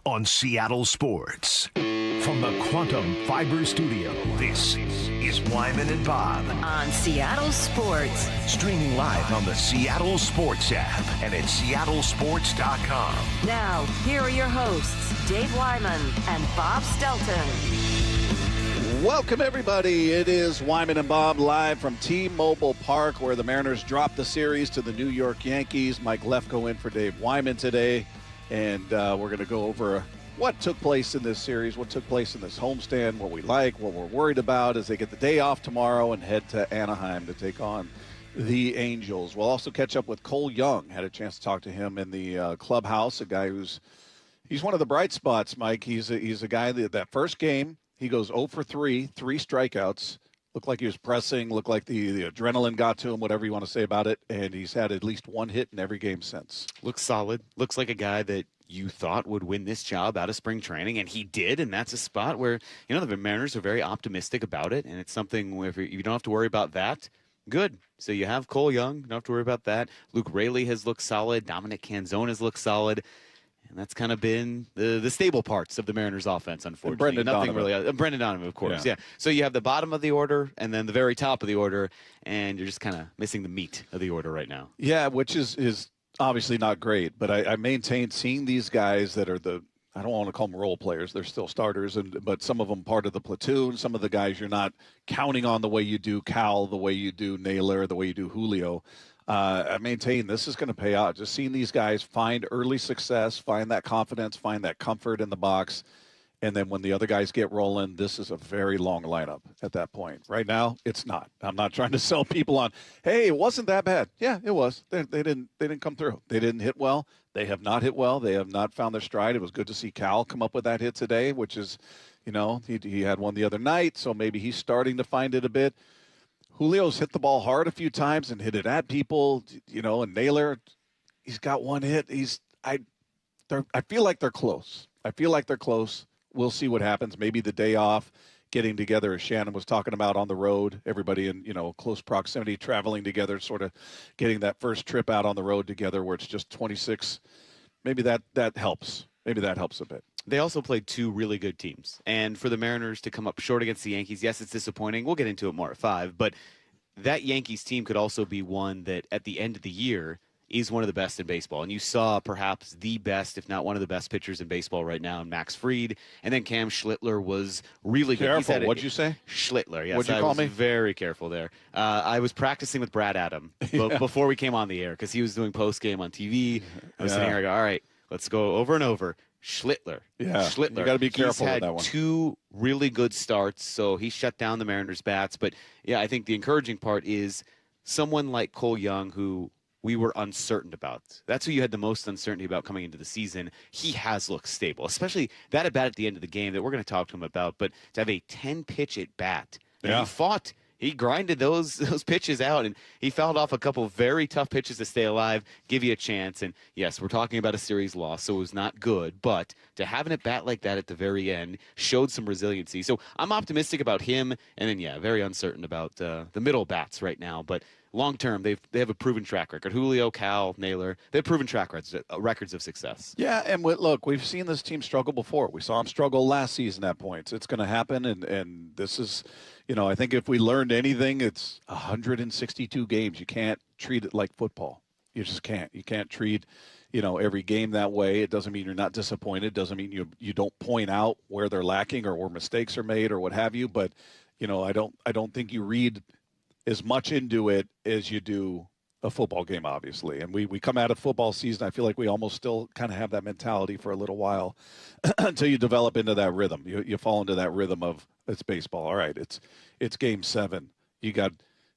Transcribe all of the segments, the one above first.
on Seattle Sports. From the Quantum Fiber Studio, this is Wyman and Bob on Seattle Sports. Streaming live on the Seattle Sports app and at seattlesports.com. Now, here are your hosts, Dave Wyman and Bob Stelton. Welcome, everybody. It is Wyman and Bob live from T-Mobile Park, where the Mariners dropped the series to the New York Yankees. Mike Lefko in for Dave Wyman today, and we're going to go over what took place in this series, what took place in this homestand, what we like, what we're worried about as they get the day off tomorrow and head to Anaheim to take on the Angels. We'll also catch up with Cole Young. Had a chance to talk to him in the clubhouse, a guy he's one of the bright spots, Mike. He's a guy that first game, he goes 0 for 3 strikeouts. Looked like he was pressing, looked like the adrenaline got to him, whatever you want to say about it, and he's had at least one hit in every game since. Looks solid. Looks like a guy that you thought would win this job out of spring training, and he did, and that's a spot where, the Mariners are very optimistic about it, and it's something where if you don't have to worry about that, good. So you have Cole Young, you don't have to worry about that. Luke Raley has looked solid. Dominic Canzone has looked solid. And that's kind of been the stable parts of the Mariners offense, unfortunately. Brendan Donovan, of course, yeah. So you have the bottom of the order and then the very top of the order, and you're just kind of missing the meat of the order right now. Yeah, which is obviously not great. But I maintain seeing these guys that are I don't want to call them role players. They're still starters, but some of them part of the platoon. Some of the guys you're not counting on the way you do Cal, the way you do Naylor, the way you do Julio. I maintain this is going to pay out. Just seeing these guys find early success, find that confidence, find that comfort in the box, and then when the other guys get rolling, this is a very long lineup at that point. Right now, it's not. I'm not trying to sell people on, hey, it wasn't that bad. Yeah, it was. They didn't come through. They didn't hit well. They have not hit well. They have not found their stride. It was good to see Cal come up with that hit today, which is, he had one the other night, so maybe he's starting to find it a bit. Julio's hit the ball hard a few times and hit it at people, and Naylor, he's got one hit. I feel like they're close. We'll see what happens. Maybe the day off, getting together, as Shannon was talking about, on the road, everybody in, close proximity, traveling together, sort of getting that first trip out on the road together where it's just 26. Maybe that helps. Maybe that helps a bit. They also played two really good teams. And for the Mariners to come up short against the Yankees, yes, it's disappointing. We'll get into it more at 5. But that Yankees team could also be one that at the end of the year is one of the best in baseball. And you saw perhaps the best, if not one of the best pitchers in baseball right now in Max Fried. And then Cam Schlittler was really good. Careful. What'd you say? Schlittler, yes. What'd you call me? Very careful there. I was practicing with Brad Adam before we came on the air because he was doing Postgame on TV. I was sitting here, I go, all right, let's go over and over. Schlittler. Yeah, Schlittler. You got to be careful with that one. He's had 2 really good starts, so he shut down the Mariners' bats. But, yeah, I think the encouraging part is someone like Cole Young, who we were uncertain about. That's who you had the most uncertainty about coming into the season. He has looked stable, especially that at bat at the end of the game that we're going to talk to him about. But to have a 10-pitch at bat, and he grinded those pitches out, and he fouled off a couple very tough pitches to stay alive, give you a chance. And, yes, we're talking about a series loss, so it was not good. But to have an at-bat like that at the very end showed some resiliency. So I'm optimistic about him, and then, very uncertain about the middle bats right now. But long-term, they have a proven track record. Julio, Cal, Naylor, they have proven track records of success. Yeah, and look, we've seen this team struggle before. We saw them struggle last season at points. It's going to happen, and this is – I think if we learned anything, it's 162 games. You can't treat it like football. You just can't. You can't treat, every game that way. It doesn't mean you're not disappointed. It doesn't mean you don't point out where they're lacking or where mistakes are made or what have you. But, I don't think you read as much into it as you do a football game, obviously. And we come out of football season, I feel like we almost still kind of have that mentality for a little while until you develop into that rhythm. You fall into that rhythm of it's baseball. All right, it's game 7. You got,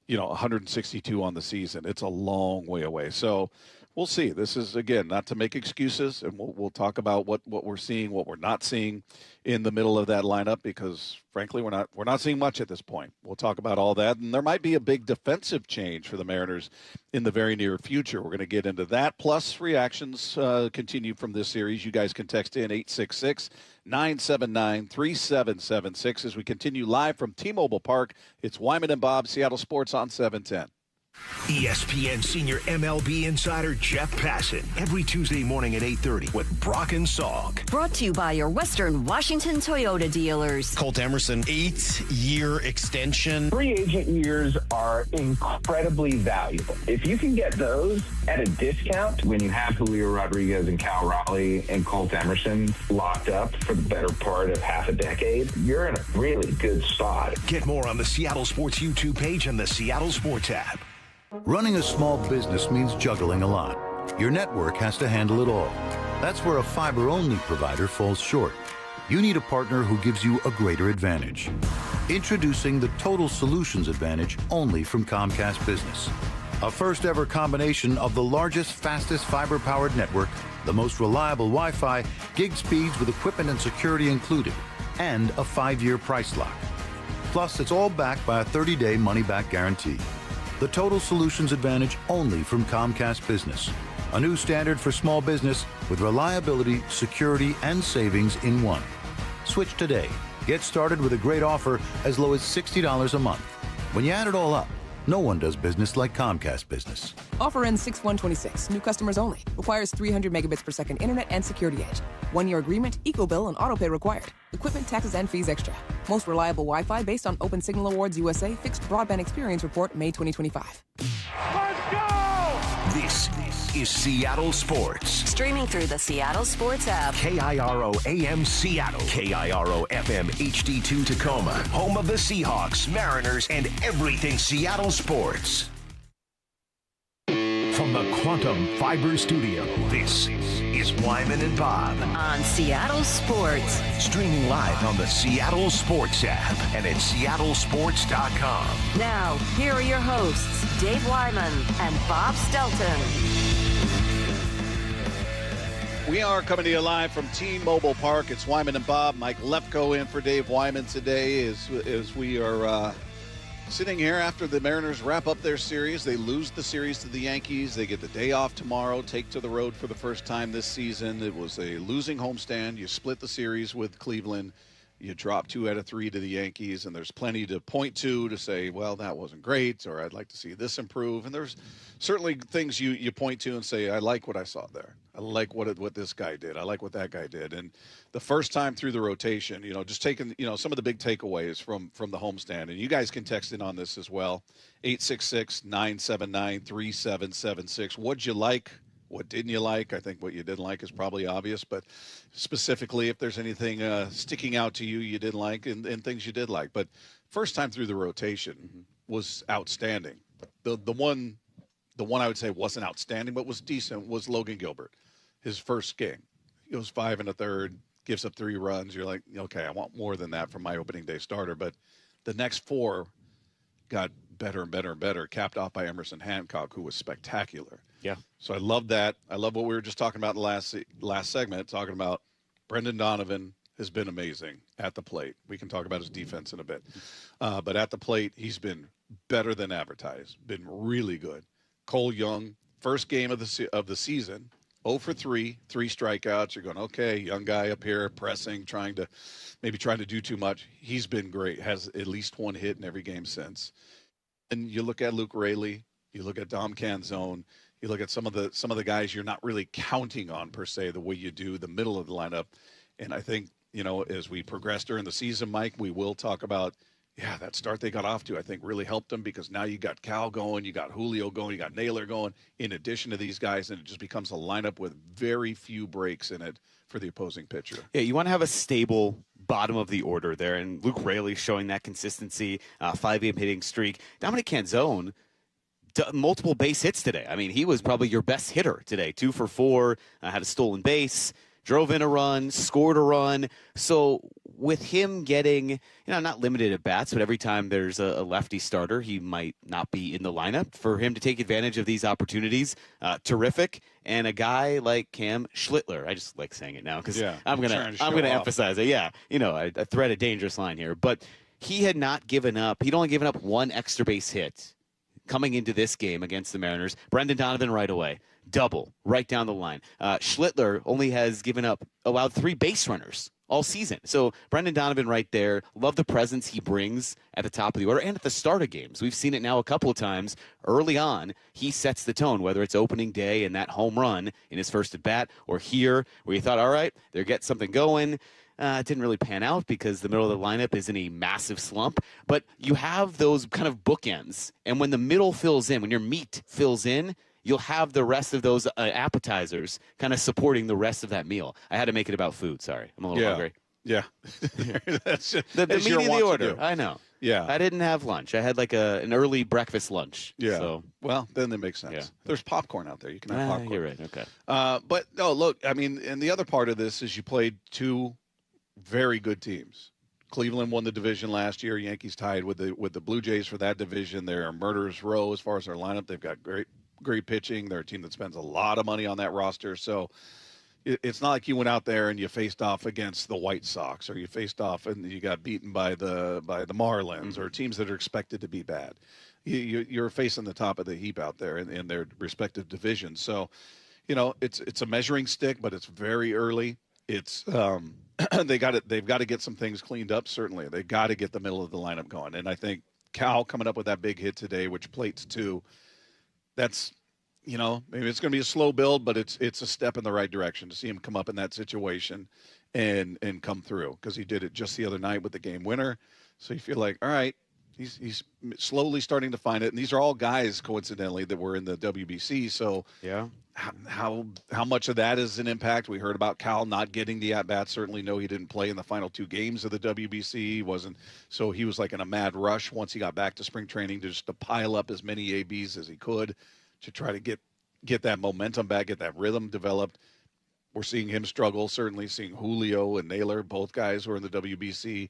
162 on the season. It's a long way away. So we'll see. This is, again, not to make excuses, and we'll talk about what we're seeing, what we're not seeing in the middle of that lineup, because frankly, we're not seeing much at this point. We'll talk about all that, and there might be a big defensive change for the Mariners in the very near future. We're going to get into that, plus reactions continue from this series. You guys can text in 866-979-3776 as we continue live from T-Mobile Park. It's Wyman and Bob, Seattle Sports on 710. ESPN senior MLB insider Jeff Passan every Tuesday morning at 8:30 with Brock and Salk. Brought to you by your Western Washington Toyota dealers. Colt Emerson, 8-year extension. Free agent years are incredibly valuable. If you can get those at a discount when you have Julio Rodriguez and Cal Raleigh and Colt Emerson locked up for the better part of half a decade, you're in a really good spot. Get more on the Seattle Sports YouTube page and the Seattle Sports app. Running a small business means juggling a lot. Your network has to handle it all. That's where a fiber-only provider falls short. You need a partner who gives you a greater advantage. Introducing the Total Solutions Advantage only from Comcast Business. A first-ever combination of the largest, fastest fiber-powered network, the most reliable Wi-Fi, gig speeds with equipment and security included, and a 5-year price lock. Plus, it's all backed by a 30-day money-back guarantee. The Total Solutions Advantage only from Comcast Business. A new standard for small business with reliability, security, and savings in one. Switch today. Get started with a great offer as low as $60 a month. When you add it all up, no one does business like Comcast Business. Offer ends 6/1/26. New customers only. Requires 300 megabits per second internet and security edge. 1-year agreement, eco-bill, and autopay required. Equipment, taxes, and fees extra. Most reliable Wi-Fi based on Open Signal Awards USA Fixed Broadband Experience Report, May 2025. Let's go! This is Seattle Sports. Streaming through the Seattle Sports app. KIRO AM Seattle. KIRO FM HD2 Tacoma. Home of the Seahawks, Mariners, and everything Seattle sports. From the Quantum Fiber Studio, this is Wyman and Bob. On Seattle Sports. Streaming live on the Seattle Sports app and at seattlesports.com. Now, here are your hosts, Dave Wyman and Bob Stelton. We are coming to you live from T-Mobile Park. It's Wyman and Bob. Mike Lefko in for Dave Wyman today as we are sitting here after the Mariners wrap up their series. They lose the series to the Yankees. They get the day off tomorrow, take to the road for the first time this season. It was a losing homestand. You split the series with Cleveland. You drop 2 out of 3 to the Yankees, and there's plenty to point to say, well, that wasn't great, or I'd like to see this improve. And there's certainly things you point to and say, I like what I saw there. I like what this guy did. I like what that guy did. And the first time through the rotation, just taking, some of the big takeaways from the homestand. And you guys can text in on this as well. 866-979-3776. What'd you like? What didn't you like? I think what you didn't like is probably obvious, but specifically if there's anything sticking out to you didn't like and things you did like. But first time through the rotation was outstanding. The one I would say wasn't outstanding but was decent was Logan Gilbert. His first game. He goes 5 1/3, gives up 3 runs. You're like, okay, I want more than that from my opening day starter. But the next 4 got better and better and better, capped off by Emerson Hancock, who was spectacular. Yeah. So I love that. I love what we were just talking about in the last segment, talking about Brendan Donovan has been amazing at the plate. We can talk about his defense in a bit. But at the plate, he's been better than advertised, been really good. Cole Young, first game of the season, 0 for 3, 3 strikeouts. You're going, okay, young guy up here pressing, trying to do too much. He's been great, has at least 1 hit in every game since. And you look at Luke Raley, you look at Dom Canzone, you look at some of the guys you're not really counting on per se the way you do the middle of the lineup. And I think, as we progress during the season, Mike, we will talk about, that start they got off to, I think, really helped them because now you got Cal going, you got Julio going, you got Naylor going, in addition to these guys, and it just becomes a lineup with very few breaks in it for the opposing pitcher. Yeah, you want to have a stable bottom of the order there, and Luke Raley showing that consistency, 5-game hitting streak. Dominic Canzone, multiple base hits today. I mean, he was probably your best hitter today. 2 for 4, had a stolen base, drove in a run, scored a run. So with him getting, not limited at bats, but every time there's a lefty starter, he might not be in the lineup. For him to take advantage of these opportunities, terrific. And a guy like Cam Schlittler, I just like saying it now because I'm gonna emphasize it. Yeah, I thread a dangerous line here, but he had not given up. He'd only given up 1 extra base hit coming into this game against the Mariners. Brendan Donovan right away. Double, right down the line. Schlittler only has allowed 3 base runners all season. So Brendan Donovan right there, love the presence he brings at the top of the order and at the start of games. We've seen it now a couple of times early on. He sets the tone, whether it's opening day and that home run in his first at bat, or here where you thought, all right, they're getting something going. It didn't really pan out because the middle of the lineup is in a massive slump. But you have those kind of bookends. And when the middle fills in, when your meat fills in, you'll have the rest of those appetizers kind of supporting the rest of that meal. I had to make it about food. Sorry. I'm a little hungry. Yeah. That's the meat of the order. I know. Yeah. I didn't have lunch. I had like an early breakfast lunch. Yeah. So. Well, then that makes sense. Yeah. There's popcorn out there. You can have popcorn. You're right. Okay. But no, look, I mean, and the other part of this is you played two very good teams. Cleveland won the division last year. Yankees tied with the Blue Jays for that division. They're a murderer's row as far as their lineup. They've got great pitching. They're a team that spends a lot of money on that roster. So it's not like you went out there and you faced off against the White Sox, or you faced off and you got beaten by the Marlins, or teams that are expected to be bad. You're facing the top of the heap out there in their respective divisions. So, it's a measuring stick, but it's very early. It's they've got to get some things cleaned up. Certainly, they got to get the middle of the lineup going. And I think Cal coming up with that big hit today, which plates two. That's, maybe it's going to be a slow build, but it's a step in the right direction to see him come up in that situation and come through, because he did it just the other night with the game winner. So you feel like, all right, he's slowly starting to find it. And these are all guys, coincidentally, that were in the WBC. So yeah, how much of that is an impact? We heard about Cal not getting the at-bat. Certainly know he didn't play in the final two games of the WBC. So he was like in a mad rush once he got back to spring training to pile up as many ABs as he could to try to get that momentum back, get that rhythm developed. We're seeing him struggle, certainly seeing Julio and Naylor, both guys who are in the WBC.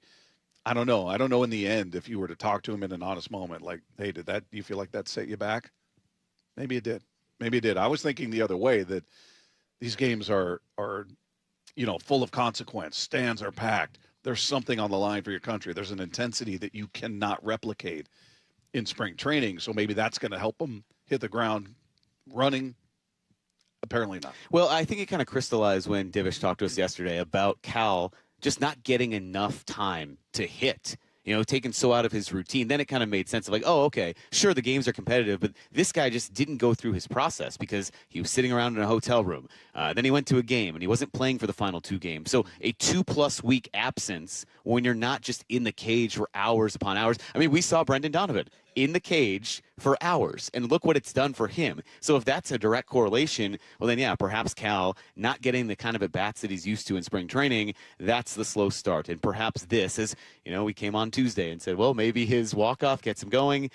I don't know. I don't know in the end, if you were to talk to him in an honest moment, like, hey, do you feel like that set you back? Maybe it did. Maybe it did. I was thinking the other way, that these games are full of consequence. Stands are packed. There's something on the line for your country. There's an intensity that you cannot replicate in spring training. So maybe that's going to help them hit the ground running. Apparently not. Well, I think it kind of crystallized when Divish talked to us yesterday about Cal just not getting enough time to hit. Taken so out of his routine, then it kind of made sense of like, oh, okay, sure, the games are competitive, but this guy just didn't go through his process because he was sitting around in a hotel room. Then he went to a game, and he wasn't playing for the final two games. So a 2+ week absence when you're not just in the cage for hours upon hours. I mean, we saw Brendan Donovan in the cage for hours, and look what it's done for him. So if that's a direct correlation, well then, yeah, perhaps Cal not getting the kind of at-bats that he's used to in spring training, that's the slow start. And perhaps this is, we came on Tuesday and said, well, maybe his walk-off gets him going.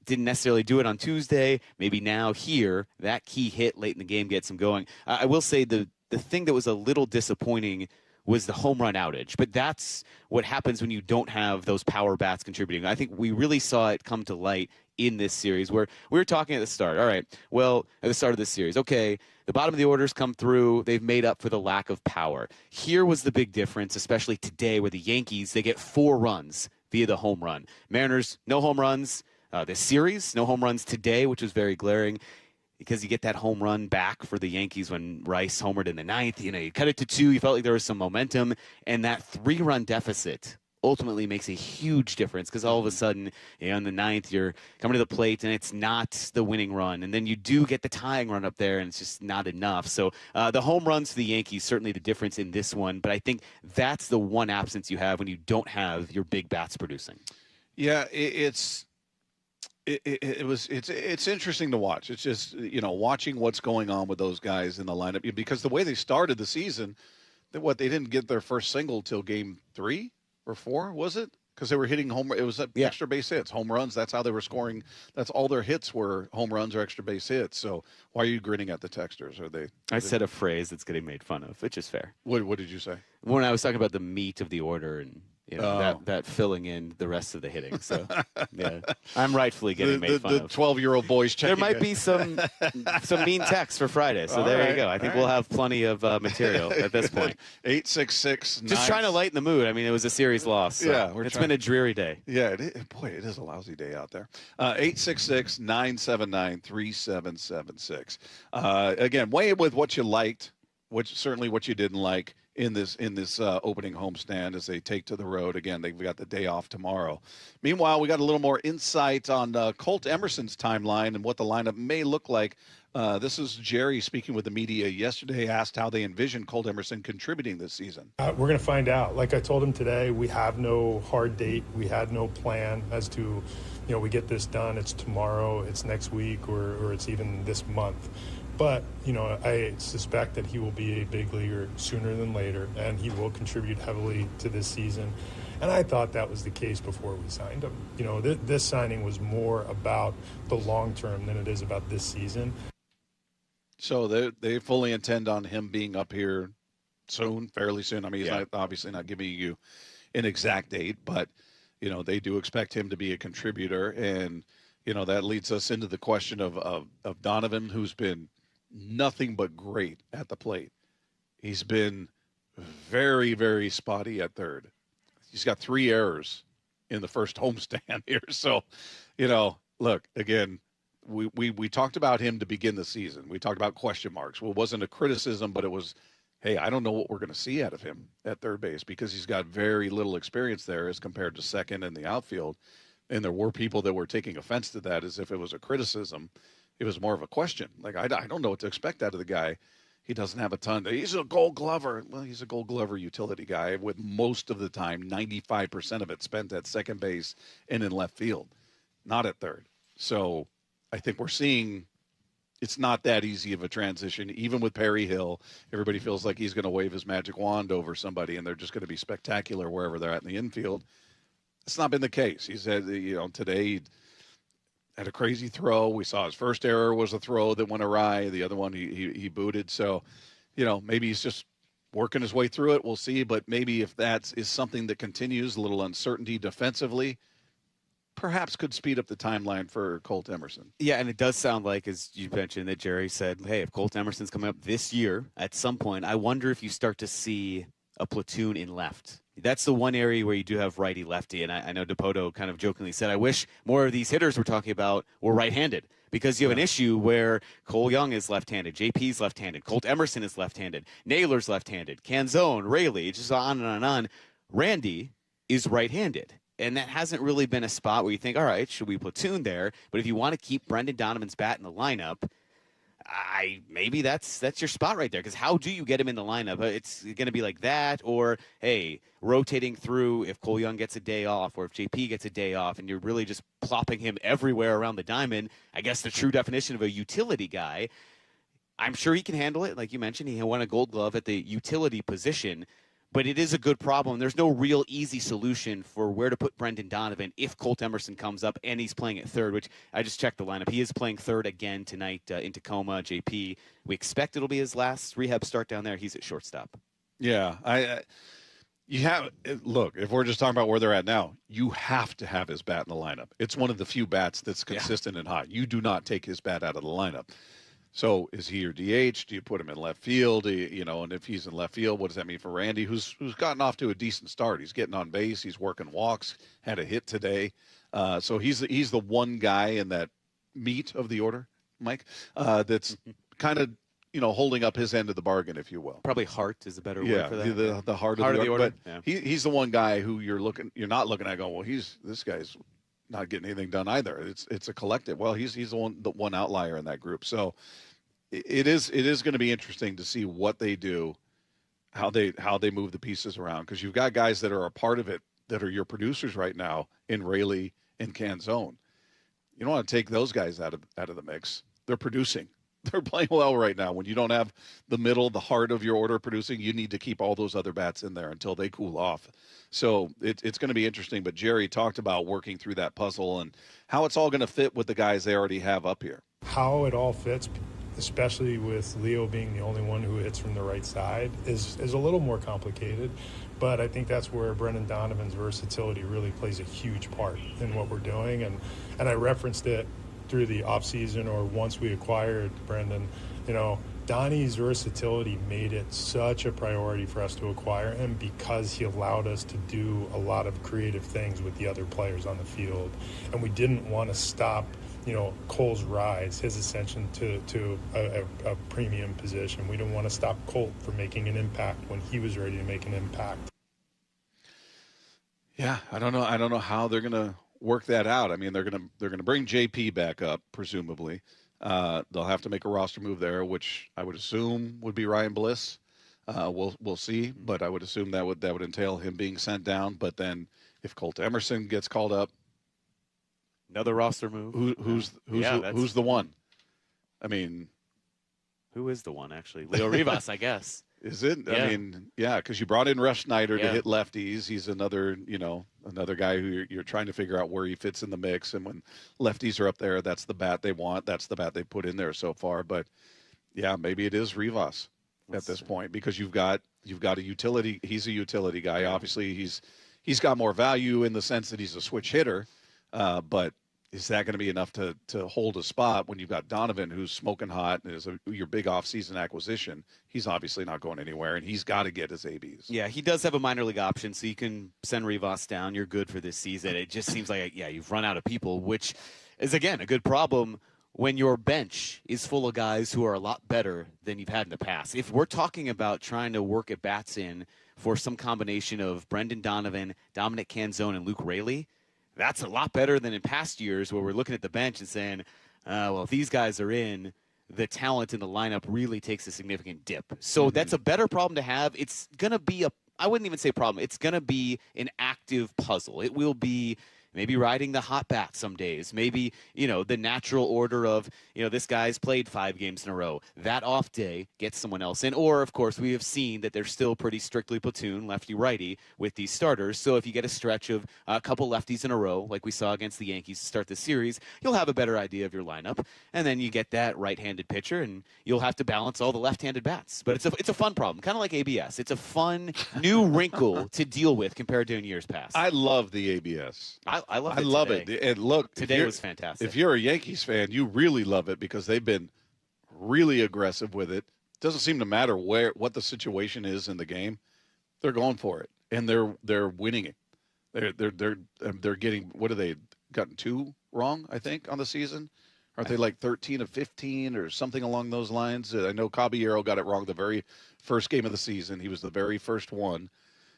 Didn't necessarily do it on Tuesday. Maybe now here, that key hit late in the game gets him going. I will say the thing that was a little disappointing was the home run outage. But that's what happens when you don't have those power bats contributing. I think we really saw it come to light in this series, where we were talking at the start. All right, well, at the start of this series, okay, the bottom of the orders come through. They've made up for the lack of power. Here was the big difference, especially today, where the Yankees, they get 4 runs via the home run. Mariners, no home runs this series, no home runs today, which was very glaring. Because you get that home run back for the Yankees when Rice homered in the 9th. You cut it to 2. You felt like there was some momentum. And that 3-run deficit ultimately makes a huge difference, because all of a sudden, in the 9th, you're coming to the plate, and it's not the winning run. And then you do get the tying run up there, and it's just not enough. So the home runs for the Yankees, certainly the difference in this one. But I think that's the one absence you have when you don't have your big bats producing. Yeah, it's interesting to watch. It's just, watching what's going on with those guys in the lineup, because the way they started the season, they didn't get their first single till game 3 or 4, was it? Because they were hitting extra base hits, home runs. That's how they were scoring. That's all their hits were, home runs or extra base hits. So why are you grinning at the texters? I said a phrase that's getting made fun of, which is fair. What did you say? When I was talking about the meat of the order and that filling in the rest of the hitting. So, yeah, I'm rightfully getting made fun of. The 12-year-old boys checking. There might be some mean text for Friday. So there you go. I think we'll have plenty of material at this point. 866. Just trying to lighten the mood. I mean, it was a series loss. So it's been a dreary day. Yeah, it is a lousy day out there. 866-979-3776. Again, weigh in with what you liked certainly what you didn't like in this opening homestand as they take to the road. Again, they've got the day off tomorrow. Meanwhile, we got a little more insight on Colt Emerson's timeline and what the lineup may look like. This is Jerry speaking with the media yesterday, asked how they envision Colt Emerson contributing this season. We're going to find out. Like I told him today, we have no hard date. We had no plan as to, we get this done. It's tomorrow, it's next week, or it's even this month. But, I suspect that he will be a big leaguer sooner than later, and he will contribute heavily to this season. And I thought that was the case before we signed him. This signing was more about the long term than it is about this season. So they fully intend on him being up here soon, fairly soon. I mean, he's obviously not giving you an exact date, but, they do expect him to be a contributor. And, that leads us into the question of Donovan, who's been nothing but great at the plate. He's been very, very spotty at third. He's got 3 errors in the first homestand here. So, look, again, we talked about him to begin the season. We talked about question marks. Well, it wasn't a criticism, but it was, hey, I don't know what we're going to see out of him at third base because he's got very little experience there as compared to second and the outfield. And there were people that were taking offense to that as if it was a criticism. It was more of a question. Like, I don't know what to expect out of the guy. He doesn't have a ton. He's a Gold Glover. Well, he's a Gold Glover utility guy with most of the time, 95% of it spent at second base and in left field, not at third. So I think we're seeing it's not that easy of a transition. Even with Perry Hill, everybody feels like he's going to wave his magic wand over somebody and they're just going to be spectacular wherever they're at in the infield. It's not been the case. He said, today he had a crazy throw. We saw his first error was a throw that went awry. The other one he booted. So, maybe he's just working his way through it. We'll see. But maybe if that is something that continues, a little uncertainty defensively, perhaps could speed up the timeline for Colt Emerson. Yeah, and it does sound like, as you mentioned, that Jerry said, hey, if Colt Emerson's coming up this year at some point, I wonder if you start to see a platoon in left. That's the one area where you do have righty-lefty, and I know DePoto kind of jokingly said, I wish more of these hitters we're talking about were right-handed, because you have an issue where Cole Young is left-handed, JP's left-handed, Colt Emerson is left-handed, Naylor's left-handed, Canzone, Rayleigh, just on and on and on. Randy is right-handed, and that hasn't really been a spot where you think, all right, should we platoon there? But if you want to keep Brendan Donovan's bat in the lineup, maybe that's your spot right there, because how do you get him in the lineup? It's going to be like that, or, hey, rotating through if Cole Young gets a day off or if JP gets a day off, and you're really just plopping him everywhere around the diamond. I guess the true definition of a utility guy. I'm sure he can handle it. Like you mentioned, he won a Gold Glove at the utility position, but it is a good problem. There's no real easy solution for where to put Brendan Donovan if Colt Emerson comes up and he's playing at third, which I just checked the lineup. He is playing third again tonight in Tacoma. JP, we expect it'll be his last rehab start down there. He's at shortstop. Yeah, look, if we're just talking about where they're at now, you have to have his bat in the lineup. It's one of the few bats that's consistent and hot. You do not take his bat out of the lineup. So is he your DH? Do you put him in left field? And if he's in left field, what does that mean for Randy, who's gotten off to a decent start? He's getting on base. He's working walks, had a hit today. So he's the one guy in that meat of the order, Mike, that's kind of, holding up his end of the bargain, if you will. Probably Hart is a better word for that. The heart of the order. But he's the one guy who you're not looking at going, well, this guy's not getting anything done either. It's a collective. Well, he's the one outlier in that group. So it is going to be interesting to see what they do, how they move the pieces around, because you've got guys that are a part of it that are your producers right now in Rayleigh and Canzone. You don't want to take those guys out of the mix. They're producing. They're playing well right now. When you don't have the middle, the heart of your order producing, you need to keep all those other bats in there until they cool off. So it's going to be interesting. But Jerry talked about working through that puzzle and how it's all going to fit with the guys they already have up here. How it all fits, especially with Leo being the only one who hits from the right side, is a little more complicated. But I think that's where Brendan Donovan's versatility really plays a huge part in what we're doing. And I referenced it through the offseason or once we acquired Brendan. Donnie's versatility made it such a priority for us to acquire him because he allowed us to do a lot of creative things with the other players on the field. And we didn't want to stop Cole's rise, his ascension to a premium position. We don't want to stop Colt from making an impact when he was ready to make an impact. Yeah, I don't know how they're going to work that out. I mean, they're going to bring JP back up, presumably. They'll have to make a roster move there, which I would assume would be Ryan Bliss. We'll see, but I would assume that would entail him being sent down. But then if Colt Emerson gets called up, another roster move. Who's the one? I mean, who is the one actually? Leo Rivas, I guess. Is it? Yeah. I mean, yeah, because you brought in Rush Snyder to hit lefties. He's another guy who you're trying to figure out where he fits in the mix. And when lefties are up there, that's the bat they want. That's the bat they put in there so far. But yeah, maybe it is Rivas at this point because you've got a utility. He's a utility guy. Obviously, he's got more value in the sense that he's a switch hitter. But is that going to be enough to hold a spot when you've got Donovan, who's smoking hot and is your big offseason acquisition? He's obviously not going anywhere, and he's got to get his ABs. Yeah, he does have a minor league option, so you can send Rivas down. You're good for this season. It just seems like, you've run out of people, which is, again, a good problem when your bench is full of guys who are a lot better than you've had in the past. If we're talking about trying to work at bats in for some combination of Brendan Donovan, Dominic Canzone, and Luke Raley, that's a lot better than in past years where we're looking at the bench and saying, well, if these guys are in, the talent in the lineup really takes a significant dip. So that's a better problem to have. It's going to be I wouldn't even say problem. It's going to be an active puzzle. It will be maybe riding the hot bat some days. Maybe, the natural order of, this guy's played 5 games in a row. That off day gets someone else in. Or, of course, we have seen that they're still pretty strictly platoon, lefty-righty, with these starters. So if you get a stretch of a couple lefties in a row, like we saw against the Yankees to start the series, you'll have a better idea of your lineup. And then you get that right-handed pitcher, and you'll have to balance all the left-handed bats. But it's a fun problem, kind of like ABS. It's a fun new wrinkle to deal with compared to in years past. I love the ABS. I love it. I love it. And look, today was fantastic. If you're a Yankees fan, you really love it because they've been really aggressive with it. Doesn't seem to matter what the situation is in the game. They're going for it, and they're winning it. They're getting, what have they gotten 2 wrong, I think, on the season? Aren't they like 13 of 15 or something along those lines? I know Caballero got it wrong the very first game of the season. He was the very first one.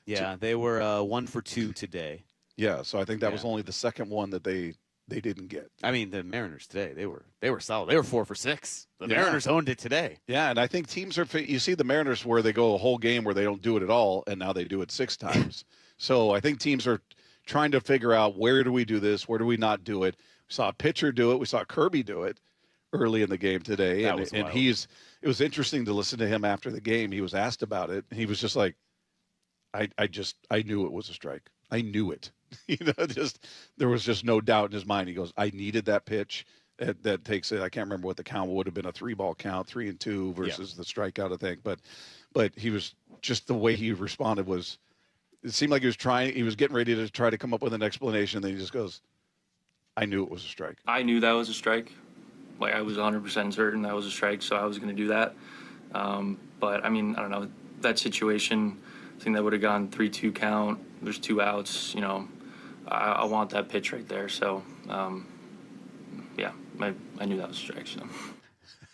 Yeah, they were 1 for 2 today. Yeah, so I think that was only the second one that they didn't get. I mean, the Mariners today, they were solid. They were 4 for 6. The Mariners owned it today. Yeah, and I think teams you see the Mariners where they go a whole game where they don't do it at all, and now they do it 6 times. So I think teams are trying to figure out, where do we do this? Where do we not do it? We saw a pitcher do it. We saw Kirby do it early in the game today. And it was interesting to listen to him after the game. He was asked about it. And he was just like, I knew it was a strike. I knew it. There was just no doubt in his mind. He goes, I needed that pitch. That takes it. I can't remember what the count would have been, a 3-ball count, 3-2 versus the strikeout, I think. But he was just, the way he responded was, it seemed like he was getting ready to try to come up with an explanation. And then he just goes, I knew it was a strike. I knew that was a strike. Like, I was 100% certain that was a strike, so I was going to do that. But I mean, I don't know, that situation, I think that would have gone 3-2 count. There's 2 outs, I want that pitch right there. So, I knew that was a strike. So.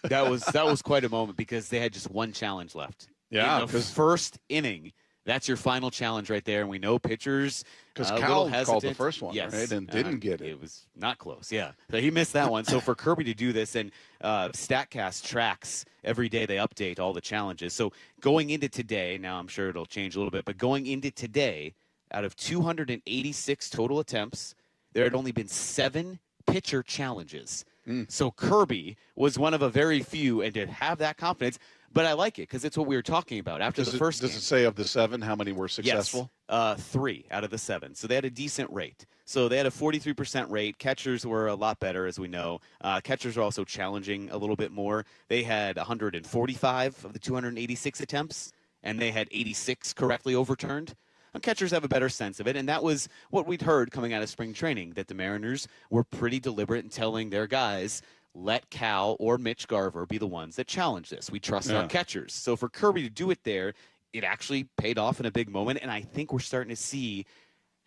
That was quite a moment because they had just 1 challenge left. Yeah, in the first inning. That's your final challenge right there, and we know pitchers. Because Cal called the first one, right, and didn't get it. It was not close, yeah. So he missed that one. So for Kirby to do this, and StatCast tracks every day, they update all the challenges. So going into today, now I'm sure it'll change a little bit, but going into today, out of 286 total attempts, there had only been 7 pitcher challenges. So Kirby was one of a very few, and to have that confidence. But I like it because it's what we were talking about after the first game. Does it say of the 7 how many were successful? Yes, 3 out of the 7. So they had a decent rate. So they had a 43% rate. Catchers were a lot better, as we know. Catchers are also challenging a little bit more. They had 145 of the 286 attempts, and they had 86 correctly overturned. Catchers have a better sense of it, and that was what we'd heard coming out of spring training, that the Mariners were pretty deliberate in telling their guys, let Cal or Mitch Garver be the ones that challenge this. We trust our catchers. So for Kirby to do it there, it actually paid off in a big moment, and I think we're starting to see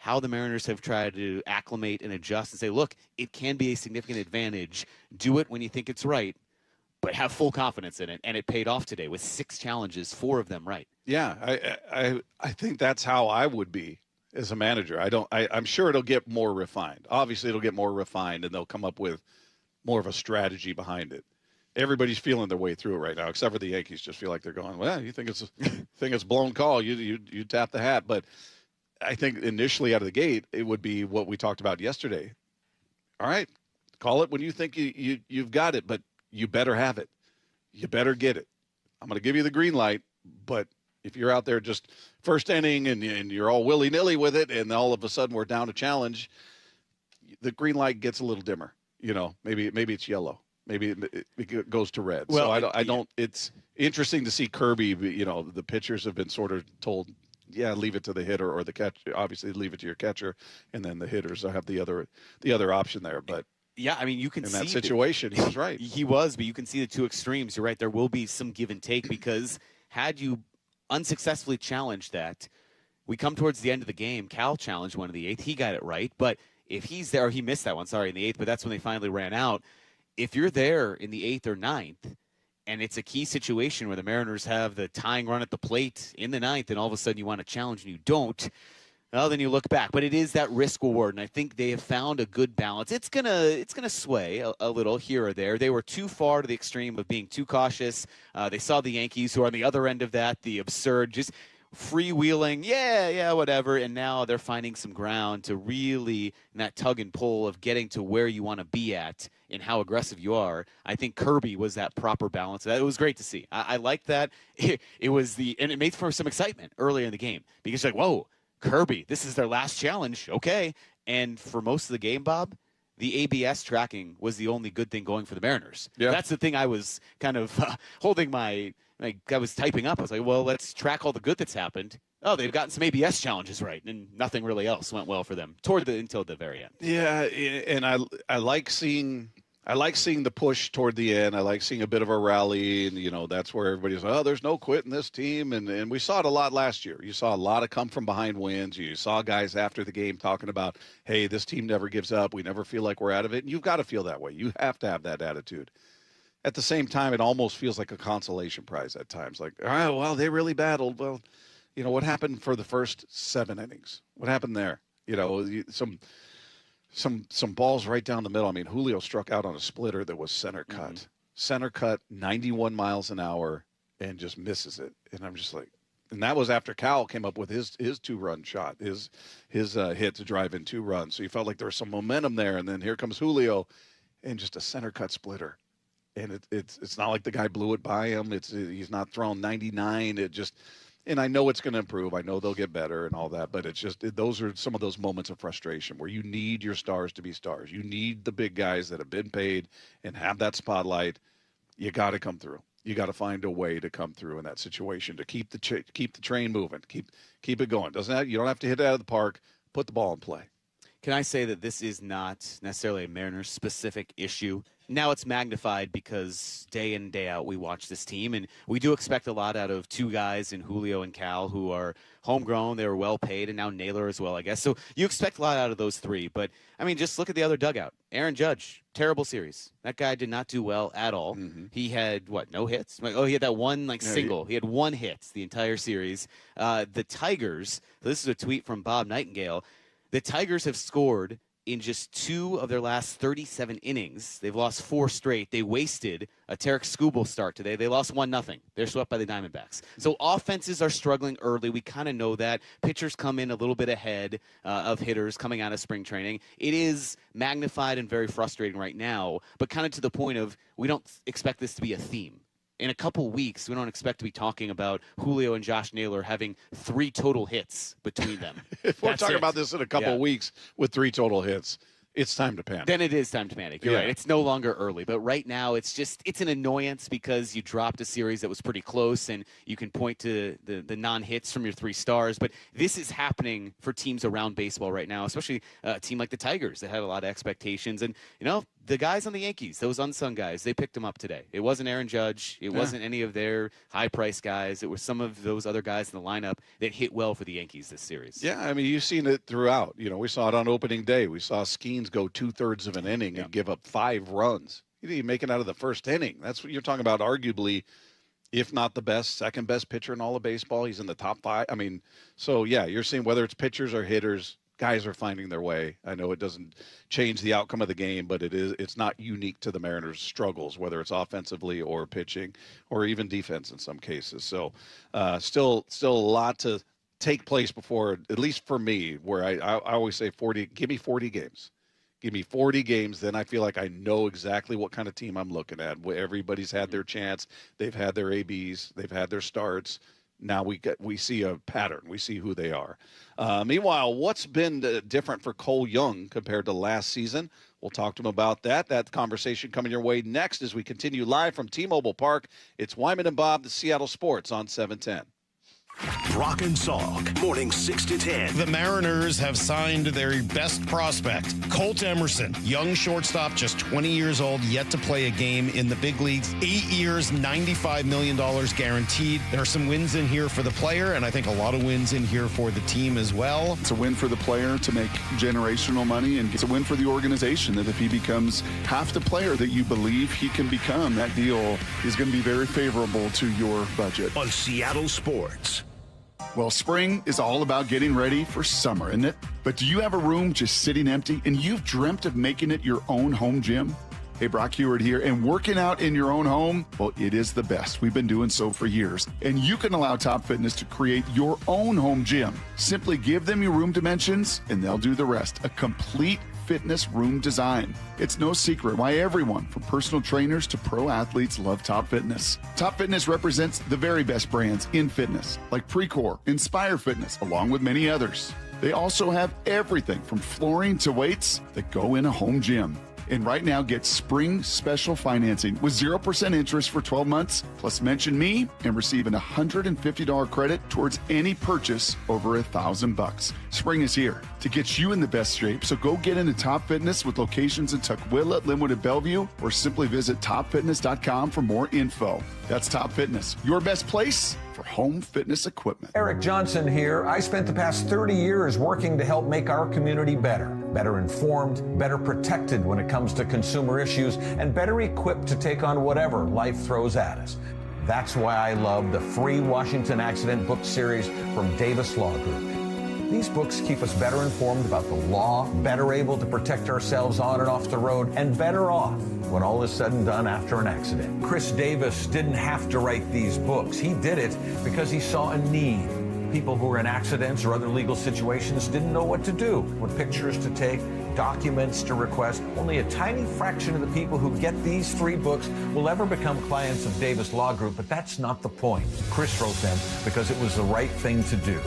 how the Mariners have tried to acclimate and adjust and say, look, it can be a significant advantage. Do it when you think it's right, but have full confidence in it. And it paid off today with 6 challenges, 4 of them right. Yeah, I think that's how I would be as a manager. I'm sure it'll get more refined. Obviously, it'll get more refined, and they'll come up with more of a strategy behind it. Everybody's feeling their way through it right now, except for the Yankees. Just feel like they're going, well, you think it's blown call, you tap the hat. But I think initially out of the gate, it would be what we talked about yesterday. All right, call it when you think you've got it, but you better have it. You better get it. I'm going to give you the green light, but if you're out there just first inning and you're all willy-nilly with it, and all of a sudden we're down a challenge, the green light gets a little dimmer. Maybe it's yellow. Maybe it goes to red. Well, so I don't. It's interesting to see Kirby. The pitchers have been sort of told, yeah, leave it to the hitter or the catcher. Obviously, leave it to your catcher, and then the hitters have the other option there. But yeah, I mean, you can in see that situation, he was right. He was, but you can see the 2 extremes. You're right. There will be some give and take because had you unsuccessfully challenged that, we come towards the end of the game. Cal challenged one in the 8th. He got it right, but if he's there, he missed that one. Sorry, in the 8th, but that's when they finally ran out. If you're there in the 8th or 9th, and it's a key situation where the Mariners have the tying run at the plate in the 9th, and all of a sudden you want to challenge and you don't, well, then you look back. But it is that risk reward, and I think they have found a good balance. It's gonna sway a little here or there. They were too far to the extreme of being too cautious. They saw the Yankees, who are on the other end of that, the absurd, just freewheeling, yeah, whatever, and now they're finding some ground to really, in that tug and pull of getting to where you want to be at and how aggressive you are. I think Kirby was that proper balance. It was great to see. I liked that. It was and it made for some excitement earlier in the game because like, whoa, Kirby, this is their last challenge, okay. And for most of the game, Bob, the ABS tracking was the only good thing going for the Mariners. Yeah. That's the thing I was kind of holding I was typing up. I was like, well, let's track all the good that's happened. Oh, they've gotten some ABS challenges right, and nothing really else went well for them until the very end. Yeah, and I like seeing the push toward the end. I like seeing a bit of a rally, and that's where everybody's like, oh, there's no quit in this team, and we saw it a lot last year. You saw a lot of come from behind wins. You saw guys after the game talking about, hey, this team never gives up. We never feel like we're out of it, and you've got to feel that way. You have to have that attitude. At the same time, it almost feels like a consolation prize at times. Like, all right, well, they really battled. Well, what happened for the first 7 innings? What happened there? Some balls right down the middle. I mean, Julio struck out on a splitter that was center cut. Mm-hmm. Center cut, 91 miles an hour, and just misses it. And I'm just like, and that was after Cal came up with his 2-run shot, his hit to drive in 2 runs. So you felt like there was some momentum there. And then here comes Julio, and just a center cut splitter. And it's not like the guy blew it by him. He's not throwing 99. And I know it's going to improve. I know they'll get better and all that. But those are some of those moments of frustration where you need your stars to be stars. You need the big guys that have been paid and have that spotlight. You got to come through. You got to find a way to come through in that situation to keep the train moving, keep it going. You don't have to hit it out of the park. Put the ball in play. Can I say that this is not necessarily a Mariners-specific issue? Now it's magnified because day in, day out we watch this team, and we do expect a lot out of 2 guys in Julio and Cal who are homegrown. They were well paid, and now Naylor as well, I guess. So you expect a lot out of those 3. But, I mean, just look at the other dugout. Aaron Judge, terrible series. That guy did not do well at all. Mm-hmm. He had, no hits? Oh, he had that one, single. He had 1 hit the entire series. The Tigers, this is a tweet from Bob Nightingale, the Tigers have scored in just 2 of their last 37 innings. They've lost 4 straight. They wasted a Tarek Skubal start today. They lost 1-0. They're swept by the Diamondbacks. So offenses are struggling early. We kind of know that. Pitchers come in a little bit ahead of hitters coming out of spring training. It is magnified and very frustrating right now, but kind of to the point of we don't expect this to be a theme. In a couple weeks, we don't expect to be talking about Julio and Josh Naylor having 3 total hits between them. If we're talking about this in a couple weeks with 3 total hits, it's time to panic. Then it is time to panic. You're right. It's no longer early. But right now, it's an annoyance because you dropped a series that was pretty close, and you can point to the non-hits from your 3 stars. But this is happening for teams around baseball right now, especially a team like the Tigers that had a lot of expectations. And, the guys on the Yankees, those unsung guys, they picked him up today. It wasn't Aaron Judge. It wasn't any of their high-priced guys. It was some of those other guys in the lineup that hit well for the Yankees this series. Yeah, I mean, you've seen it throughout. We saw it on opening day. We saw Skeens go 2/3 of an inning and give up 5 runs. He didn't even make it out of the first inning. That's what you're talking about, arguably, if not the best, second best pitcher in all of baseball. He's in the top 5. I mean, so, yeah, you're seeing whether it's pitchers or hitters, guys are finding their way. I know it doesn't change the outcome of the game, but it's not unique to the Mariners' struggles, whether it's offensively or pitching or even defense in some cases. So still a lot to take place before, at least for me, where I always say give me 40 games. Give me 40 games, then I feel like I know exactly what kind of team I'm looking at. Everybody's had their chance. They've had their ABs. They've had their starts. Now we see a pattern. We see who they are. Meanwhile, what's been different for Cole Young compared to last season? We'll talk to him about that. That conversation coming your way next as we continue live from T-Mobile Park. It's Wyman and Bob, the Seattle Sports on 710. Brock and Salk, morning 6 to 10. The Mariners have signed their best prospect, Colt Emerson, young shortstop, just 20 years old, yet to play a game in the big leagues. 8 years, $95 million guaranteed. There are some wins in here for the player, and I think a lot of wins in here for the team as well. It's a win for the player to make generational money, and it's a win for the organization that if he becomes half the player that you believe he can become, that deal is going to be very favorable to your budget. On Seattle Sports. Well, spring is all about getting ready for summer, isn't it? But do you have a room just sitting empty and you've dreamt of making it your own home gym? Hey, Brock Hewitt here, and working out in your own home, well, it is the best. We've been doing so for years. And you can allow Top Fitness to create your own home gym. Simply give them your room dimensions, and they'll do the rest. A complete fitness room design. It's no secret why everyone, from personal trainers to pro athletes, love Top Fitness. Top Fitness represents the very best brands in fitness, like Precor, Inspire Fitness, along with many others. They also have everything from flooring to weights that go in a home gym. And right now, get spring special financing with 0% interest for 12 months, plus mention me and receive an $150 credit towards any purchase over $1,000. Spring is here to get you in the best shape, so go get into Top Fitness with locations in Tukwila, Linwood, and Bellevue, or simply visit topfitness.com for more info. That's Top Fitness, your best place for home fitness equipment. Eric Johnson here. I spent the past 30 years working to help make our community better informed, better protected when it comes to consumer issues, and better equipped to take on whatever life throws at us. That's why I love the free Washington Accident book series from Davis Law Group. These books keep us better informed about the law, better able to protect ourselves on and off the road, and better off when all is said and done after an accident. Chris Davis didn't have to write these books. He did it because he saw a need. People who were in accidents or other legal situations didn't know what to do, what pictures to take, documents to request. Only a tiny fraction of the people who get these 3 books will ever become clients of Davis Law Group, but that's not the point. Chris wrote them because it was the right thing to do.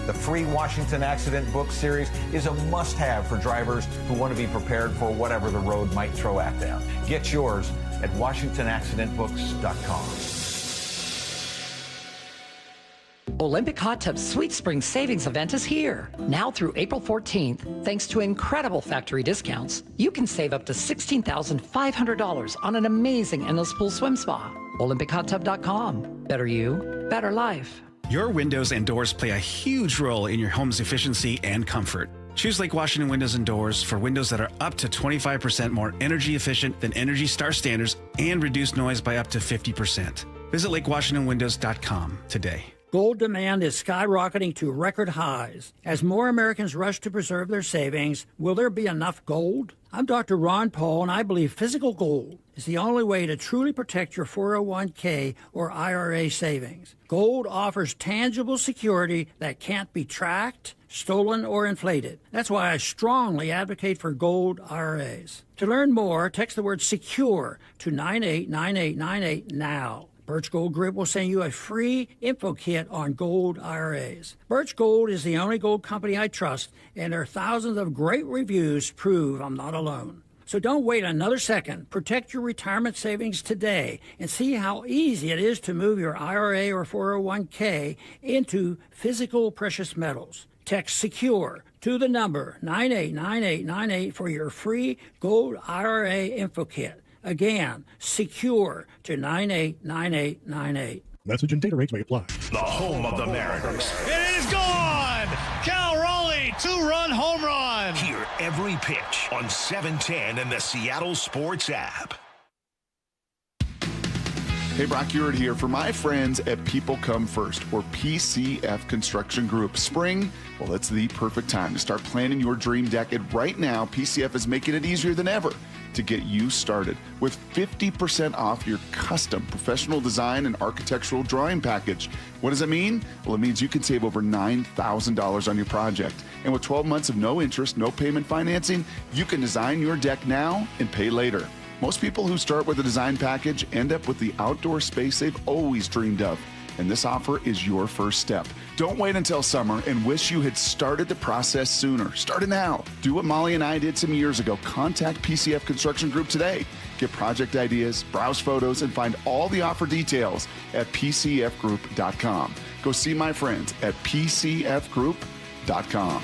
The free Washington Accident book series is a must-have for drivers who want to be prepared for whatever the road might throw at them. Get yours at WashingtonAccidentBooks.com. Olympic Hot Tub Sweet Spring Savings Event is here. Now through April 14th, thanks to incredible factory discounts, you can save up to $16,500 on an amazing endless pool swim spa. OlympicHotTub.com. Better you, better life. Your windows and doors play a huge role in your home's efficiency and comfort. Choose Lake Washington Windows and Doors for windows that are up to 25% more energy efficient than Energy Star standards and reduce noise by up to 50%. Visit LakeWashingtonWindows.com today. Gold demand is skyrocketing to record highs. As more Americans rush to preserve their savings, will there be enough gold? I'm Dr. Ron Paul, and I believe physical gold is the only way to truly protect your 401k or IRA savings. Gold offers tangible security that can't be tracked, stolen, or inflated. That's why I strongly advocate for gold IRAs. To learn more, text the word SECURE to 989898 now. Birch Gold Group will send you a free info kit on gold IRAs. Birch Gold is the only gold company I trust, and their thousands of great reviews prove I'm not alone. So don't wait another second. Protect your retirement savings today and see how easy it is to move your IRA or 401k into physical precious metals. Text SECURE to the number 989898 for your free gold IRA info kit. Again, SECURE to 989898. Message and data rates may apply. The home of the Mariners. It is gone! Cal Raleigh, 2-run home run! Hear every pitch on 710 and the Seattle Sports app. Hey, Brock Ewart here for my friends at People Come First, or PCF Construction Group. Spring, well, it's the perfect time to start planning your dream deck. And right now, PCF is making it easier than ever to get you started with 50% off your custom professional design and architectural drawing package. What does it mean? Well, it means you can save over $9,000 on your project. And with 12 months of no interest, no payment financing, you can design your deck now and pay later. Most people who start with a design package end up with the outdoor space they've always dreamed of. And this offer is your first step. Don't wait until summer and wish you had started the process sooner. Start it now. Do what Molly and I did some years ago. Contact PCF Construction Group today. Get project ideas, browse photos, and find all the offer details at PCFgroup.com. Go see my friends at PCFgroup.com.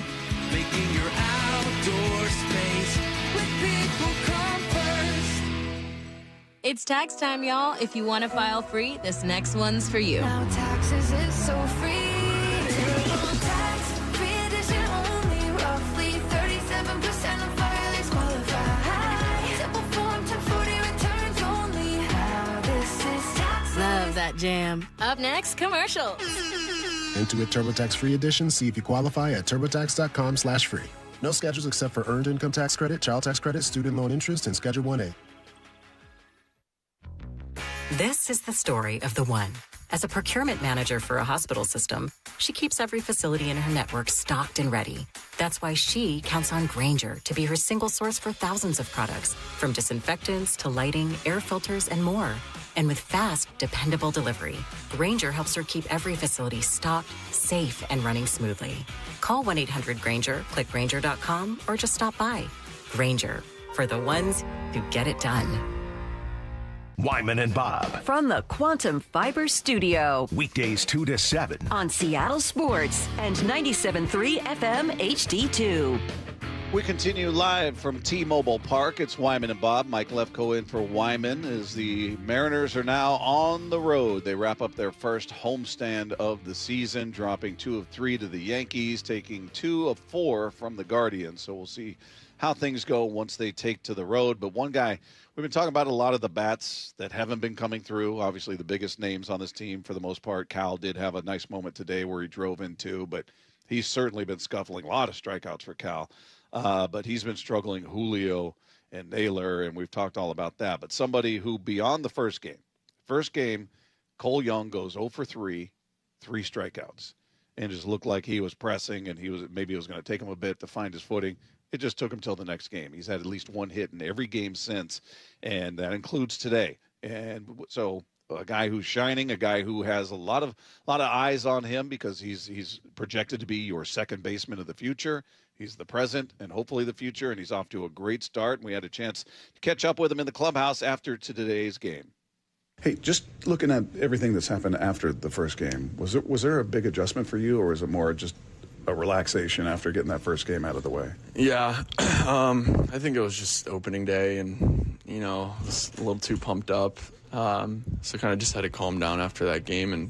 Making your outdoor space with People Come First. It's tax time, y'all. If you want to file free, this next one's for you. Now taxes is so free. Tax-free edition only. Roughly 37% of filings qualify. Simple form 1040 returns only. How this is tax. Love that jam. Up next, commercials. Intuit TurboTax Free Edition. See if you qualify at turbotax.com/free. No schedules except for earned income tax credit, child tax credit, student loan interest, and Schedule 1A. This is the story of the one. As a procurement manager for a hospital system, she keeps every facility in her network stocked and ready. That's why she counts on Grainger to be her single source for thousands of products, from disinfectants to lighting, air filters, and more. And with fast, dependable delivery, Grainger helps her keep every facility stocked, safe, and running smoothly. Call 1-800-GRAINGER, click Grainger.com, or just stop by. Grainger, for the ones who get it done. Wyman and Bob. From the Quantum Fiber Studio. Weekdays 2 to 7. On Seattle Sports and 97.3 FM HD2. We continue live from T-Mobile Park. It's Wyman and Bob. Mike Lefko in for Wyman as the Mariners are now on the road. They wrap up their first homestand of the season, dropping 2 of 3 to the Yankees, taking 2 of 4 from the Guardians. So we'll see how things go once they take to the road. But one guy, we've been talking about a lot of the bats that haven't been coming through. Obviously, the biggest names on this team for the most part. Cal did have a nice moment today where he drove in 2, but he's certainly been scuffling. A lot of strikeouts for Cal. But he's been struggling, Julio and Naylor, and we've talked all about that. But somebody who, beyond the first game, Cole Young goes 0 for 3, 3 strikeouts, and just looked like he was pressing, and maybe it was going to take him a bit to find his footing. It just took him till the next game. He's had at least 1 hit in every game since, and that includes today. And so a guy who's shining, a guy who has a lot of eyes on him because he's projected to be your second baseman of the future. He's the present and hopefully the future, and he's off to a great start. And we had a chance to catch up with him in the clubhouse after today's game. Hey, just looking at everything that's happened after the first game, was there a big adjustment for you, or was it more just a relaxation after getting that first game out of the way? Yeah, I think it was just opening day, and was a little too pumped up. So kind of just had to calm down after that game and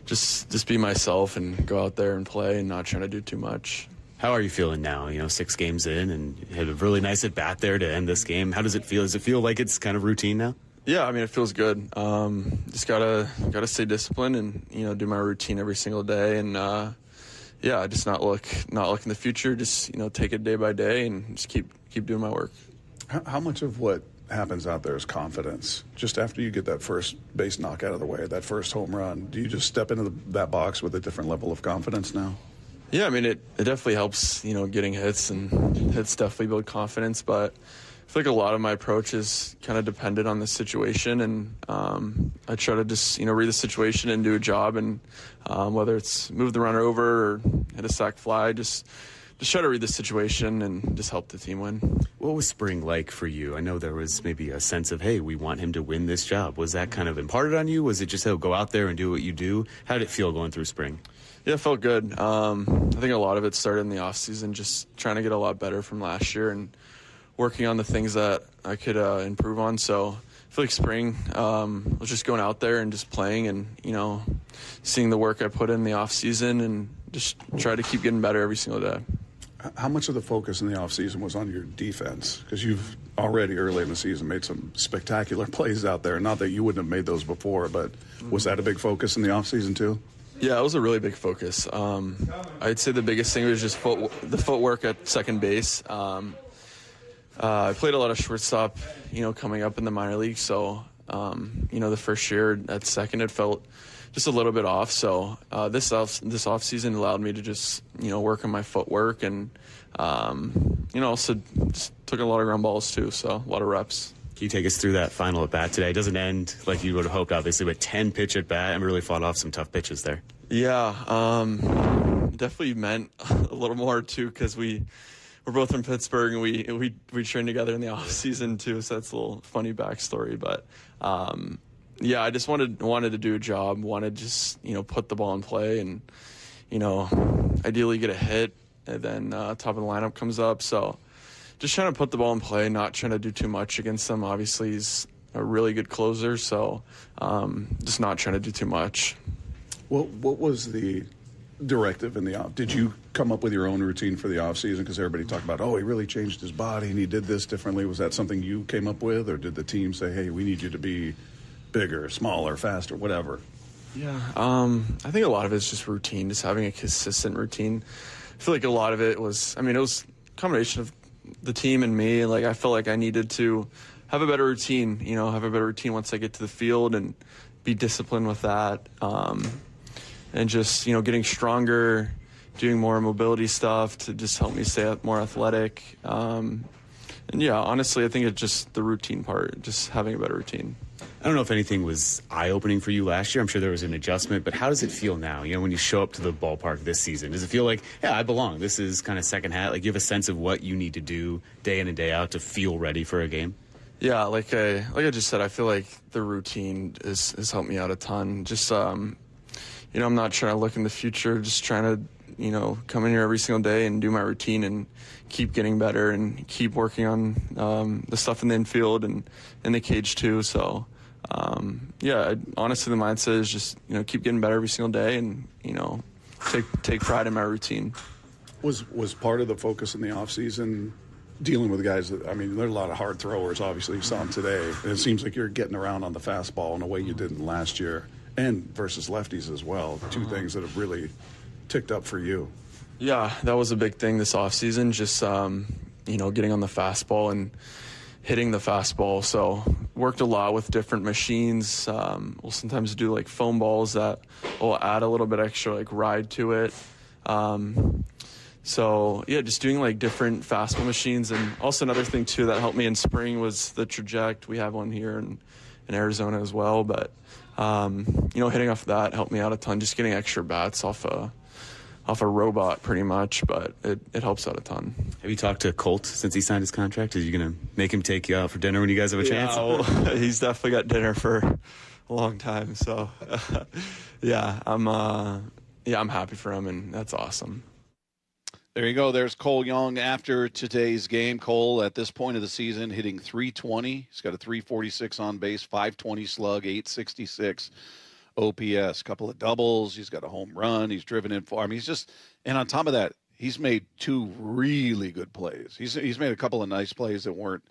just be myself and go out there and play and not trying to do too much. How are you feeling now? 6 games in, and you had a really nice at bat there to end this game. How does it feel? Does it feel like it's kind of routine now? Yeah, I mean, it feels good. Just gotta stay disciplined and do my routine every single day, and just not look in the future. Just take it day by day and just keep doing my work. How much of what happens out there is confidence? Just after you get that first base knock out of the way, that first home run, do you just step into that box with a different level of confidence now? Yeah, I mean, it definitely helps, getting hits, and hits definitely build confidence. But feel like a lot of my approach is kind of dependent on the situation, and I try to just read the situation and do a job, and whether it's move the runner over or hit a sac fly, just try to read the situation and just help the team win. What was spring like for you? I know there was maybe a sense of, hey, we want him to win this job. Was that kind of imparted on you? Was it just, go out there and do what you do? How did it feel going through spring? Yeah, it felt good. I think a lot of it started in the offseason, just trying to get a lot better from last year and working on the things that I could improve on. So I feel like spring was just going out there and just playing and, seeing the work I put in the offseason and just try to keep getting better every single day. How much of the focus in the offseason was on your defense? Because you've already early in the season made some spectacular plays out there. Not that you wouldn't have made those before, but was that a big focus in the offseason too? Yeah, it was a really big focus. I'd say the biggest thing was just the footwork at second base. I played a lot of shortstop, coming up in the minor league. So, the first year at second, it felt just a little bit off. So this off season allowed me to just work on my footwork and also just took a lot of ground balls too. So a lot of reps. Can you take us through that final at bat today? It doesn't end like you would have hoped, obviously, but 10 pitch at bat and really fought off some tough pitches there. Yeah, definitely meant a little more too because we're both from Pittsburgh and we trained together in the off season too. So that's a little funny backstory, but. Yeah, I just wanted to do a job, wanted to just, put the ball in play and, ideally get a hit and then top of the lineup comes up. So just trying to put the ball in play, not trying to do too much against him. Obviously, he's a really good closer, so just not trying to do too much. What was the directive in the off? Did you come up with your own routine for the off season? Because everybody talked about, he really changed his body and he did this differently. Was that something you came up with, or did the team say, hey, we need you to be bigger, smaller, faster, whatever? Yeah, I think a lot of it's just routine, just having a consistent routine. I feel like a lot of it was, it was a combination of the team and me. Like, I felt like I needed to have a better routine, once I get to the field and be disciplined with that. And just, getting stronger, doing more mobility stuff to just help me stay more athletic. And yeah, honestly, I think it's just the routine part, just having a better routine. I don't know if anything was eye-opening for you last year. I'm sure there was an adjustment, but how does it feel now? When you show up to the ballpark this season, does it feel like, I belong? This is kind of second hat. Like, you have a sense of what you need to do day in and day out to feel ready for a game? Yeah, like I just said, I feel like the routine has helped me out a ton. Just, I'm not trying to look in the future, just trying to, come in here every single day and do my routine and keep getting better and keep working on the stuff in the infield and in the cage too. So, honestly, the mindset is just, keep getting better every single day and, take pride in my routine. Was part of the focus in the offseason dealing with guys that, there's a lot of hard throwers, obviously, you saw them today. And it seems like you're getting around on the fastball in a way you didn't last year, and versus lefties as well. Two things that have really ticked up for you. Yeah, that was a big thing this offseason, just, getting on the fastball and hitting the fastball. So worked a lot with different machines. We'll sometimes do like foam balls that will add a little bit extra like ride to it. Just doing like different fastball machines. And also another thing too that helped me in spring was the traject. We have one here in Arizona as well. But, hitting off that helped me out a ton, just getting extra bats off a robot pretty much, but it helps out a ton. Have you talked to Colt since he signed his contract? Are you going to make him take you out for dinner when you guys have a chance? Well, he's definitely got dinner for a long time. So, I'm happy for him, and that's awesome. There you go. There's Cole Young after today's game. Cole, at this point of the season, hitting .320. He's got a .346 on base, .520 slug, .866 OPS, couple of doubles. He's got a home run. He's driven in for. And on top of that, he's made two really good plays. He's made a couple of nice plays that weren't,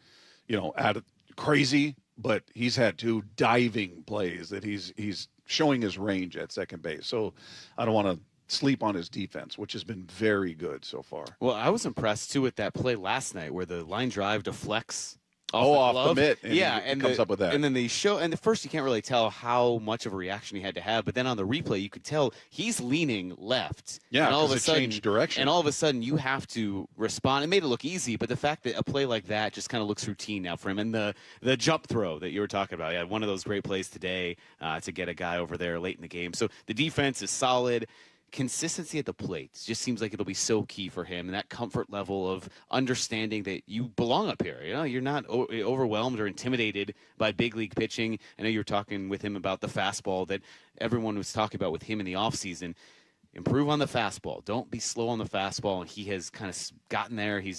crazy, but he's had two diving plays that he's showing his range at second base. So I don't want to sleep on his defense, which has been very good so far. Well, I was impressed too with that play last night where the line drive deflects off the mitt. And yeah, and comes up with that. And then at first you can't really tell how much of a reaction he had to have, but then on the replay you could tell he's leaning left. Yeah, and all of a it sudden, changed direction. And all of a sudden you have to respond. It made it look easy, but the fact that a play like that just kind of looks routine now for him. And the jump throw that you were talking about, one of those great plays today to get a guy over there late in the game. So the defense is solid. Consistency at the plate just seems like it'll be so key for him, and that comfort level of understanding that you belong up here. You're not overwhelmed or intimidated by big league pitching. I know you were talking with him about the fastball that everyone was talking about with him in the offseason. Improve on the fastball. Don't be slow on the fastball. And he has kind of gotten there. He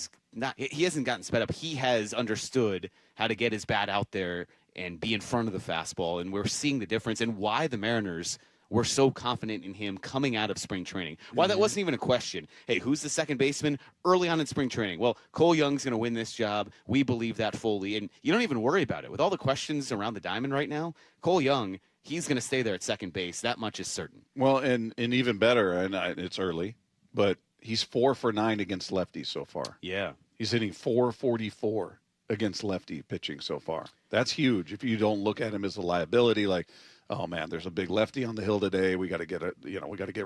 hasn't gotten sped up. He has understood how to get his bat out there and be in front of the fastball, and we're seeing the difference and why the Mariners were so confident in him coming out of spring training. Why that wasn't even a question. Hey, who's the second baseman early on in spring training? Well, Cole Young's going to win this job. We believe that fully, and you don't even worry about it. With all the questions around the diamond right now, Cole Young, he's going to stay there at second base. That much is certain. Well, and even better, and it's early, but he's 4 for 9 against lefties so far. Yeah. He's hitting .444 against lefty pitching so far. That's huge. If you don't look at him as a liability, like, oh man, there's a big lefty on the hill today. We got to get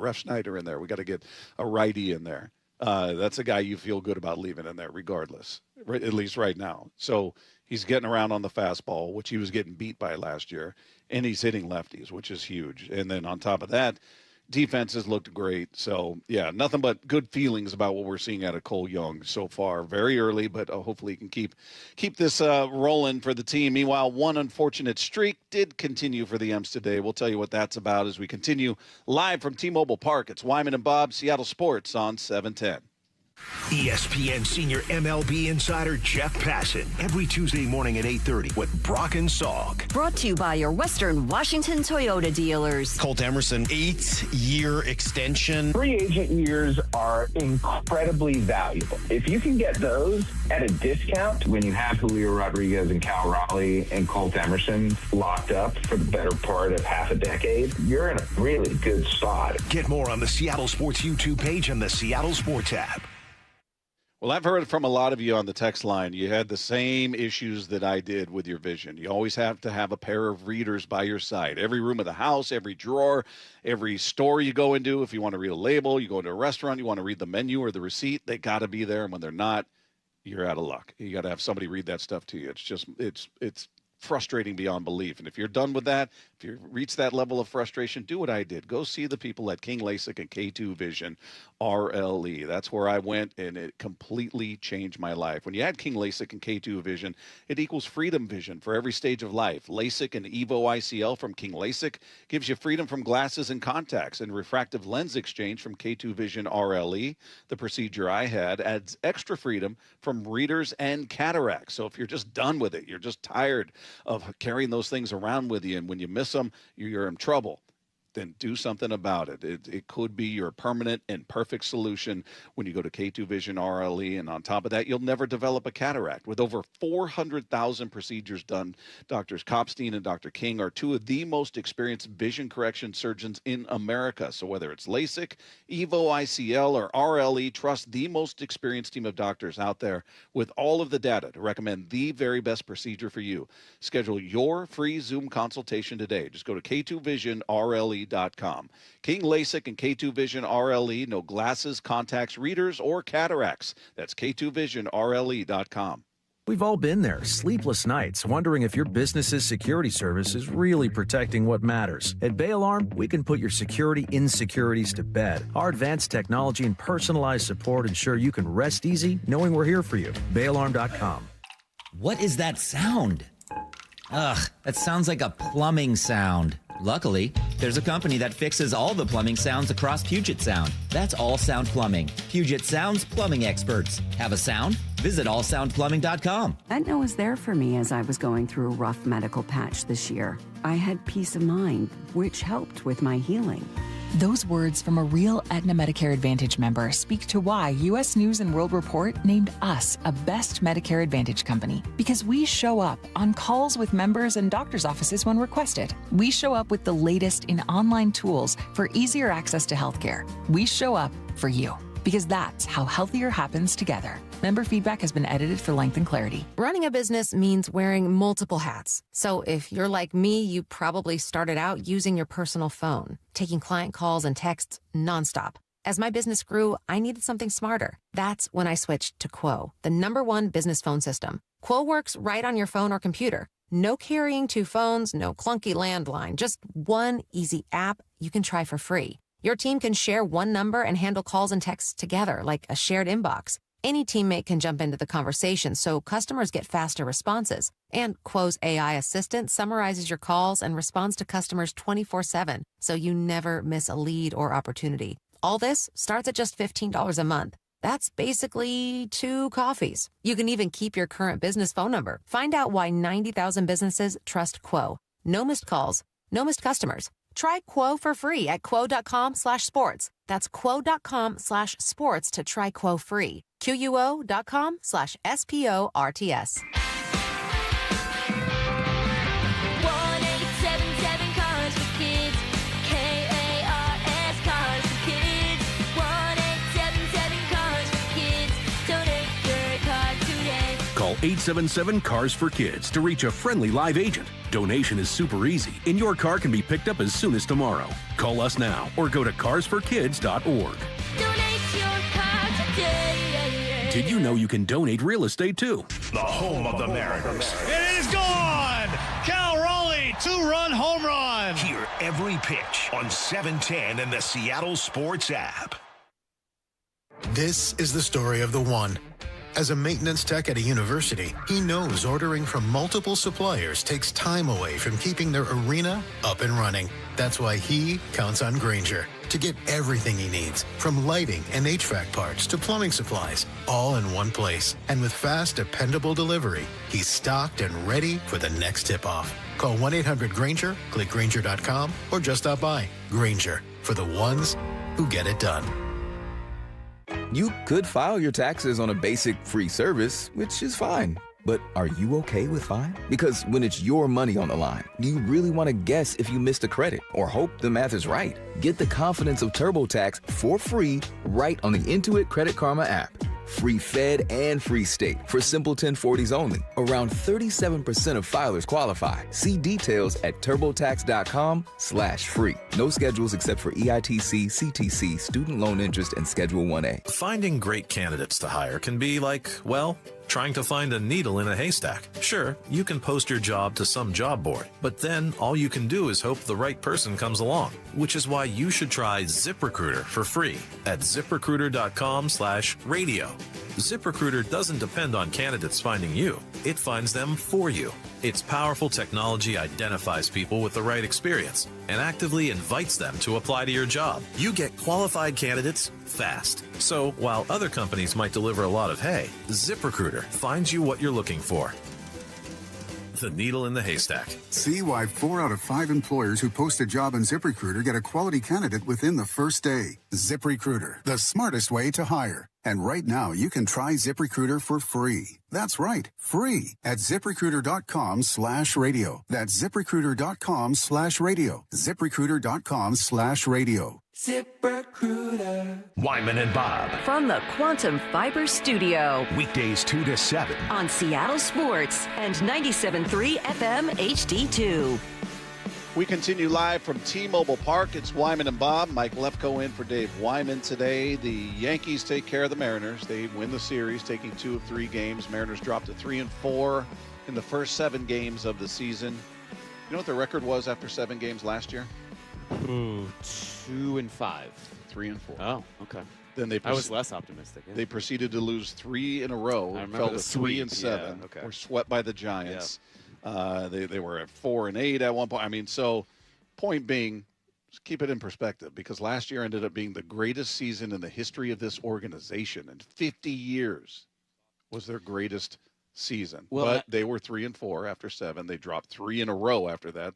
Ref Schneider in there. We got to get a righty in there. That's a guy you feel good about leaving in there regardless, right, at least right now. So he's getting around on the fastball, which he was getting beat by last year, and he's hitting lefties, which is huge. And then on top of that, defense has looked great. So, yeah, nothing but good feelings about what we're seeing out of Cole Young so far. Very early, but hopefully he can keep this rolling for the team. Meanwhile, one unfortunate streak did continue for the M's today. We'll tell you what that's about as we continue live from T-Mobile Park. It's Wyman and Bob, Seattle Sports on 710. ESPN senior MLB insider Jeff Passan every Tuesday morning at 8:30 with Brock and Salk. Brought to you by your Western Washington Toyota dealers. Colt Emerson, 8-year extension. Free agent years are incredibly valuable. If you can get those at a discount when you have Julio Rodriguez and Cal Raleigh and Colt Emerson locked up for the better part of half a decade, you're in a really good spot. Get more on the Seattle Sports YouTube page and the Seattle Sports app. Well, I've heard from a lot of you on the text line. You had the same issues that I did with your vision. You always have to have a pair of readers by your side. Every room of the house, every drawer, every store you go into. If you want to read a label, you go into a restaurant, you want to read the menu or the receipt, they got to be there. And when they're not, you're out of luck. You got to have somebody read that stuff to you. It's frustrating beyond belief. And if you're done with that, if you reach that level of frustration, do what I did. Go see the people at King LASIK and K2 Vision RLE. That's where I went, and it completely changed my life. When you add King LASIK and K2 Vision, it equals freedom vision for every stage of life. LASIK and EVO ICL from King LASIK gives you freedom from glasses and contacts, and refractive lens exchange from K2 Vision RLE, the procedure I had, adds extra freedom from readers and cataracts. So if you're just done with it, you're just tired of carrying those things around with you, and when you miss them, you're in trouble, then do something about it. It could be your permanent and perfect solution when you go to K2 Vision RLE. And on top of that, you'll never develop a cataract. With over 400,000 procedures done, Drs. Kopstein and Dr. King are two of the most experienced vision correction surgeons in America. So whether it's LASIK, EVO ICL, or RLE, trust the most experienced team of doctors out there with all of the data to recommend the very best procedure for you. Schedule your free Zoom consultation today. Just go to K2VisionRLE.com. King LASIK and K2 Vision RLE. No glasses, contacts, readers, or cataracts. That's K2VisionRLE.com. We've all been there, sleepless nights, wondering if your business's security service is really protecting what matters. At Bay Alarm, we can put your security insecurities to bed. Our advanced technology and personalized support ensure you can rest easy knowing we're here for you. BayAlarm.com. What is that sound? Ugh, that sounds like a plumbing sound. Luckily, there's a company that fixes all the plumbing sounds across Puget Sound. That's All Sound Plumbing. Puget Sound's plumbing experts. Have a sound? Visit allsoundplumbing.com. Aetna was there for me as I was going through a rough medical patch this year. I had peace of mind, which helped with my healing. Those words from a real Aetna Medicare Advantage member speak to why U.S. News & World Report named us a best Medicare Advantage company. Because we show up on calls with members and doctors' offices when requested. We show up with the latest in online tools for easier access to healthcare. We show up for you. because that's how healthier happens together. Member feedback has been edited for length and clarity. Running a business means wearing multiple hats. So if you're like me, you probably started out using your personal phone, taking client calls and texts nonstop. As my business grew, I needed something smarter. That's when I switched to Quo, the #1 business phone system. Quo works right on your phone or computer. No carrying 2 phones, no clunky landline, just one easy app you can try for free. Your team can share one number and handle calls and texts together like a shared inbox. Any teammate can jump into the conversation, so customers get faster responses. And Quo's AI assistant summarizes your calls and responds to customers 24/7, so you never miss a lead or opportunity. All this starts at just $15 a month. That's basically 2 coffees. You can even keep your current business phone number. Find out why 90,000 businesses trust Quo. No missed calls, no missed customers. Try Quo for free at quo.com/sports. That's quo.com/sports to try Quo free. QUO.com/SPORTS. 1-877 Cars for Kids. KARS Cars for Kids. 1-877 Cars for Kids. Donate your car today. Call 877 Cars for Kids to reach a friendly live agent. Donation is super easy, and your car can be picked up as soon as tomorrow. Call us now or go to carsforkids.org. Donate your car today. Did you know you can donate real estate too? The home of the Mariners. It is gone! Cal Raleigh, 2-run home run! Hear every pitch on 710 and the Seattle Sports app. This is the story of the one. As a maintenance tech at a university, he knows ordering from multiple suppliers takes time away from keeping their arena up and running. That's why he counts on Grainger to get everything he needs, from lighting and HVAC parts to plumbing supplies, all in one place. And with fast, dependable delivery, he's stocked and ready for the next tip-off. Call 1-800-GRAINGER, click Grainger.com, or just stop by. Grainger, for the ones who get it done. You could file your taxes on a basic free service, which is fine. But are you okay with fine? Because when it's your money on the line, do you really want to guess if you missed a credit or hope the math is right? Get the confidence of TurboTax for free right on the Intuit Credit Karma app. Free Fed and free state for simple 1040s only. Around 37% of filers qualify. See details at turbotax.com/free. No schedules except for EITC, CTC, student loan interest, and Schedule 1A. Finding great candidates to hire can be like, well, trying to find a needle in a haystack. Sure, you can post your job to some job board, but then all you can do is hope the right person comes along, which is why you should try ZipRecruiter for free at ziprecruiter.com/radio. ZipRecruiter doesn't depend on candidates finding you. It finds them for you. Its powerful technology identifies people with the right experience and actively invites them to apply to your job. You get qualified candidates fast. So while other companies might deliver a lot of hay, ZipRecruiter finds you what you're looking for. The needle in the haystack. See why 4 out of 5 employers who post a job on ZipRecruiter get a quality candidate within the first day. ZipRecruiter, the smartest way to hire. And right now, you can try ZipRecruiter for free. That's right, free at ZipRecruiter.com/radio. That's ZipRecruiter.com/radio. ZipRecruiter.com/radio. ZipRecruiter. Wyman and Bob. From the Quantum Fiber Studio. Weekdays 2 to 7. On Seattle Sports and 97.3 FM HD2. We continue live from T-Mobile Park. It's Wyman and Bob. Mike Lefko in for Dave Wyman today. The Yankees take care of the Mariners. They win the series, taking 2 of 3 games. Mariners dropped to 3-4 in the first 7 games of the season. You know what the record was after 7 games last year? 2-5. 3-4. Oh, okay. Then I was less optimistic. Yeah. They proceeded to lose 3 in a row. I remember fell the to 3-7. Yeah, okay. Were swept by the Giants. Yeah. They were at 4-8 at one point. I mean, so point being, just keep it in perspective, because last year ended up being the greatest season in the history of this organization. In 50 years was their greatest season. Well, but they were 3-4 after 7. They dropped 3 in a row after that.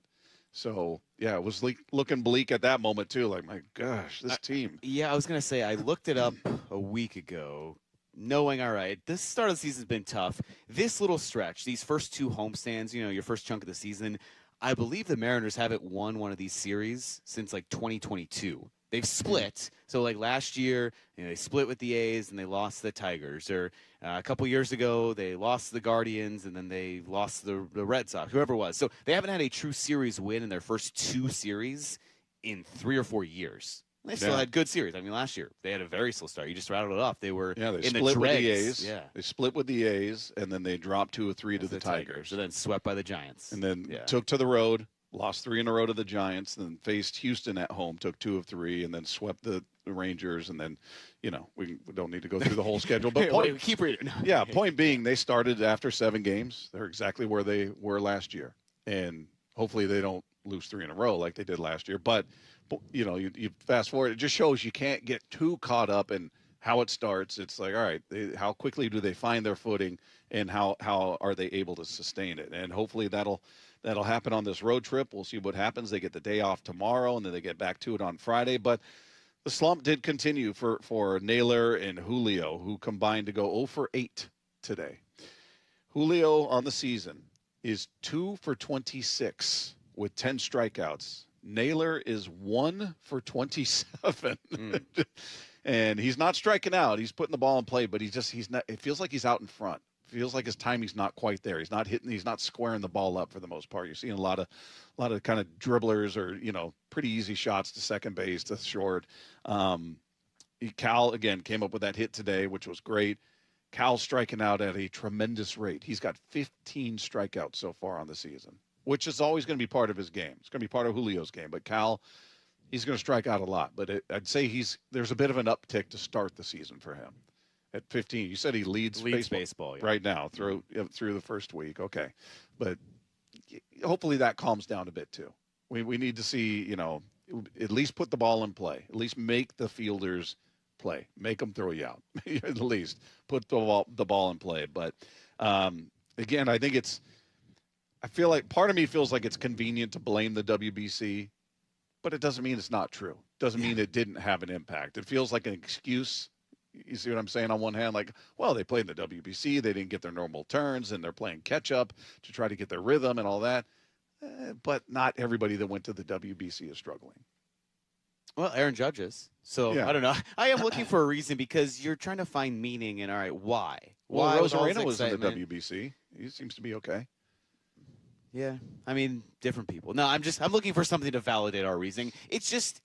So, yeah, it was looking bleak at that moment, too. Like, my gosh, this team. Yeah, I was going to say, I looked it up a week ago, knowing, all right, this start of the season has been tough. This little stretch, these first 2 homestands, your first chunk of the season, I believe the Mariners haven't won one of these series since, 2022. They've split. So like last year, they split with the A's and they lost the Tigers. Or a couple years ago, they lost the Guardians and then they lost the Red Sox, whoever it was. So they haven't had a true series win in their first 2 series in 3 or 4 years. They still had good series. I mean, last year they had a very slow start. You just rattled it off. They were they in split the dregs. with the A's. Yeah. They split with the A's, and then they dropped 2 or 3 to the Tigers. And then swept by the Giants. And then took to the road, lost 3 in a row to the Giants, and then faced Houston at home, took 2 of 3, and then swept the Rangers. And then, we don't need to go through the whole schedule. But keep reading. Point being, they started after 7 games. They're exactly where they were last year. And hopefully they don't lose 3 in a row like they did last year. But you fast forward, it just shows you can't get too caught up in how it starts. It's like, all right, how quickly do they find their footing, and how are they able to sustain it? And hopefully that'll happen on this road trip. We'll see what happens. They get the day off tomorrow, and then they get back to it on Friday. But the slump did continue for Naylor and Julio, who combined to go 0 for 8 today. Julio on the season is 2 for 26 with 10 strikeouts. Naylor is 1 for 27. And he's not striking out. He's putting the ball in play, but he's not. It feels like he's out in front. It feels like his timing's not quite there. He's not hitting. He's not squaring the ball up for the most part. You're seeing a lot of kind of dribblers or pretty easy shots to second base, to short. Cal again came up with that hit today, which was great. Cal's striking out at a tremendous rate. He's got 15 strikeouts so far on the season, which is always going to be part of his game. It's going to be part of Julio's game. But Cal, he's going to strike out a lot. But I'd say there's a bit of an uptick to start the season for him. At 15, you said he leads baseball yeah. right now through the first week. Okay. But hopefully that calms down a bit too. We need to see, at least put the ball in play. At least make the fielders play. Make them throw you out. At least put the ball in play. But, again, I feel like part of me feels like it's convenient to blame the WBC, but it doesn't mean it's not true. It doesn't mean it didn't have an impact. It feels like an excuse. You see what I'm saying? On one hand, like, well, they played in the WBC. They didn't get their normal turns, and they're playing catch-up to try to get their rhythm and all that. But not everybody that went to the WBC is struggling. Well, Aaron Judge is. So, I don't know. I am looking for a reason because you're trying to find meaning in, all right, why? Well, Rosarena was in the WBC. He seems to be okay. Yeah. I mean, different people. No, I'm looking for something to validate our reasoning. It's just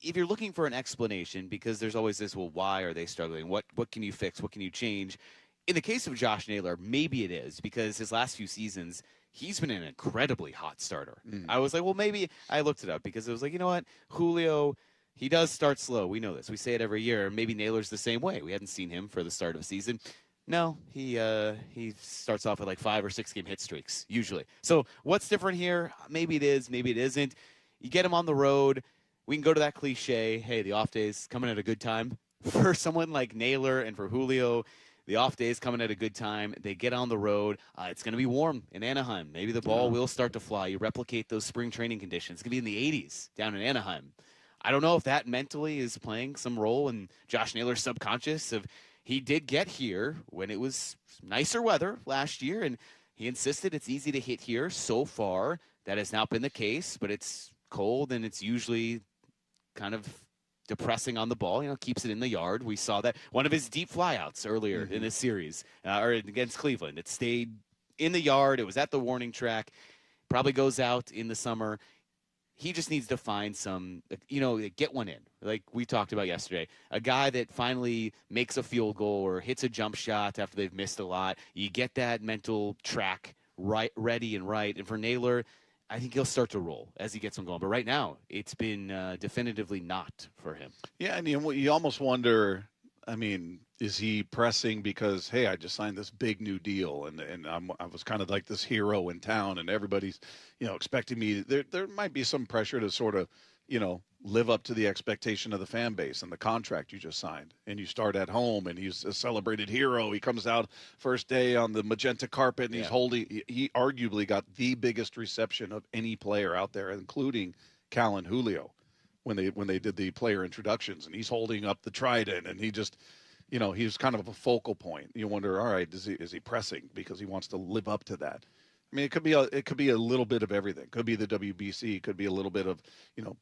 if you're looking for an explanation, because there's always this, well, why are they struggling? What can you fix? What can you change? In the case of Josh Naylor, maybe it is because his last few seasons, he's been an incredibly hot starter. I was like, well, maybe I looked it up because it was like, you know what? Julio, he does start slow. We know this. We say it every year. Maybe Naylor's the same way. We hadn't seen him for the start of the season. No, he starts off with like 5 or 6 game hit streaks, usually. So what's different here? Maybe it is. Maybe it isn't. You get him on the road. We can go to that cliche, hey, the off days coming at a good time. For someone like Naylor and for Julio, the off days coming at a good time. They get on the road. It's going to be warm in Anaheim. Maybe the ball will start to fly. You replicate those spring training conditions. It's going to be in the 80s down in Anaheim. I don't know if that mentally is playing some role in Josh Naylor's subconscious. He did get here when it was nicer weather last year, and he insisted it's easy to hit here. So far, that has not been the case, but it's cold, and it's usually kind of depressing on the ball, keeps it in the yard. We saw that one of his deep flyouts earlier in this series, or against Cleveland. It stayed in the yard. It was at the warning track. Probably goes out in the summer. He just needs to find some, get one in. Like we talked about yesterday, a guy that finally makes a field goal or hits a jump shot after they've missed a lot. You get that mental track ready and right. And for Naylor, I think he'll start to roll as he gets them going. But right now, it's been definitively not for him. Yeah, and you almost wonder, is he pressing because, hey, I just signed this big new deal, and I was kind of like this hero in town, and everybody's, expecting me. There might be some pressure to sort of, live up to the expectation of the fan base and the contract you just signed. And you start at home, and he's a celebrated hero. He comes out first day on the magenta carpet, and he arguably got the biggest reception of any player out there, including Cal and Julio, when they did the player introductions. And he's holding up the trident, and he just, he's kind of a focal point. You wonder, all right, is he pressing because he wants to live up to that? It could be a little bit of everything. Could be the WBC. Could be a little bit of,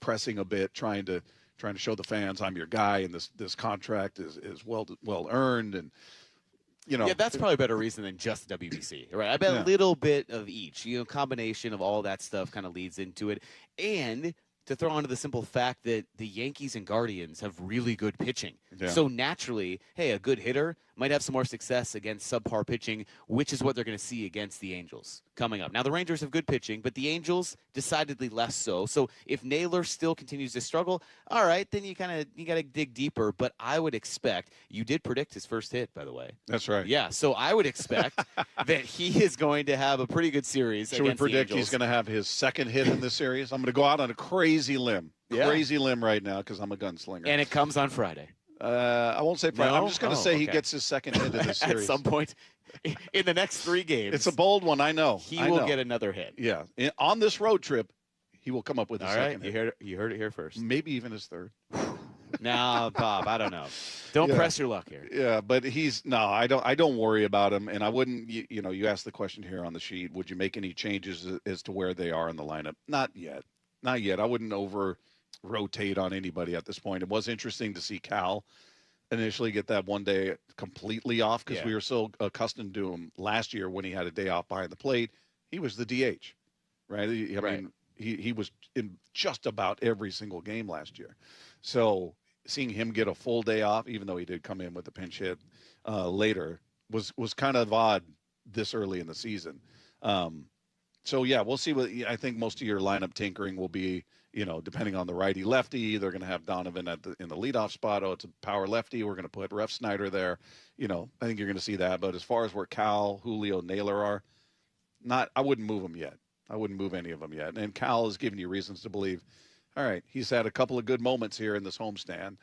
pressing a bit, trying to trying to show the fans I'm your guy, and this contract is well earned, and Yeah, that's probably a better reason than just WBC, right? I bet a little bit of each, combination of all that stuff kind of leads into it. And to throw onto the simple fact that the Yankees and Guardians have really good pitching. Yeah. So naturally, hey, a good hitter might have some more success against subpar pitching, which is what they're going to see against the Angels coming up. Now, the Rangers have good pitching, but the Angels decidedly less so. So if Naylor still continues to struggle, all right, then you got to dig deeper. But I would expect, you did predict his first hit, by the way. That's right. Yeah, so I would expect that he is going to have a pretty good series Should we against the predict Angels. he's going to have his second hit in this series? I'm going to go out on a crazy limb. Crazy limb right now because I'm a gunslinger. And it comes on Friday. I won't say Friday. No? I'm just going to say he gets his second hit in this series. At some point in the next 3 games. It's a bold one, I know. He will get another hit. Yeah. On this road trip, he will come up with his second hit. You heard it here first. Maybe even his third. Now, Bob, I don't know. Don't press your luck here. Yeah, but I don't worry about him, and I wouldn't, you asked the question here on the sheet, would you make any changes as to where they are in the lineup? Not yet. Not yet. I wouldn't rotate on anybody at this point. It was interesting to see Cal initially get that one day completely off because we were so accustomed to him last year when he had a day off behind the plate. He was the DH, right? I mean, he was in just about every single game last year. So seeing him get a full day off, even though he did come in with a pinch hit later, was kind of odd this early in the season. So, we'll see what I think most of your lineup tinkering will be, depending on the righty-lefty. They're going to have Donovan in the leadoff spot. Oh, it's a power lefty. We're going to put Ref Snyder there. I think you're going to see that. But as far as where Cal, Julio, Naylor are, I wouldn't move them yet. I wouldn't move any of them yet. And Cal is giving you reasons to believe, all right, he's had a couple of good moments here in this homestand.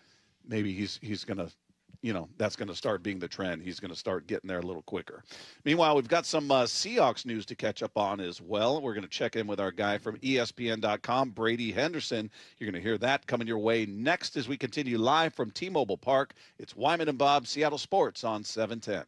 Maybe he's going to, that's going to start being the trend. He's going to start getting there a little quicker. Meanwhile, we've got some Seahawks news to catch up on as well. We're going to check in with our guy from ESPN.com, Brady Henderson. You're going to hear that coming your way next as we continue live from T-Mobile Park. It's Wyman and Bob, Seattle Sports on 710.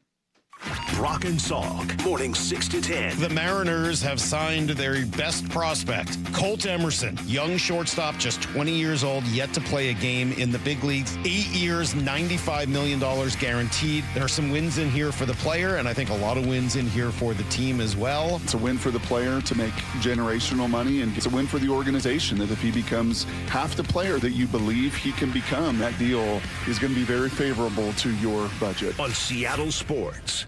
Brock and Salk, morning 6 to 10. The Mariners have signed their best prospect, Colt Emerson, young shortstop, just 20 years old, yet to play a game in the big leagues. 8 years, $95 million guaranteed. There are some wins in here for the player, and I think a lot of wins in here for the team as well. It's a win for the player to make generational money, and it's a win for the organization that if he becomes half the player that you believe he can become, that deal is going to be very favorable to your budget. On Seattle Sports.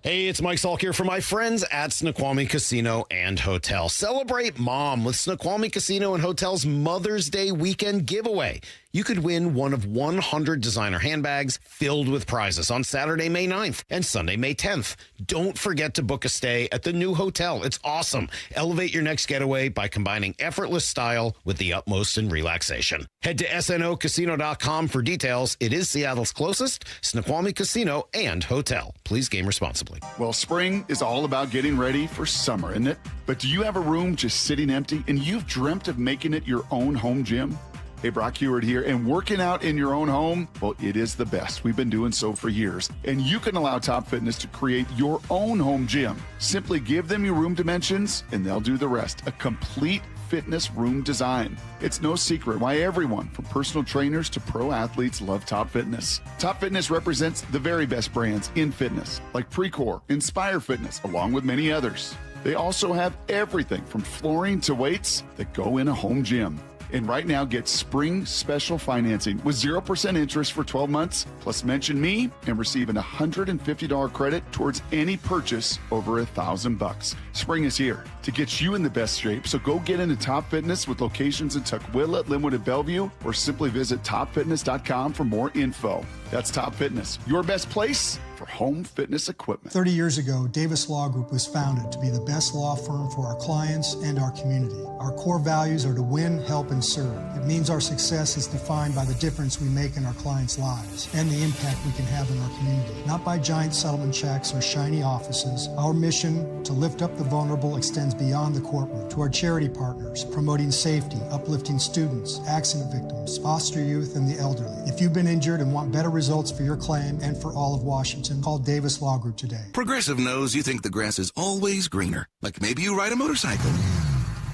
Hey, it's Mike Salk here for my friends at Snoqualmie Casino and Hotel. Celebrate Mom with Snoqualmie Casino and Hotel's Mother's Day weekend giveaway. You could win one of 100 designer handbags filled with prizes on Saturday, May 9th and Sunday, May 10th. Don't forget to book a stay at the new hotel. It's awesome. Elevate your next getaway by combining effortless style with the utmost in relaxation. Head to snocasino.com for details. It is Seattle's closest Snoqualmie Casino and Hotel. Please game responsibly. Well, spring is all about getting ready for summer, isn't it? But do you have a room just sitting empty and you've dreamt of making it your own home gym? Hey, Brock Heward here, and working out in your own home, well, it is the best. We've been doing so for years, and you can allow Top Fitness to create your own home gym. Simply give them your room dimensions, and they'll do the rest. A complete fitness room design. It's no secret why everyone, from personal trainers to pro athletes, love Top Fitness. Top Fitness represents the very best brands in fitness, like Precor, Inspire Fitness, along with many others. They also have everything from flooring to weights that go in a home gym. And right now, get spring special financing with 0% interest for 12 months, plus mention me and receive an $150 credit towards any purchase over $1,000. Spring is here to get you in the best shape, so go get into Top Fitness with locations in Tukwila, Linwood, and Bellevue, or simply visit topfitness.com for more info. That's Top Fitness, your best place for home fitness equipment. 30 years ago, Davis Law Group was founded to be the best law firm for our clients and our community. Our core values are to win, help, and serve. It means our success is defined by the difference we make in our clients' lives and the impact we can have in our community. Not by giant settlement checks or shiny offices. Our mission to lift up the vulnerable extends beyond the courtroom to our charity partners, promoting safety, uplifting students, accident victims, foster youth, and the elderly. If you've been injured and want better results for your claim and for all of Washington, call Davis Law Group today. Progressive knows you think the grass is always greener, like maybe you ride a motorcycle.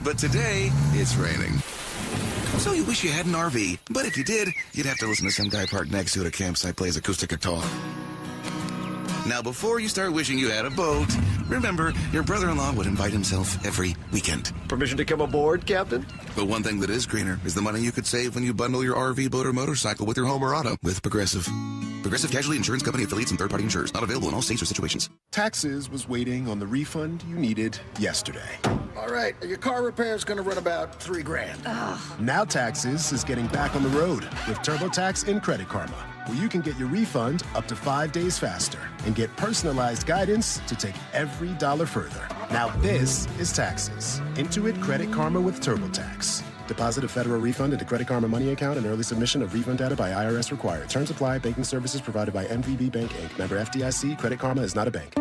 But today, it's raining. So you wish you had an RV, but if you did, you'd have to listen to some guy parked next to it at a campsite plays acoustic guitar. Now, before you start wishing you had a boat, remember, your brother-in-law would invite himself every weekend. Permission to come aboard, Captain? But one thing that is greener is the money you could save when you bundle your RV, boat, or motorcycle with your home or auto with Progressive. Progressive Casualty Insurance Company affiliates and third-party insurers. Not available in all states or situations. Taxes was waiting on the refund you needed yesterday. All right, your car repair is going to run about $3,000. Now Taxes is getting back on the road with TurboTax and Credit Karma, where you can get your refund up to 5 days faster and get personalized guidance to take every dollar further. Now this is Taxes. Intuit Credit Karma with TurboTax. Deposit a federal refund into Credit Karma Money account and early submission of refund data by IRS required. Terms apply. Banking services provided by MVB Bank, Inc. Member FDIC. Credit Karma is not a bank.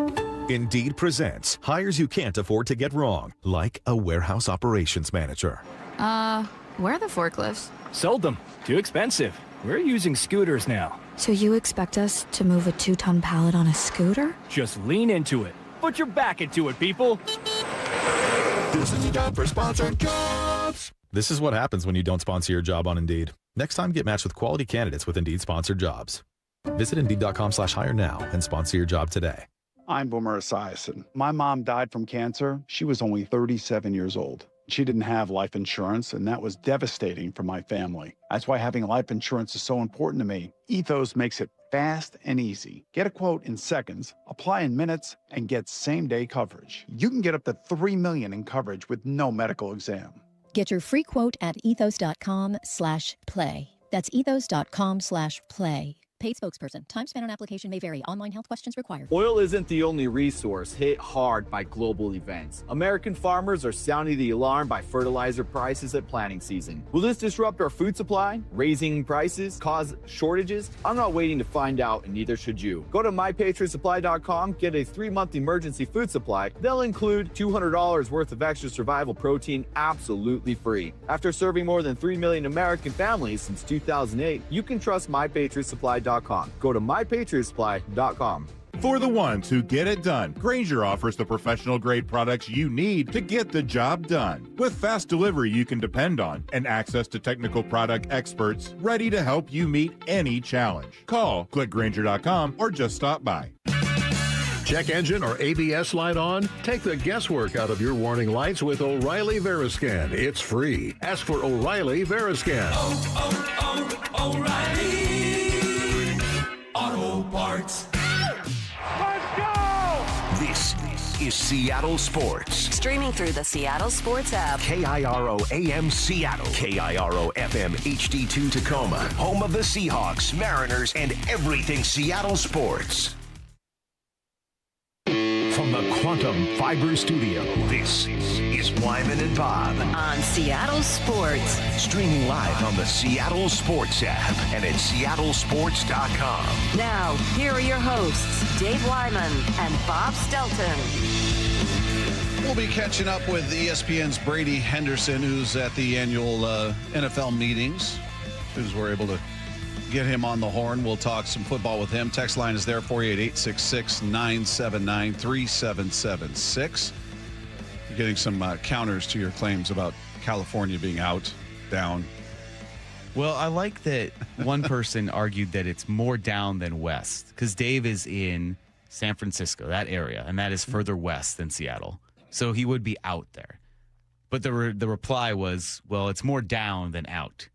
Indeed presents hires you can't afford to get wrong, like a warehouse operations manager. Where are the forklifts? Sold them. Too expensive. We're using scooters now. So you expect us to move a 2-ton pallet on a scooter? Just lean into it. Put your back into it, people. This is time for sponsored jobs. This is what happens when you don't sponsor your job on Indeed. Next time, get matched with quality candidates with Indeed sponsored jobs. Visit Indeed.com/hire now and sponsor your job today. I'm Boomer Esiason. My mom died from cancer. She was only 37 years old. She didn't have life insurance, and that was devastating for my family. That's why having life insurance is so important to me. Ethos makes it fast and easy. Get a quote in seconds, apply in minutes, and get same-day coverage. You can get up to $3 million in coverage with no medical exam. Get your free quote at ethos.com/play. That's ethos.com/play. Paid spokesperson. Time spent on application may vary. Online health questions required. Oil isn't the only resource hit hard by global events. American farmers are sounding the alarm by fertilizer prices at planting season. Will this disrupt our food supply? Raising prices? Cause shortages? I'm not waiting to find out, and neither should you. Go to mypatriotsupply.com, get a 3-month emergency food supply. They'll include $200 worth of extra survival protein absolutely free. After serving more than 3 million American families since 2008, you can trust mypatriotsupply.com. Go to mypatriotsupply.com. For the ones who get it done, Grainger offers the professional-grade products you need to get the job done. With fast delivery you can depend on and access to technical product experts ready to help you meet any challenge. Call, click Grainger.com, or just stop by. Check engine or ABS light on? Take the guesswork out of your warning lights with O'Reilly Veriscan. It's free. Ask for O'Reilly Veriscan. O'Reilly Auto Parts. Let's go! This is Seattle Sports. Streaming through the Seattle Sports app. KIRO AM Seattle. KIRO FM HD2 Tacoma. Home of the Seahawks, Mariners, and everything Seattle sports. From the Quantum Fiber Studio, this is Wyman and Bob. On Seattle Sports. Streaming live on the Seattle Sports app and at seattlesports.com. Now, here are your hosts, Dave Wyman and Bob Stelton. We'll be catching up with ESPN's Brady Henderson, who's at the annual NFL meetings. As soon as we're able to get him on the horn, we'll talk some football with him. Text line is there for you at 866-979-3776. You're getting some counters to your claims about California being out, down. Well, I like that one person argued that it's more down than west because Dave is in San Francisco, that area, and that is further west than Seattle. So he would be out there. But the reply was, well, it's more down than out.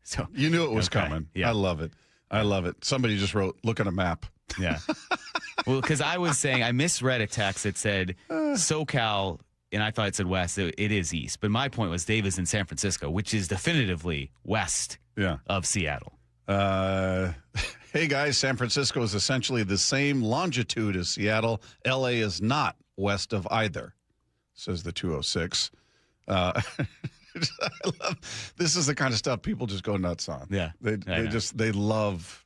So you knew it was coming. Yeah. I love it. I love it. Somebody just wrote, look at a map. Yeah. Well, because I was saying, I misread a text that said SoCal, and I thought it said west. It is east. But my point was Dave is in San Francisco, which is definitively west of Seattle. Hey, guys, San Francisco is essentially the same longitude as Seattle. L.A. is not west of either, says the 206. I love, this is the kind of stuff people just go nuts on. Yeah, they love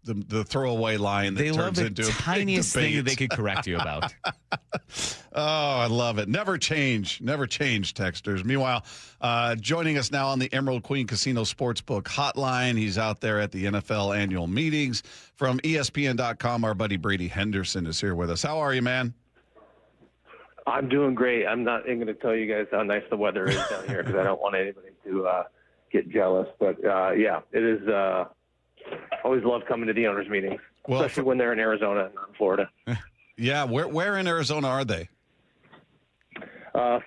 the throwaway line that turns into the tiniest thing that they could correct you about. Oh, I love it. Never change, texters. Meanwhile, joining us now on the Emerald Queen Casino Sportsbook hotline, he's out there at the NFL annual meetings. From ESPN.com, our buddy Brady Henderson is here with us. How are you, man? I'm doing great. I'm not going to tell you guys how nice the weather is down here because I don't want anybody to get jealous. But yeah, it is. Always love coming to the owners' meetings, especially when they're in Arizona and not in Florida. Yeah, where in Arizona are they?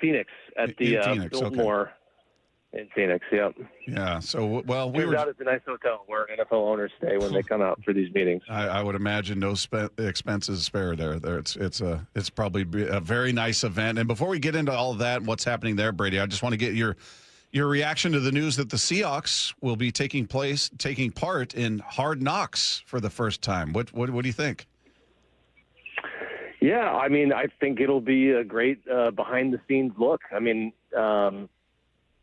Phoenix at the Biltmore in Phoenix. Yep. Yeah. So we were out at the nice hotel where NFL owners stay when they come out for these meetings. I would imagine no expenses spared there. It's probably a very nice event. And before we get into all of that and what's happening there, Brady, I just want to get your reaction to the news that the Seahawks will be taking part in Hard Knocks for the first time. What do you think? Yeah, I mean, I think it'll be a great behind-the-scenes look. I mean,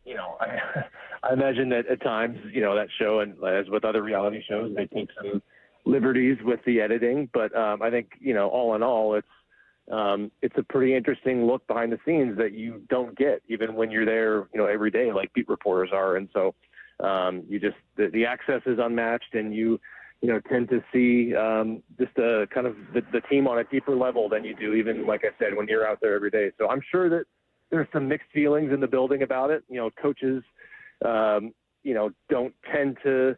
you know, I imagine that at times, you know, that show, and as with other reality shows, they take some liberties with the editing. But I think, you know, all in all, it's a pretty interesting look behind the scenes that you don't get even when you're there, you know, every day like beat reporters are. And so you just the access is unmatched, and you tend to see just kind of the team on a deeper level than you do even, like I said, when you're out there every day. So I'm sure that there's some mixed feelings in the building about it. You know, coaches, don't tend to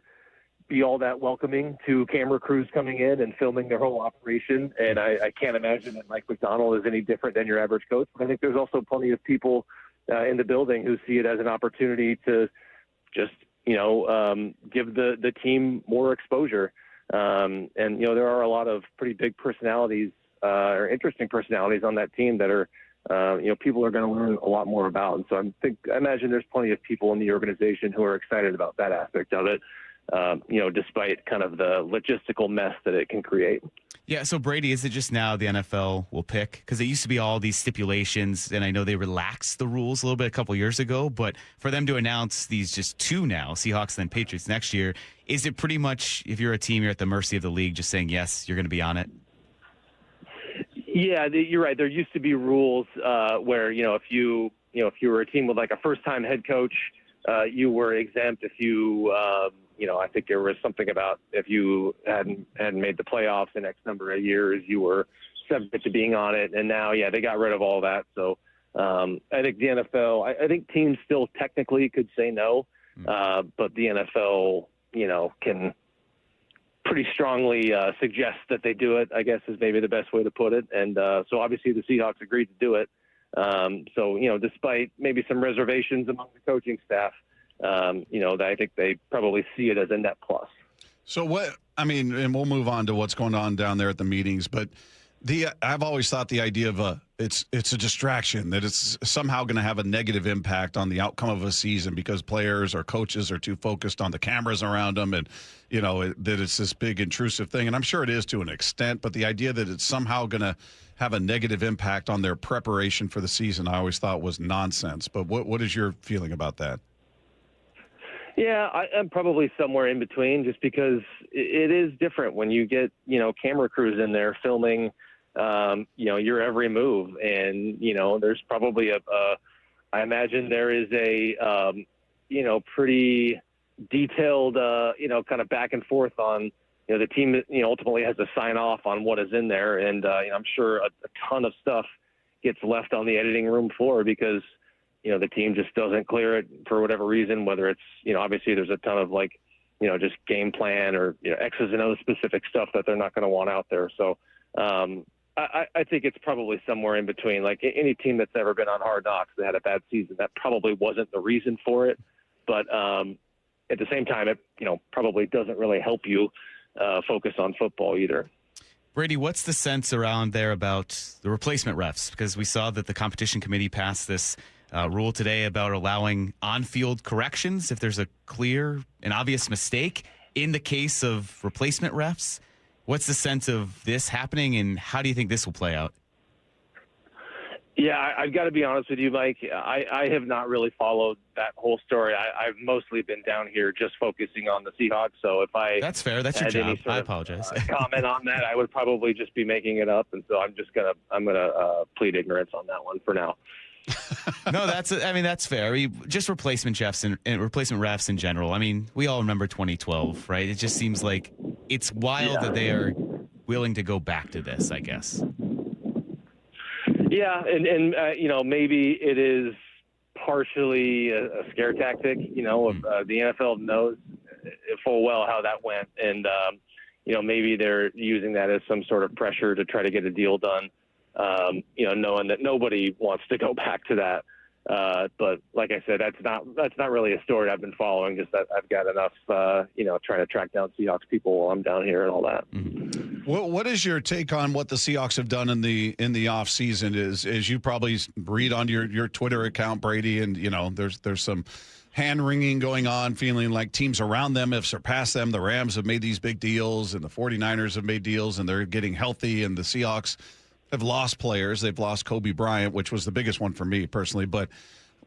be all that welcoming to camera crews coming in and filming their whole operation. And I can't imagine that Mike McDonald is any different than your average coach. But I think there's also plenty of people in the building who see it as an opportunity to just, give the team more exposure. And, there are a lot of pretty big personalities or interesting personalities on that team that are, people are going to learn a lot more about. And so I imagine there's plenty of people in the organization who are excited about that aspect of it, despite kind of the logistical mess that it can create. Yeah, so Brady, is it just now the NFL will pick? Because it used to be all these stipulations, and I know they relaxed the rules a little bit a couple years ago, but for them to announce these just two now, Seahawks and then Patriots next year, is it pretty much, if you're a team, you're at the mercy of the league, just saying, yes, you're going to be on it? Yeah, you're right. There used to be rules where, if you were a team with like a first-time head coach, you were exempt if you, I think there was something about if you hadn't made the playoffs in X number of years, you were subject to being on it. And now, they got rid of all that. So I think the NFL, I think teams still technically could say no, but the NFL, can pretty strongly suggest that they do it, I guess is maybe the best way to put it. And so obviously the Seahawks agreed to do it. So, despite maybe some reservations among the coaching staff, I think they probably see it as a net plus. So and we'll move on to what's going on down there at the meetings, but I've always thought the idea of it's a distraction, that it's somehow going to have a negative impact on the outcome of a season because players or coaches are too focused on the cameras around them and, that it's this big intrusive thing. And I'm sure it is to an extent, but the idea that it's somehow going to have a negative impact on their preparation for the season, I always thought was nonsense. But what is your feeling about that? Yeah, I'm probably somewhere in between just because it is different when you get, camera crews in there filming, your every move. And, there's probably I imagine there is a, pretty detailed, kind of back and forth on, the team, ultimately has to sign off on what is in there. And, I'm sure a ton of stuff gets left on the editing room floor because, the team just doesn't clear it for whatever reason, whether it's, obviously there's a ton of just game plan or, X's and O's specific stuff that they're not going to want out there. So I think it's probably somewhere in between. Like any team that's ever been on Hard Knocks that had a bad season, that probably wasn't the reason for it. But at the same time, it, probably doesn't really help you focus on football either. Brady, what's the sense around there about the replacement refs? Because we saw that the competition committee passed this rule today about allowing on-field corrections if there's a clear and obvious mistake in the case of replacement refs. What's the sense of this happening, and how do you think this will play out? Yeah, I've got to be honest with you, Mike. I have not really followed that whole story. I've mostly been down here just focusing on the Seahawks. So if that's fair. That's your job. I apologize. Comment on that, I would probably just be making it up, and so I'm gonna plead ignorance on that one for now. No, that's fair. Just replacement refs in general. I mean, we all remember 2012, right? It just seems like it's wild that they are willing to go back to this, I guess. Yeah, and maybe it is partially a scare tactic. The NFL knows full well how that went, and maybe they're using that as some sort of pressure to try to get a deal done. Knowing that nobody wants to go back to that. But like I said, that's not really a story I've been following. Just that I've got enough, trying to track down Seahawks people while I'm down here and all that. What is your take on what the Seahawks have done in the off season? As you probably read on your Twitter account, Brady, and there's some hand wringing going on, feeling like teams around them have surpassed them. The Rams have made these big deals, and the 49ers have made deals, and they're getting healthy, and the Seahawks have lost players. They've lost Kobe Bryant, which was the biggest one for me personally. But,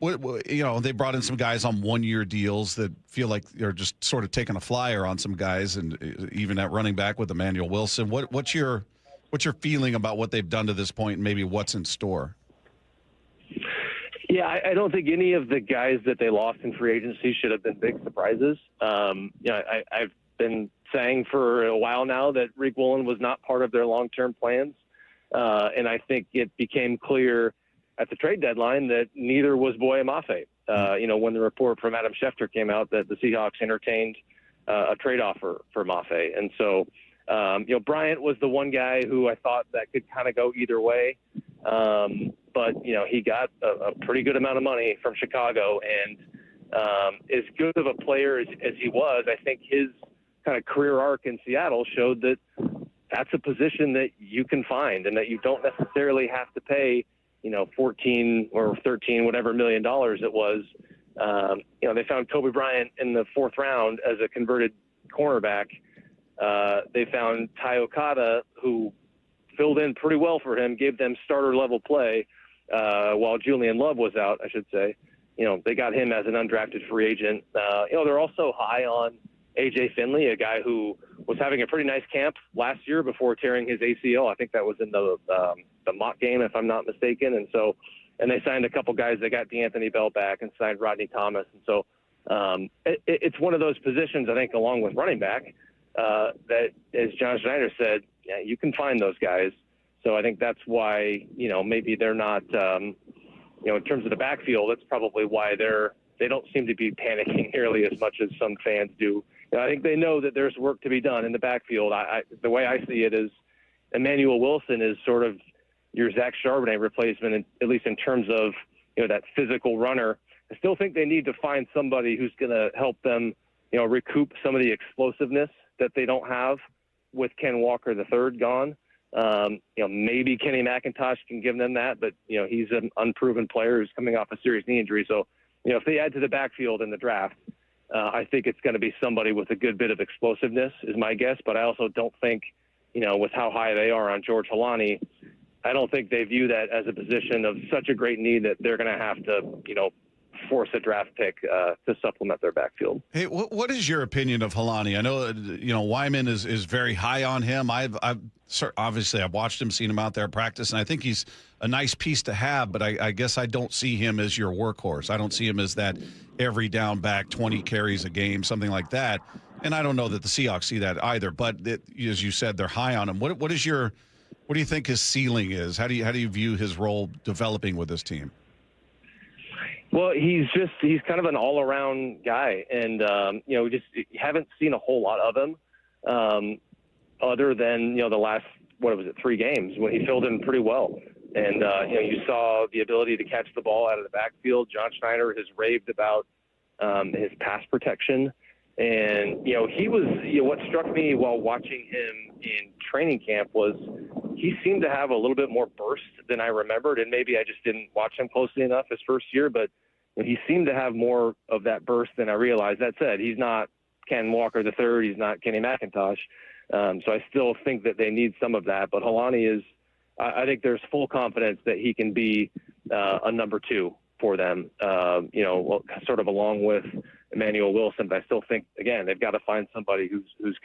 they brought in some guys on one-year deals that feel like they're just sort of taking a flyer on some guys, and even at running back with Emmanuel Wilson. What's your feeling about what they've done to this point and maybe what's in store? Yeah, I don't think any of the guys that they lost in free agency should have been big surprises. I've been saying for a while now that Rick Woolen was not part of their long-term plans. And I think it became clear at the trade deadline that neither was Boye Mafe. When the report from Adam Schefter came out that the Seahawks entertained a trade offer for Mafe. And so, Bryant was the one guy who I thought that could kind of go either way. But he got a pretty good amount of money from Chicago. And as good of a player as he was, I think his kind of career arc in Seattle showed that that's a position that you can find and that you don't necessarily have to pay, 14 or 13, whatever $1 million it was. They found Kobe Bryant in the 4th round as a converted cornerback. They found Ty Okada, who filled in pretty well for him, gave them starter level play while Julian Love was out, I should say. They got him as an undrafted free agent. They're also high on A.J. Finley, a guy who was having a pretty nice camp last year before tearing his ACL. I think that was in the mock game, if I'm not mistaken. And they signed a couple guys. They got DeAnthony Bell back and signed Rodney Thomas. And so it's one of those positions, I think, along with running back, that, as John Schneider said, you can find those guys. So I think that's why, maybe they're not, in terms of the backfield, that's probably why they don't seem to be panicking nearly as much as some fans do. I think they know that there's work to be done in the backfield. The way I see it is Emmanuel Wilson is sort of your Zach Charbonnet replacement, at least in terms of, that physical runner. I still think they need to find somebody who's going to help them, recoup some of the explosiveness that they don't have with Ken Walker III gone. Maybe Kenny McIntosh can give them that, but, he's an unproven player who's coming off a serious knee injury. So, if they add to the backfield in the draft, I think it's going to be somebody with a good bit of explosiveness is my guess. But I also don't think, with how high they are on George Holani, I don't think they view that as a position of such a great need that they're going to have to, force a draft pick to supplement their backfield. Hey, what is your opinion of Holani? I know, Wyman is very high on him. I've obviously watched him, seen him out there practice, and I think he's a nice piece to have, but I guess I don't see him as your workhorse. I don't see him as that every down back, 20 carries a game, something like that. And I don't know that the Seahawks see that either, but as you said, they're high on him. What do you think his ceiling is? How do you view his role developing with this team? Well, he's kind of an all-around guy, and we just haven't seen a whole lot of him, other than the last 3 games when he filled in pretty well, and you saw the ability to catch the ball out of the backfield. John Schneider has raved about his pass protection, and he was what struck me while watching him in training camp was he seemed to have a little bit more burst than I remembered, and maybe I just didn't watch him closely enough his first year, but he seemed to have more of that burst than I realized. That said, he's not Ken Walker III, he's not Kenny McIntosh, so I still think that they need some of that, but Holani is, I think there's full confidence that he can be a number 2 for them, sort of along with Emmanuel Wilson, but I still think, again, they've got to find somebody who's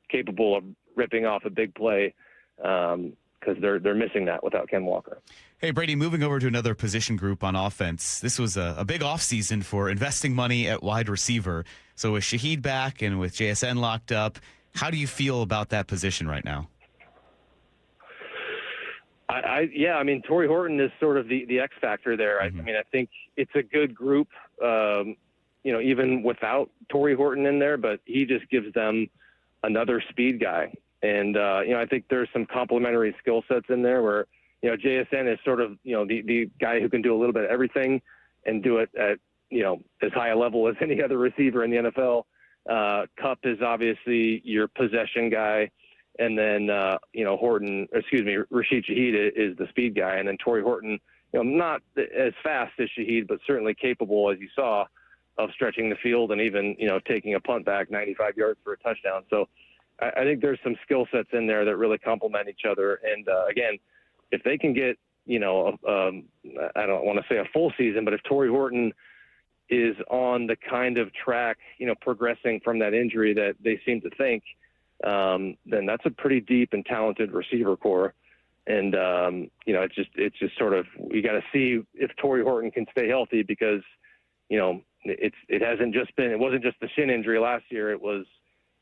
capable of ripping off a big play, because they're missing that without Ken Walker. Hey, Brady, moving over to another position group on offense. This was a big offseason for investing money at wide receiver. So with Shaheed back and with JSN locked up, how do you feel about that position right now? I mean, Torrey Horton is sort of the X factor there. I mean, I think it's a good group, even without Torrey Horton in there, but he just gives them another speed guy. And, I think there's some complementary skill sets in there where, JSN is sort of, the guy who can do a little bit of everything and do it at, as high a level as any other receiver in the NFL. Kupp is obviously your possession guy. And then, Rashid Shaheed is the speed guy. And then Torrey Horton, not as fast as Shaheed, but certainly capable, as you saw, of stretching the field and even, taking a punt back 95 yards for a touchdown. So I think there's some skill sets in there that really complement each other. And, again, if they can get, I don't want to say a full season, but if Torrey Horton is on the kind of track, progressing from that injury that they seem to think, then that's a pretty deep and talented receiver core. And, it's just sort of, you got to see if Torrey Horton can stay healthy because, it wasn't just the shin injury last year. It was,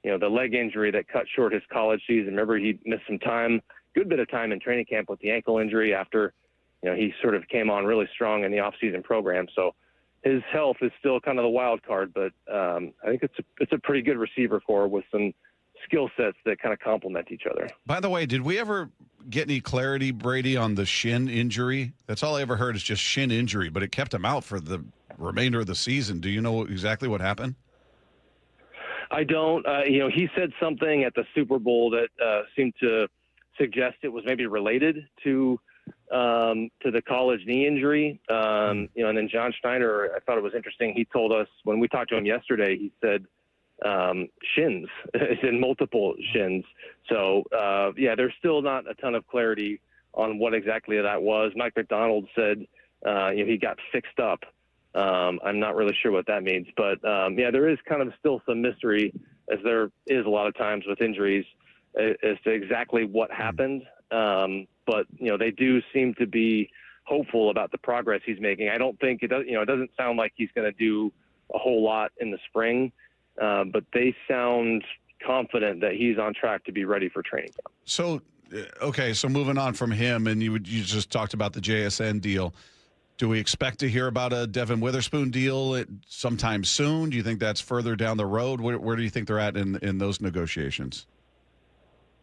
the leg injury that cut short his college season. Remember, he missed some time, good bit of time in training camp with the ankle injury after, he sort of came on really strong in the offseason program. So his health is still kind of the wild card, but I think it's a pretty good receiver core with some skill sets that kind of complement each other. By the way, did we ever get any clarity, Brady, on the shin injury? That's all I ever heard is just shin injury, but it kept him out for the remainder of the season. Do you know exactly what happened? I don't. He said something at the Super Bowl that seemed to suggest it was maybe related to the college knee injury. And then John Schneider, I thought it was interesting. He told us when we talked to him yesterday, he said shins. It's in multiple shins. So, there's still not a ton of clarity on what exactly that was. Mike McDonald said he got fixed up. I'm not really sure what that means. But, there is kind of still some mystery, as there is a lot of times with injuries, as to exactly what happened. But, they do seem to be hopeful about the progress he's making. I don't think it doesn't sound like he's going to do a whole lot in the spring. But they sound confident that he's on track to be ready for training camp. So, so moving on from him, and you just talked about the JSN deal. Do we expect to hear about a Devin Witherspoon deal sometime soon? Do you think that's further down the road? Where do you think they're at in those negotiations?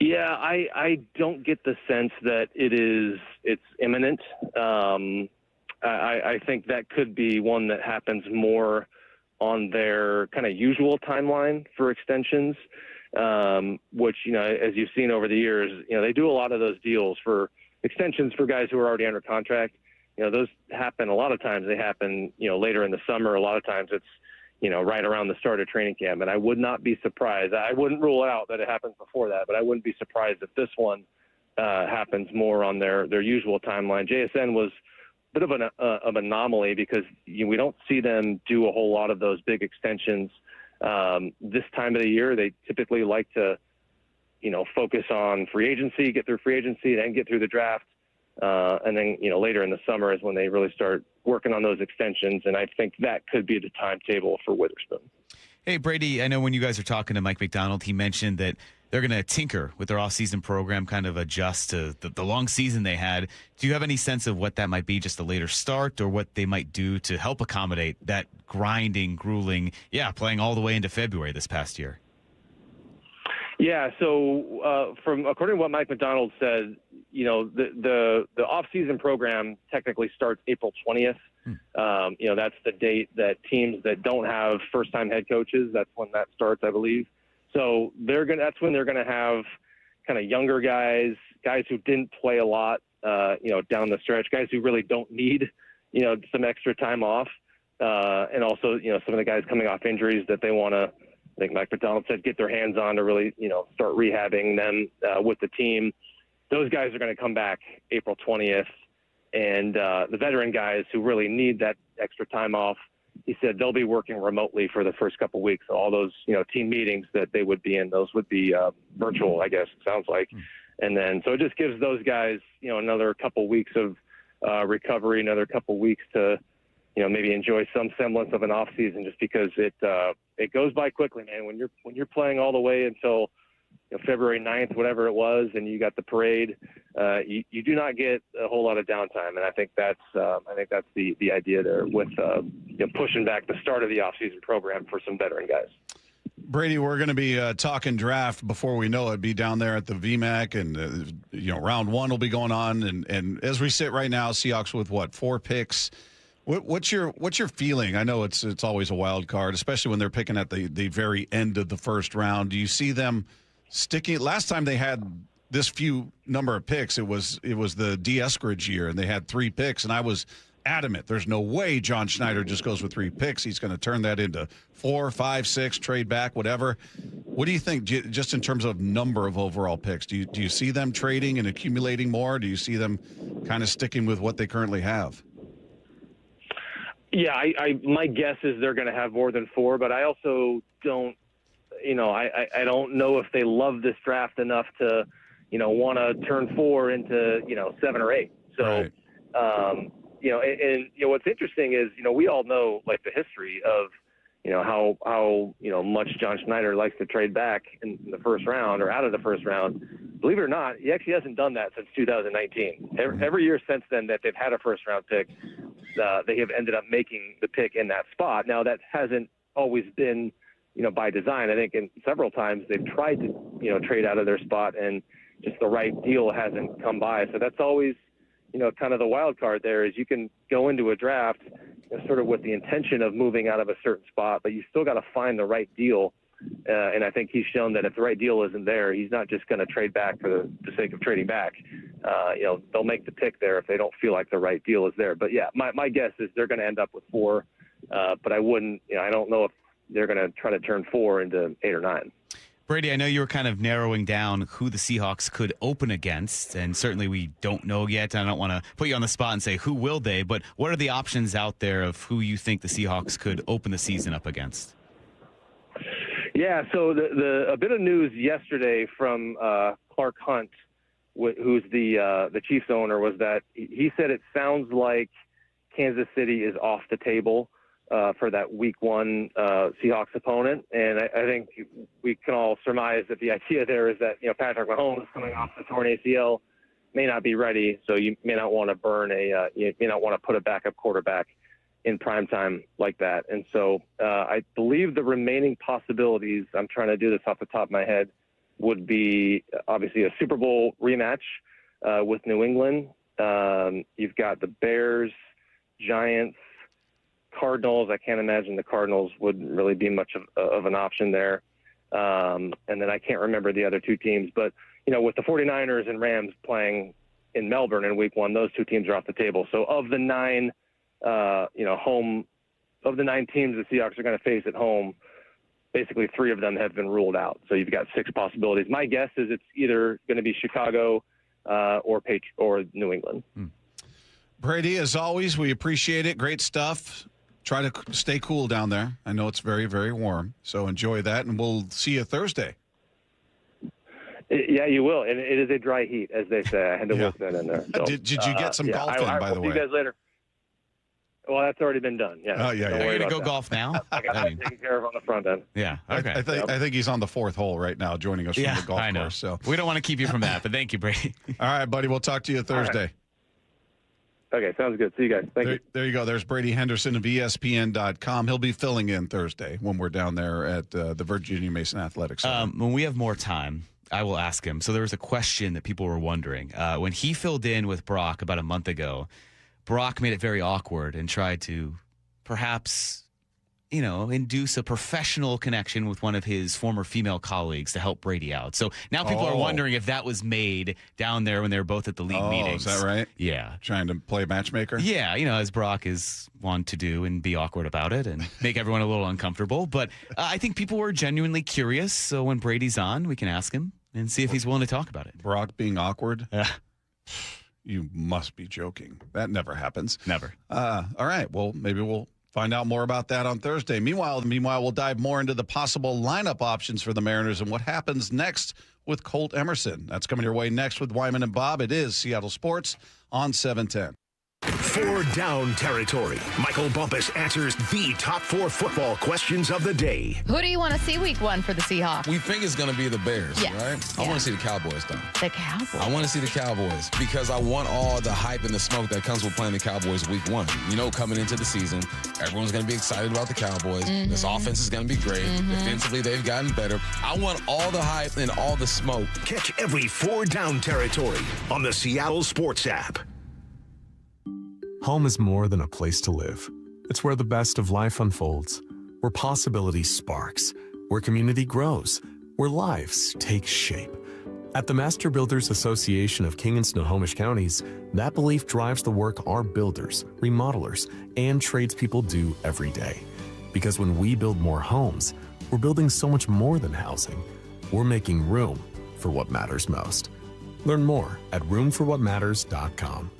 Yeah, I don't get the sense that it's imminent. I think that could be one that happens more on their kind of usual timeline for extensions, which, as you've seen over the years, they do a lot of those deals for extensions for guys who are already under contract. Those happen a lot of times. They happen, later in the summer. A lot of times it's, right around the start of training camp. And I would not be surprised. I wouldn't rule out that it happens before that, but I wouldn't be surprised if this one happens more on their usual timeline. JSN was bit of an anomaly because we don't see them do a whole lot of those big extensions this time of the year. They typically like to, focus on free agency, get through free agency, then get through the draft. And then, later in the summer is when they really start working on those extensions. And I think that could be the timetable for Witherspoon. Hey, Brady, I know when you guys are talking to Mike McDonald, he mentioned that they're going to tinker with their off-season program, kind of adjust to the long season they had. Do you have any sense of what that might be, just a later start, or what they might do to help accommodate that grinding, grueling, playing all the way into February this past year? Yeah, so according to what Mike McDonald said, the off-season program technically starts April 20th. That's the date that teams that don't have first-time head coaches, that's when that starts, I believe. So that's when they're going to have kind of younger guys who didn't play a lot, down the stretch, guys who really don't need, some extra time off. And also, some of the guys coming off injuries that they want to, I think Mike McDonald said, get their hands on to really, start rehabbing them with the team. Those guys are going to come back April 20th. And the veteran guys who really need that extra time off, he said they'll be working remotely for the first couple of weeks. So all those, team meetings that they would be in, those would be virtual, I guess it sounds like. And then, so it just gives those guys, another couple weeks of recovery, another couple weeks to, maybe enjoy some semblance of an off season, just because it goes by quickly, man. When you're playing all the way until February 9th, whatever it was, and you got the parade you do not get a whole lot of downtime, and I think that's the idea there with pushing back the start of the offseason program for some veteran guys. Brady, we're going to be talking draft before we know it. Be down there at the VMAC, and round one will be going on. And as we sit right now, Seahawks with 4 picks. What's your feeling? I know it's always a wild card, especially when they're picking at the very end of the first round. Do you see them sticking? Last time they had this few number of picks, it was the D. Eskridge year, and they had 3 picks, and I was adamant. There's no way John Schneider just goes with 3 picks. He's going to turn that into 4, 5, 6, trade back, whatever. What do you think, just in terms of number of overall picks? Do you see them trading and accumulating more? Do you see them kind of sticking with what they currently have? Yeah, my guess is they're going to have more than 4, but I also don't, I don't know if they love this draft enough to, want to turn 4 into, 7 or 8. So, right. What's interesting is, we all know like the history of, how much John Schneider likes to trade back in the first round or out of the first round. Believe it or not, he actually hasn't done that since 2019. Every year since then that they've had a first round pick, they have ended up making the pick in that spot. Now that hasn't always been, by design. I think in several times they've tried to, trade out of their spot and just the right deal hasn't come by. So that's always, kind of the wild card there is you can go into a draft sort of with the intention of moving out of a certain spot, but you still got to find the right deal. And I think he's shown that if the right deal isn't there, he's not just going to trade back for the sake of trading back. They'll make the pick there if they don't feel like the right deal is there. But yeah, my guess is they're going to end up with 4, but I don't know if they're going to try to turn 4 into 8 or 9. Brady, I know you were kind of narrowing down who the Seahawks could open against, and certainly we don't know yet. I don't want to put you on the spot and say who will they, but what are the options out there of who you think the Seahawks could open the season up against? Yeah, so a bit of news yesterday from Clark Hunt, who's the Chiefs owner, was that he said it sounds like Kansas City is off the table for that Week 1 Seahawks opponent, and I think we can all surmise that the idea there is that Patrick Mahomes coming off the torn ACL may not be ready, so you may not want to you may not want to put a backup quarterback in prime time like that. And so I believe the remaining possibilities, I'm trying to do this off the top of my head, would be obviously a Super Bowl rematch with New England. You've got the Bears, Giants, Cardinals. I can't imagine the Cardinals would really be much of an option there. And then I can't remember the other 2 teams. But, with the 49ers and Rams playing in Melbourne in Week 1, those 2 teams are off the table. So of the 9 of the 9 teams the Seahawks are going to face at home, basically 3 of them have been ruled out. So you've got 6 possibilities. My guess is it's either going to be Chicago or New England. Brady, as always, we appreciate it. Great stuff. Try to stay cool down there. I know it's very, very warm, so enjoy that, and we'll see you Thursday. Yeah, you will, and it is a dry heat, as they say. I had to work that in there. So, did you get some golf in, by the way? See you guys later. Well, that's already been done. Yeah. Oh, yeah. Are you going to go golf now? I got that taken care of on the front end. Yeah. Okay. I think he's on the 4th hole right now, joining us from the golf course. So we don't want to keep you from that, but thank you, Brady. All right, buddy. We'll talk to you Thursday. Okay, sounds good. See you guys. Thank you. There you go. There's Brady Henderson of ESPN.com. He'll be filling in Thursday when we're down there at the Virginia Mason Athletics Center. When we have more time, I will ask him. So there was a question that people were wondering. When he filled in with Brock about a month ago, Brock made it very awkward and tried to perhaps, induce a professional connection with one of his former female colleagues to help Brady out. So now people are wondering if that was made down there when they were both at the league meetings. Is that right? Yeah. Trying to play matchmaker? Yeah, as Brock is wont to do and be awkward about it and make everyone a little uncomfortable. But I think people were genuinely curious. So when Brady's on, we can ask him and see if he's willing to talk about it. Brock being awkward? Yeah. You must be joking. That never happens. Never. All right. Well, maybe we'll find out more about that on Thursday. Meanwhile, we'll dive more into the possible lineup options for the Mariners and what happens next with Colt Emerson. That's coming your way next with Wyman and Bob. It is Seattle Sports on 710. 4 Down Territory. Michael Bumpus answers the top 4 football questions of the day. Who do you want to see week 1 for the Seahawks? We think it's going to be the Bears, Yes. right? I want to see the Cowboys, though. The Cowboys? I want to see the Cowboys because I want all the hype and the smoke that comes with playing the Cowboys week 1. You know, coming into the season, everyone's going to be excited about the Cowboys. This offense is going to be great. Defensively, they've gotten better. I want all the hype and all the smoke. Catch every 4 Down Territory on the Seattle Sports app. Home is more than a place to live. It's where the best of life unfolds, where possibility sparks, where community grows, where lives take shape. At the Master Builders Association of King and Snohomish Counties, that belief drives the work our builders, remodelers, and tradespeople do every day. Because when we build more homes, we're building so much more than housing. We're making room for what matters most. Learn more at roomforwhatmatters.com.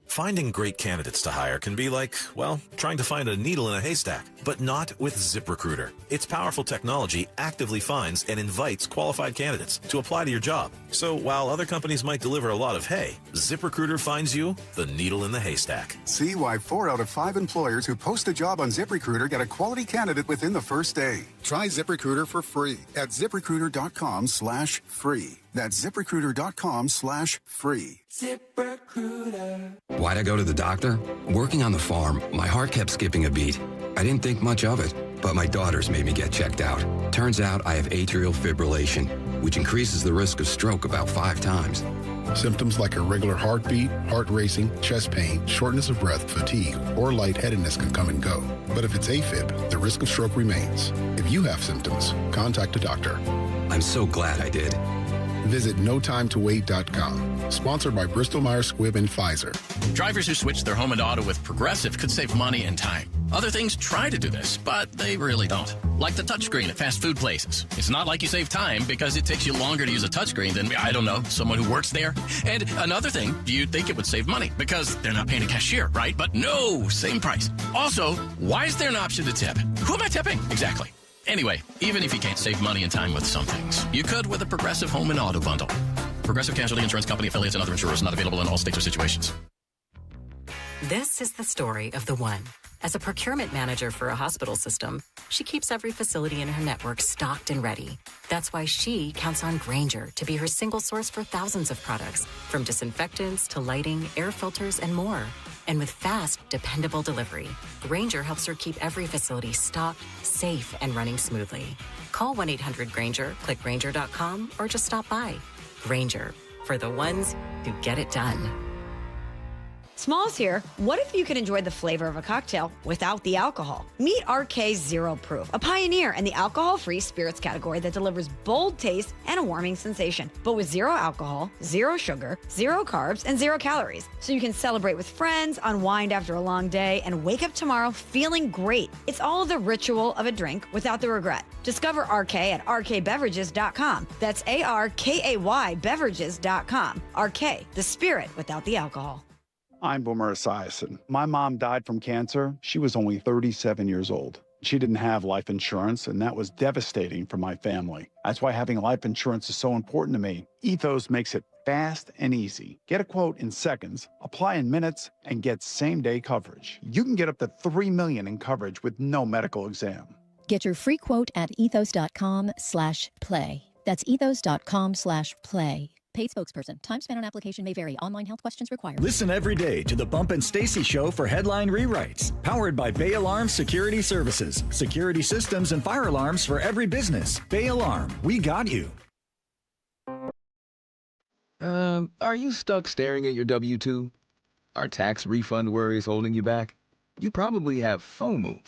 Finding great candidates to hire can be like, well, trying to find a needle in a haystack, but not with ZipRecruiter. Its powerful technology actively finds and invites qualified candidates to apply to your job. So while other companies might deliver a lot of hay, ZipRecruiter finds you the needle in the haystack. See why 4 out of 5 employers who post a job on ZipRecruiter get a quality candidate within the first day. Try ZipRecruiter for free at ZipRecruiter.com/free. That's ZipRecruiter.com/free. ZipRecruiter. Why'd I go to the doctor? Working on the farm, my heart kept skipping a beat. I didn't think much of it, but my daughters made me get checked out. Turns out I have atrial fibrillation, which increases the risk of stroke about 5 times. Symptoms like irregular heartbeat, heart racing, chest pain, shortness of breath, fatigue, or lightheadedness can come and go. But if it's AFib, the risk of stroke remains. If you have symptoms, contact a doctor. I'm so glad I did. Visit NoTimeToWait.com. Sponsored by Bristol-Myers Squibb and Pfizer. Drivers who switch their home and auto with Progressive could save money and time. Other things try to do this, but they really don't. Like the touchscreen at fast food places. It's not like you save time because it takes you longer to use a touchscreen than, I don't know, someone who works there. And another thing, you'd think it would save money because they're not paying a cashier, right? But no, same price. Also, why is there an option to tip? Who am I tipping? Exactly. Anyway, even if you can't save money and time with some things, you could with a Progressive home and auto bundle. Progressive Casualty Insurance Company, affiliates, and other insurers not available in all states or situations. This is the story of the one. As a procurement manager for a hospital system, she keeps every facility in her network stocked and ready. That's why she counts on Grainger to be her single source for thousands of products, from disinfectants to lighting, air filters, and more. And with fast, dependable delivery, Grainger helps her keep every facility stocked, safe, and running smoothly. Call 1-800-GRAINGER, click Grainger.com, or just stop by. Grainger, for the ones who get it done. Smalls here. What if you could enjoy the flavor of a cocktail without the alcohol? Meet RK Zero Proof, a pioneer in the alcohol-free spirits category that delivers bold taste and a warming sensation, but with 0 alcohol, 0 sugar, 0 carbs, and 0 calories. So you can celebrate with friends, unwind after a long day, and wake up tomorrow feeling great. It's all the ritual of a drink without the regret. Discover RK at rkbeverages.com. That's ARKAY beverages.com. RK, the spirit without the alcohol. I'm Boomer Esiason. My mom died from cancer. She was only 37 years old. She didn't have life insurance, and that was devastating for my family. That's why having life insurance is so important to me. Ethos makes it fast and easy. Get a quote in seconds, apply in minutes, and get same-day coverage. You can get up to $3 million in coverage with no medical exam. Get your free quote at ethos.com/play. That's ethos.com/play. Paid spokesperson. Time spent on application may vary. Online health questions required. Listen every day to the Bump and Stacy Show for headline rewrites. Powered by Bay Alarm Security Services. Security systems and fire alarms for every business. Bay Alarm. We got you. Are you stuck staring at your W-2? Are tax refund worries holding you back? You probably have FOMO,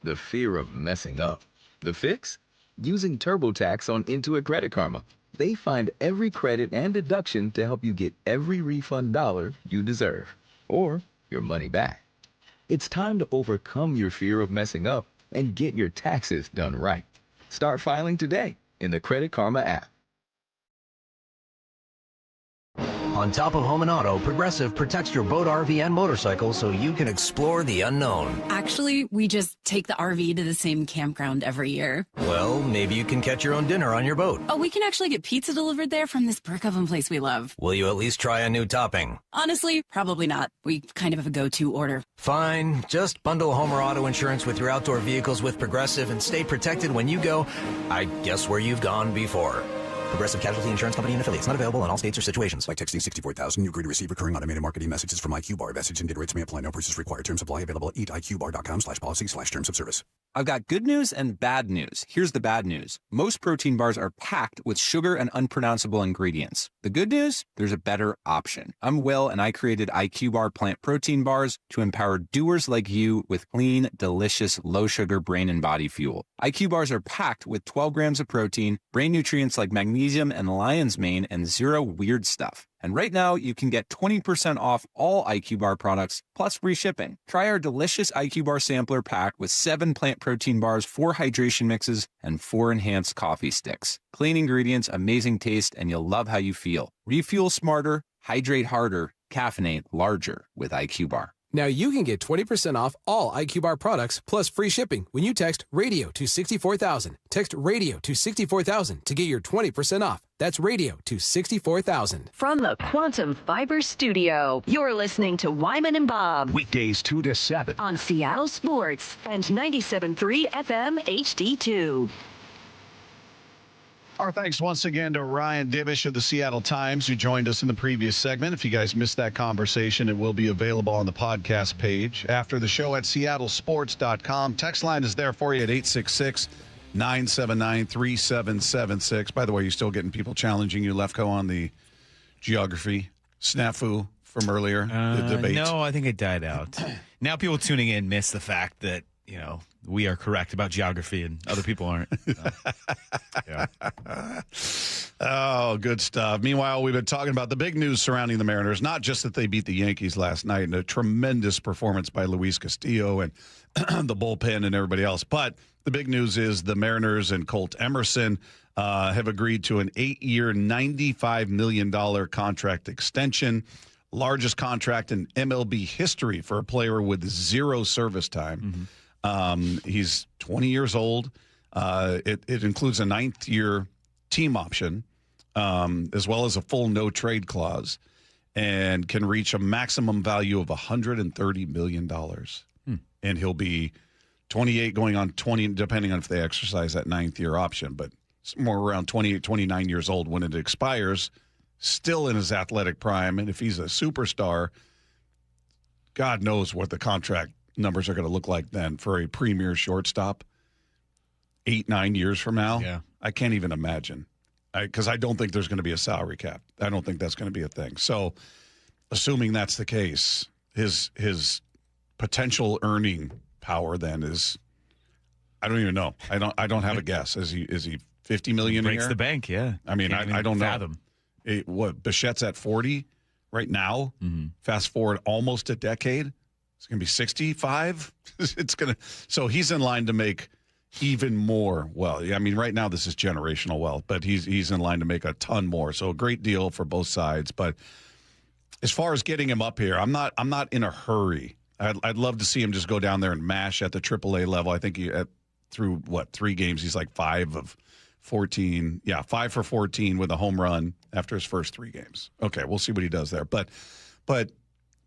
the fear of messing up. The fix? Using TurboTax on Intuit Credit Karma. They find every credit and deduction to help you get every refund dollar you deserve, or your money back. It's time to overcome your fear of messing up and get your taxes done right. Start filing today in the Credit Karma app. On top of home and auto, Progressive protects your boat, RV, and motorcycle so you can explore the unknown. Actually, we just take the RV to the same campground every year. Well, maybe you can catch your own dinner on your boat. Oh, we can actually get pizza delivered there from this brick oven place we love. Will you at least try a new topping? Honestly, probably not. We kind of have a go-to order. Fine. Just bundle home or auto insurance with your outdoor vehicles with Progressive and stay protected when you go, I guess, where you've gone before. Progressive Casualty Insurance Company and affiliates. Not available in all states or situations. By texting 64,000, you agree to receive recurring automated marketing messages from IQ Bar. Message and data rates may apply. No purchase required. Terms apply. Available at eatiqbar.com/policy/terms of service. I've got good news and bad news. Here's the bad news. Most protein bars are packed with sugar and unpronounceable ingredients. The good news? There's a better option. I'm Will, and I created IQ Bar plant protein bars to empower doers like you with clean, delicious, low-sugar brain and body fuel. IQ Bars are packed with 12 grams of protein, brain nutrients like magnesium and lion's mane, and zero weird stuff. And right now, you can get 20% off all IQ Bar products, plus free shipping. Try our delicious IQ Bar sampler pack with 7 plant protein bars, 4 hydration mixes, and 4 enhanced coffee sticks. Clean ingredients, amazing taste, and you'll love how you feel. Refuel smarter, hydrate harder, caffeinate larger with IQ Bar. Now you can get 20% off all IQ Bar products plus free shipping when you text radio to 64,000. Text radio to 64,000 to get your 20% off. That's radio to 64,000. From the Quantum Fiber Studio, you're listening to Wyman and Bob. Weekdays 2 to 7. On Seattle Sports and 97.3 FM HD2. Our thanks once again to Ryan Divish of the Seattle Times, who joined us in the previous segment. If you guys missed that conversation, it will be available on the podcast page after the show at seattlesports.com. Text line is there for you at 866-979-3776. By the way, you're still getting people challenging you, Lefko, on the geography snafu from earlier, the debate. No, I think it died out. Now people tuning in miss the fact that, we are correct about geography and other people aren't. Yeah. Oh, good stuff. Meanwhile, we've been talking about the big news surrounding the Mariners, not just that they beat the Yankees last night and a tremendous performance by Luis Castillo and the bullpen and everybody else, but the big news is the Mariners and Colt Emerson have agreed to an 8-year, $95 million contract extension, largest contract in MLB history for a player with 0 service time. Mm-hmm. He's 20 years old. It includes a 9th-year team option, as well as a full no-trade clause, and can reach a maximum value of $130 million. And he'll be 28 going on 20, depending on if they exercise that 9th-year option, but somewhere around 28, 29 years old when it expires, still in his athletic prime. And if he's a superstar, God knows what the contract numbers are going to look like then for a premier shortstop 8-9 years from now. Yeah. I can't even imagine, because I don't think there's going to be a salary cap. I don't think that's going to be a thing. So assuming that's the case, his potential earning power then is, I don't even know. I don't have a guess. Is he 50 million a year? Breaks the bank, yeah. I mean, I don't fathom. know. What, Bichette's at 40 right now? Mm-hmm. Fast forward almost a decade. It's going to be 65. So he's in line to make even more. Well, I mean, right now this is generational wealth, but he's in line to make a ton more. So a great deal for both sides. But as far as getting him up here, I'm not in a hurry. I'd love to see him just go down there and mash at the AAA level. I think through 3 games, he's like 5 of 14. Yeah, 5 for 14 with a home run after his first 3 games. Okay, we'll see what he does there. But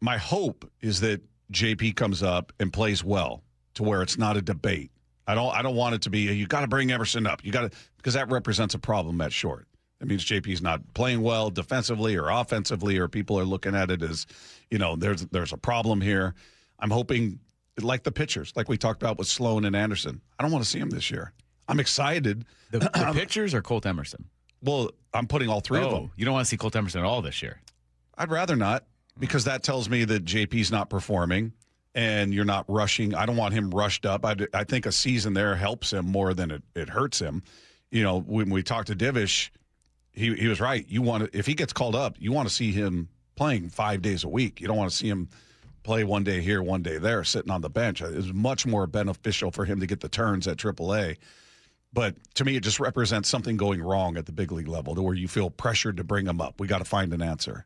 my hope is that JP comes up and plays well to where it's not a debate. I don't want it to be, you got to bring Emerson up. You got to, because that represents a problem at short. That means JP's not playing well defensively or offensively, or people are looking at it as, there's a problem here. I'm hoping, like the pitchers, like we talked about with Sloan and Anderson. I don't want to see him this year. I'm excited. The pitchers or Colt Emerson? Well, I'm putting all 3 of them. You don't want to see Colt Emerson at all this year? I'd rather not. Because that tells me that JP's not performing and you're not rushing. I don't want him rushed up. I think a season there helps him more than it hurts him. When we talked to Divish, he was right. If he gets called up, you want to see him playing 5 days a week. You don't want to see him play one day here, one day there, sitting on the bench. It's much more beneficial for him to get the turns at AAA. But to me, it just represents something going wrong at the big league level to where you feel pressured to bring him up. We got to find an answer.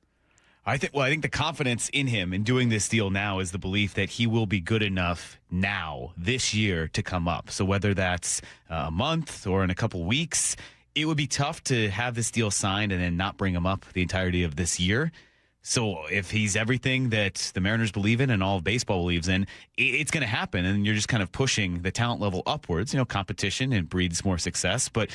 I think the confidence in him in doing this deal now is the belief that he will be good enough now, this year, to come up. So whether that's a month or in a couple weeks, it would be tough to have this deal signed and then not bring him up the entirety of this year. So if he's everything that the Mariners believe in and all of baseball believes in, it's going to happen. And you're just kind of pushing the talent level upwards. Competition, and breeds more success. But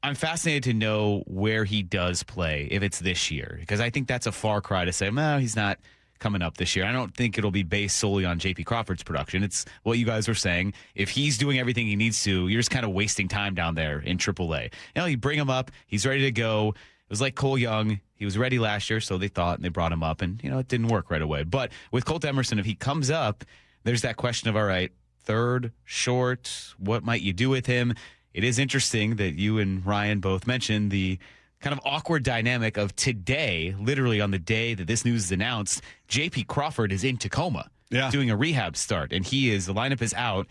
I'm fascinated to know where he does play if it's this year, because I think that's a far cry to say, no, he's not coming up this year. I don't think it'll be based solely on J.P. Crawford's production. It's what you guys were saying. If he's doing everything he needs to, you're just kind of wasting time down there in AAA. You bring him up, he's ready to go. It was like Cole Young. He was ready last year, so they thought, and they brought him up, and, it didn't work right away. But with Colt Emerson, if he comes up, there's that question of, all right, third, short, what might you do with him? It is interesting that you and Ryan both mentioned the kind of awkward dynamic of today, literally on the day that this news is announced, J.P. Crawford is in Tacoma doing a rehab start, and the lineup is out.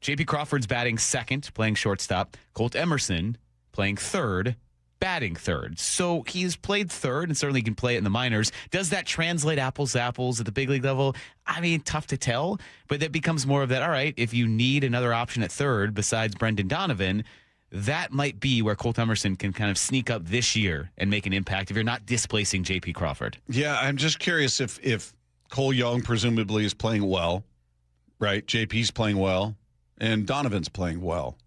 J.P. Crawford's batting second, playing shortstop. Colt Emerson playing third, batting third. So he's played third and certainly can play it in the minors. Does that translate apples to apples at the big league level? I mean, tough to tell, but that becomes more of that, all right, if you need another option at third besides Brendan Donovan, that might be where Colt Emerson can kind of sneak up this year and make an impact if you're not displacing J.P. Crawford. Yeah, I'm just curious if Cole Young presumably is playing well, right? JP's playing well, and Donovan's playing well.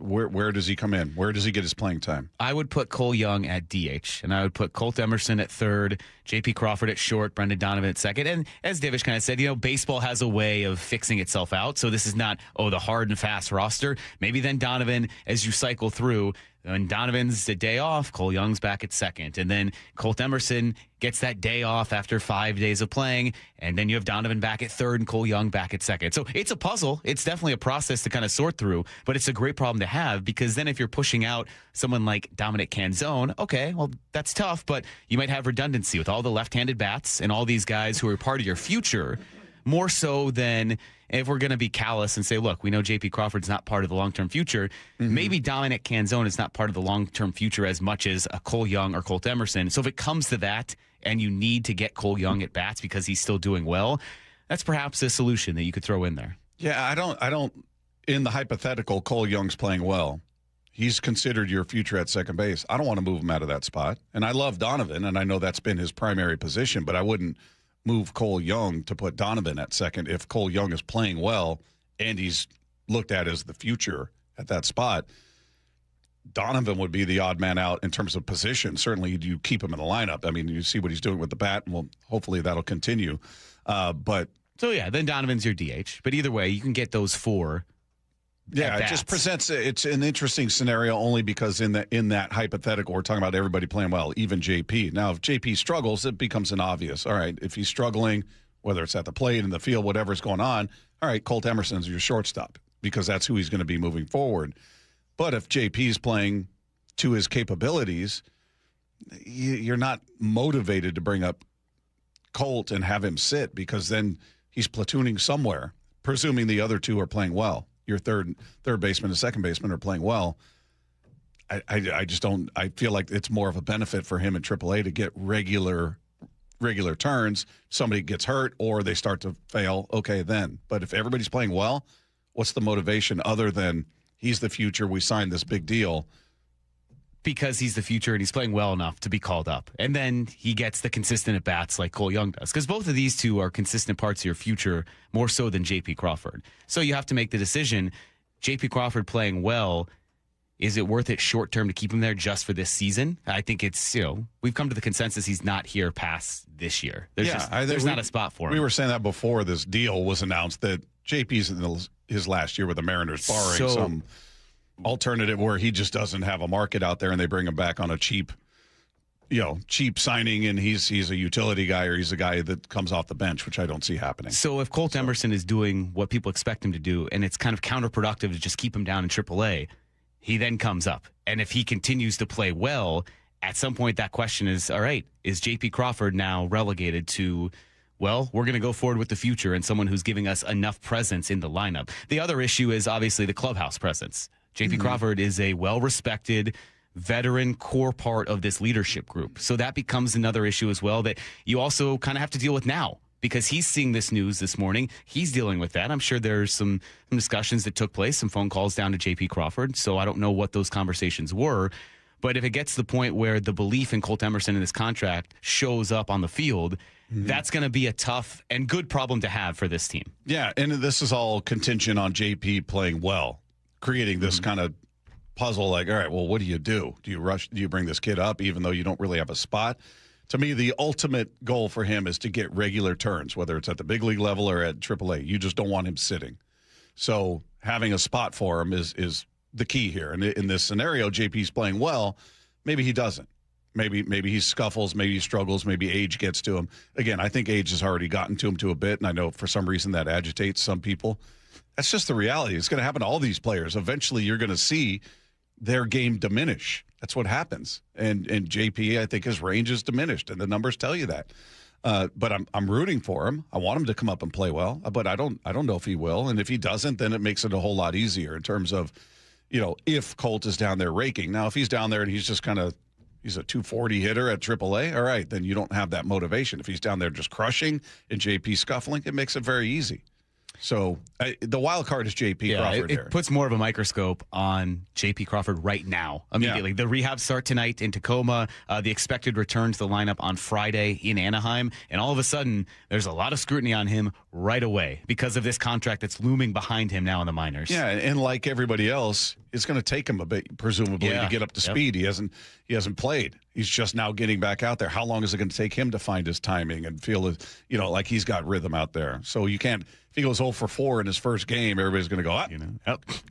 Where does he come in? Where does he get his playing time? I would put Cole Young at DH, and I would put Colt Emerson at third, J.P. Crawford at short, Brendan Donovan at second. And as Davish kind of said, baseball has a way of fixing itself out. So this is not, the hard and fast roster. Maybe then Donovan, as you cycle through, when Donovan's a day off, Cole Young's back at second. And then Colt Emerson gets that day off after 5 days of playing. And then you have Donovan back at third and Cole Young back at second. So it's a puzzle. It's definitely a process to kind of sort through. But it's a great problem to have, because then if you're pushing out someone like Dominic Canzone, okay, well, that's tough. But you might have redundancy with all the left-handed bats and all these guys who are part of your future, more so than if we're going to be callous and say, look, we know J.P. Crawford's not part of the long-term future. Maybe Dominic Canzone is not part of the long-term future as much as a Cole Young or Colt Emerson. So if it comes to that and you need to get Cole Young at bats because he's still doing well, that's perhaps a solution that you could throw in there. Yeah, I don't, in the hypothetical, Cole Young's playing well. He's considered your future at second base. I don't want to move him out of that spot. And I love Donovan, and I know that's been his primary position, but I wouldn't move Cole Young to put Donovan at second if Cole Young is playing well and he's looked at as the future at that spot. Donovan would be the odd man out in terms of position. Certainly, you keep him in the lineup. I mean, you see what he's doing with the bat, and hopefully that'll continue. So, then Donovan's your DH. But either way, you can get those four. Yeah, it just presents it's an interesting scenario only because in that hypothetical, we're talking about everybody playing well, even JP. Now, if JP struggles, it becomes an obvious. All right, if he's struggling, whether it's at the plate, in the field, whatever's going on, all right, Colt Emerson's your shortstop because that's who he's going to be moving forward. But if JP's playing to his capabilities, you're not motivated to bring up Colt and have him sit because then he's platooning somewhere, presuming the other two are playing well. Your third baseman and second baseman are playing well. I just don't. I feel like it's more of a benefit for him in AAA to get regular turns. Somebody gets hurt or they start to fail. Okay, then. But if everybody's playing well, what's the motivation other than he's the future? We signed this big deal. Because he's the future and he's playing well enough to be called up. And then he gets the consistent at-bats like Cole Young does. Because both of these two are consistent parts of your future, more so than J.P. Crawford. So you have to make the decision, J.P. Crawford playing well, is it worth it short-term to keep him there just for this season? I think it's, we've come to the consensus he's not here past this year. There's not a spot for him. We were saying that before this deal was announced, that J.P.'s in his last year with the Mariners, barring some alternative where he just doesn't have a market out there and they bring him back on a cheap signing and he's a utility guy or he's a guy that comes off the bench, which I don't see happening. So if Colt Emerson is doing what people expect him to do and it's kind of counterproductive to just keep him down in AAA, he then comes up. And if he continues to play well, at some point that question is, all right, is J.P. Crawford now relegated to, well, we're going to go forward with the future and someone who's giving us enough presence in the lineup? The other issue is obviously the clubhouse presence. J.P. Crawford is a well-respected veteran core part of this leadership group. So that becomes another issue as well that you also kind of have to deal with now, because he's seeing this news this morning. He's dealing with that. I'm sure there's some discussions that took place, some phone calls down to J.P. Crawford. So I don't know what those conversations were. But if it gets to the point where the belief in Colt Emerson and his contract shows up on the field, that's going to be a tough and good problem to have for this team. Yeah, and this is all contingent on JP playing well, creating this kind of puzzle like, all right, well, what do you do? Do you rush? Do you bring this kid up even though you don't really have a spot? To me, the ultimate goal for him is to get regular turns, whether it's at the big league level or at AAA. You just don't want him sitting. So having a spot for him is the key here. And in this scenario, JP's playing well. Maybe he doesn't. Maybe he scuffles, maybe he struggles, maybe age gets to him. Again, I think age has already gotten to him a bit, and I know for some reason that agitates some people. That's just the reality. It's going to happen to all these players. Eventually, you're going to see their game diminish. That's what happens. And JP, I think his range is diminished, and the numbers tell you that. But I'm rooting for him. I want him to come up and play well, but I don't know if he will. And if he doesn't, then it makes it a whole lot easier in terms of, if Colt is down there raking. Now, if he's down there and he's just he's a 240 hitter at AAA, all right, then you don't have that motivation. If he's down there just crushing and JP scuffling, it makes it very easy. So the wild card is J.P. Crawford. It puts more of a microscope on J.P. Crawford right now, immediately. Yeah. The rehab start tonight in Tacoma, the expected return to the lineup on Friday in Anaheim, and all of a sudden, there's a lot of scrutiny on him right away because of this contract that's looming behind him now in the minors. Yeah, and like everybody else, it's going to take him a bit, presumably, to get up to speed. He hasn't played. He's just now getting back out there. How long is it going to take him to find his timing and feel, like he's got rhythm out there? So you can't. If he goes 0 for 4 in his first game, everybody's going to go,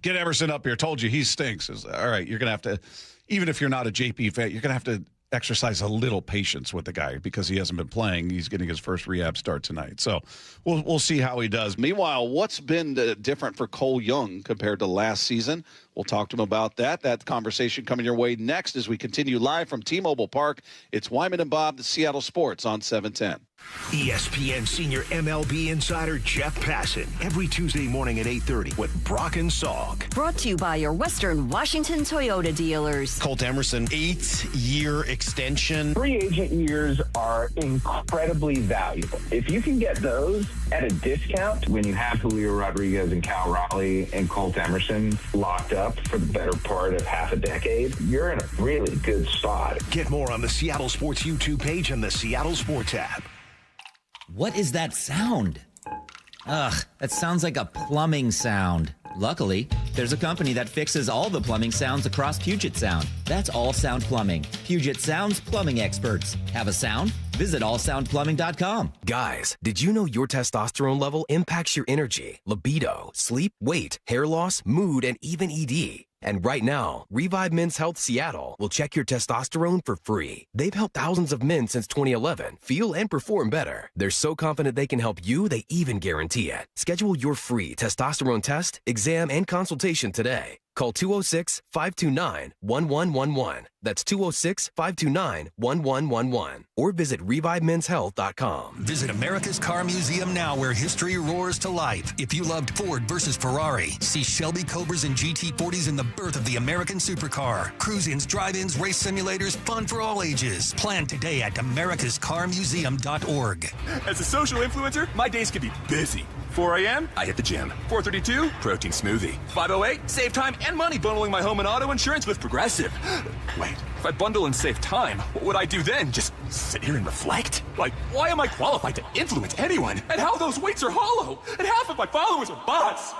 get Emerson up here. Told you he stinks. All right, you're going to have to, even if you're not a JP fan, you're going to have to exercise a little patience with the guy because he hasn't been playing. He's getting his first rehab start tonight. So we'll see how he does. Meanwhile, what's been different for Cole Young compared to last season? We'll talk to him about that. That conversation coming your way next as we continue live from T-Mobile Park. It's Wyman and Bob, the Seattle Sports on 710. ESPN senior MLB insider Jeff Passan every Tuesday morning at 8:30 with Brock and Salk. Brought to you by your Western Washington Toyota dealers. Colt Emerson, 8-year extension. Free agent years are incredibly valuable. If you can get those at a discount, when you have Julio Rodriguez and Cal Raleigh and Colt Emerson locked up for the better part of half a decade, you're in a really good spot. Get more on the Seattle Sports YouTube page and the Seattle Sports app. What is that sound? Ugh, that sounds like a plumbing sound. Luckily, there's a company that fixes all the plumbing sounds across Puget Sound. That's All Sound Plumbing. Puget Sound's plumbing experts. Have a sound? Visit allsoundplumbing.com. Guys, did you know your testosterone level impacts your energy, libido, sleep, weight, hair loss, mood, and even ED? And right now, Revive Men's Health Seattle will check your testosterone for free. They've helped thousands of men since 2011 feel and perform better. They're so confident they can help you, they even guarantee it. Schedule your free testosterone test, exam, and consultation today. Call 206-529-1111. That's 206-529-1111. Or visit ReviveMen'sHealth.com. Visit America's Car Museum now, where history roars to life. If you loved Ford versus Ferrari, see Shelby Cobras and GT40s in the birth of the American supercar. Cruise-ins, drive-ins, race simulators, fun for all ages. Plan today at americascarmuseum.org. As a social influencer, my days can be busy. 4 a.m., I hit the gym. 4:32, protein smoothie. 5:08, save time and money bundling my home and auto insurance with Progressive. Wait, if I bundle and save time, what would I do then? Just sit here and reflect? Like, why am I qualified to influence anyone? And how those weights are hollow? And half of my followers are bots.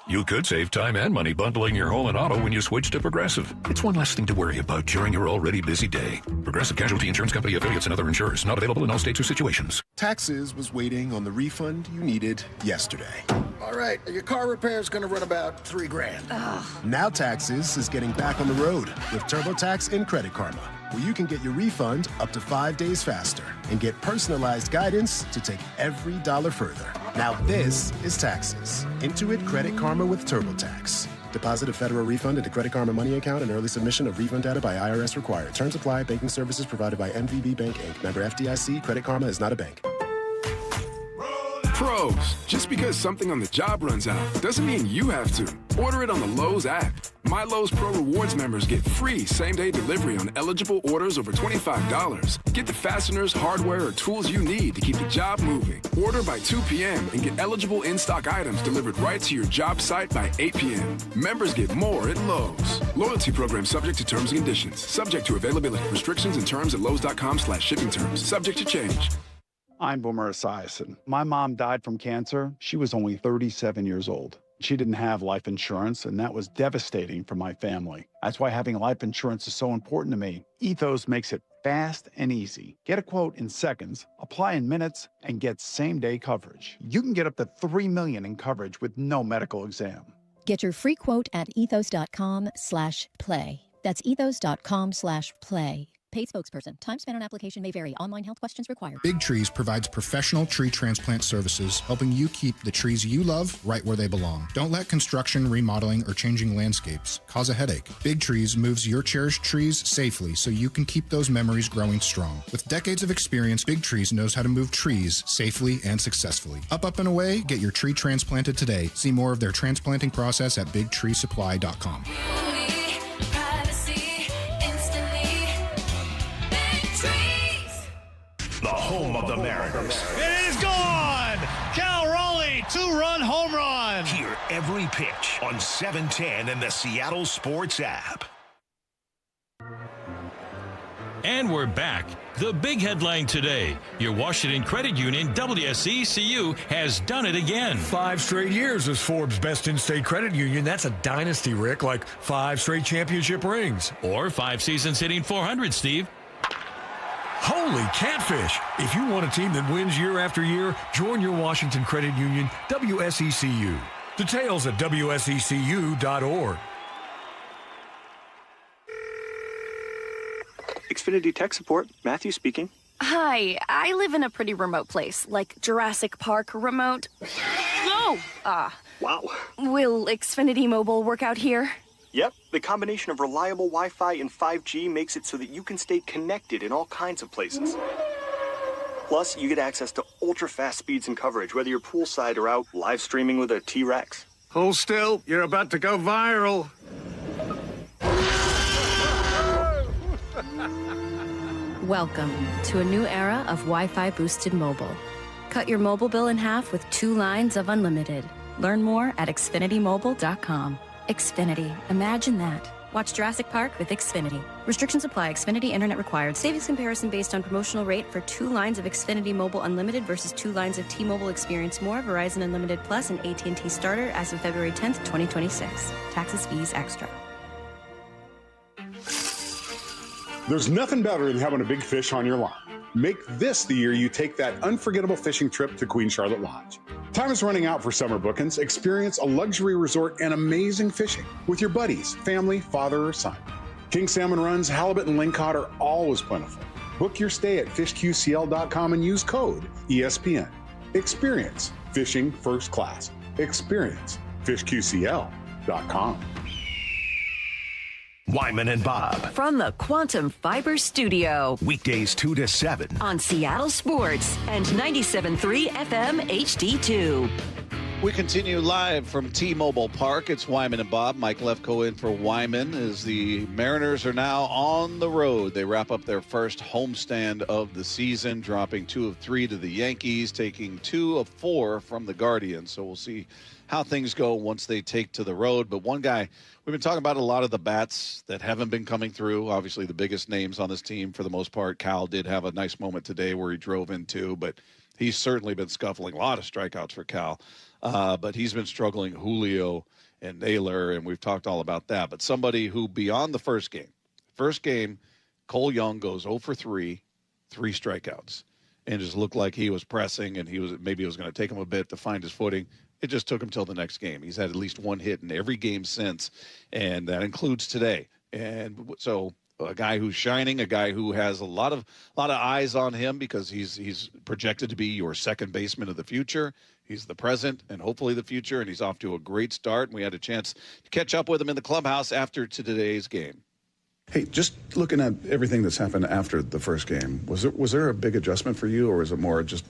You could save time and money bundling your home and auto when you switch to Progressive. It's one less thing to worry about during your already busy day. Progressive Casualty Insurance Company, affiliates, and other insurers. Not available in all states or situations. Taxes was waiting on the refund you needed yesterday. All right, your car repair is going to run about $3,000. Now Taxes is getting back on the road with TurboTax and Credit Karma, where you can get your refund up to 5 days faster and get personalized guidance to take every dollar further. Now this is Taxes. Intuit Credit Karma with TurboTax. Deposit a federal refund into Credit Karma Money account and early submission of refund data by IRS required. Terms apply. Banking services provided by MVB Bank, Inc. Member FDIC. Credit Karma is not a bank. Pros, just because something on the job runs out doesn't mean you have to. Order it on the Lowe's app. My Lowe's Pro Rewards members get free same-day delivery on eligible orders over $25. Get the fasteners, hardware, or tools you need to keep the job moving. Order by 2 p.m. and get eligible in-stock items delivered right to your job site by 8 p.m. Members get more at Lowe's. Loyalty program subject to terms and conditions. Subject to availability. Restrictions and terms at lowes.com/shipping terms. Subject to change. I'm Boomer Esiason. My mom died from cancer. She was only 37 years old. She didn't have life insurance, and that was devastating for my family. That's why having life insurance is so important to me. Ethos makes it fast and easy. Get a quote in seconds, apply in minutes, and get same-day coverage. You can get up to $3 million in coverage with no medical exam. Get your free quote at ethos.com/play. That's ethos.com/play. Paid spokesperson. Time spent on application may vary. Online health questions required. Big Trees provides professional tree transplant services, helping you keep the trees you love right where they belong. Don't let construction, remodeling, or changing landscapes cause a headache. Big Trees moves your cherished trees safely so you can keep those memories growing strong. With decades of experience, Big Trees knows how to move trees safely and successfully. Up and away, get your tree transplanted today. See more of their transplanting process at bigtreesupply.com. The home of the Mariners. It is gone! Cal Raleigh, 2-run home run! Hear every pitch on 710 and the Seattle Sports app. And we're back. The big headline today. Your Washington Credit Union, WSECU, has done it again. 5 straight years as Forbes' best in-state credit union. That's a dynasty, Rick, like 5 straight championship rings. Or 5 seasons hitting 400, Steve. Holy catfish! If you want a team that wins year after year, join your Washington Credit Union, WSECU. Details at WSECU.org. Xfinity Tech Support, Matthew speaking. Hi, I live in a pretty remote place, like Jurassic Park remote. No! Wow. Will Xfinity Mobile work out here? Yep, the combination of reliable Wi-Fi and 5G makes it so that you can stay connected in all kinds of places. Plus, you get access to ultra-fast speeds and coverage, whether you're poolside or out live streaming with a T-Rex. Hold still, you're about to go viral. Welcome to a new era of Wi-Fi boosted mobile. Cut your mobile bill in half with 2 lines of unlimited. Learn more at xfinitymobile.com. Xfinity. Imagine that. Watch Jurassic Park with Xfinity. Restrictions apply. Xfinity Internet required. Savings comparison based on promotional rate for 2 lines of Xfinity Mobile Unlimited versus 2 lines of T-Mobile Experience More, Verizon Unlimited Plus, and AT&T Starter as of February 10th, 2026. Taxes, fees, extra. There's nothing better than having a big fish on your line. Make this the year you take that unforgettable fishing trip to Queen Charlotte Lodge. Time is running out for summer bookings. Experience a luxury resort and amazing fishing with your buddies, family, father, or son. King salmon runs, halibut, and lingcod are always plentiful. Book your stay at fishqcl.com and use code ESPN. Experience fishing first class. Experience fishqcl.com. Wyman and Bob. From the Quantum Fiber Studio. Weekdays 2 to 7. On Seattle Sports and 97.3 FM HD2. We continue live from T-Mobile Park. It's Wyman and Bob. Mike Lefko in for Wyman as the Mariners are now on the road. They wrap up their first homestand of the season, dropping 2 of 3 to the Yankees, taking 2 of 4 from the Guardians. So we'll see how things go once they take to the road. But one guy, we've been talking about a lot of the bats that haven't been coming through. Obviously, the biggest names on this team for the most part. Cal did have a nice moment today where he drove in 2, but he's certainly been scuffling. A lot of strikeouts for Cal. But he's been struggling, Julio and Naylor, and we've talked all about that. But somebody who, beyond the first game, Cole Young goes 0 for 3, 3 strikeouts, and just looked like he was pressing, and maybe it was going to take him a bit to find his footing. It just took him till the next game. He's had at least 1 hit in every game since, and that includes today. And so a guy who's shining, a guy who has a lot of eyes on him because he's projected to be your second baseman of the future. He's the present and hopefully the future, and he's off to a great start. And we had a chance to catch up with him in the clubhouse after today's game. Hey, just looking at everything that's happened after the first game, was there a big adjustment for you, or was it more just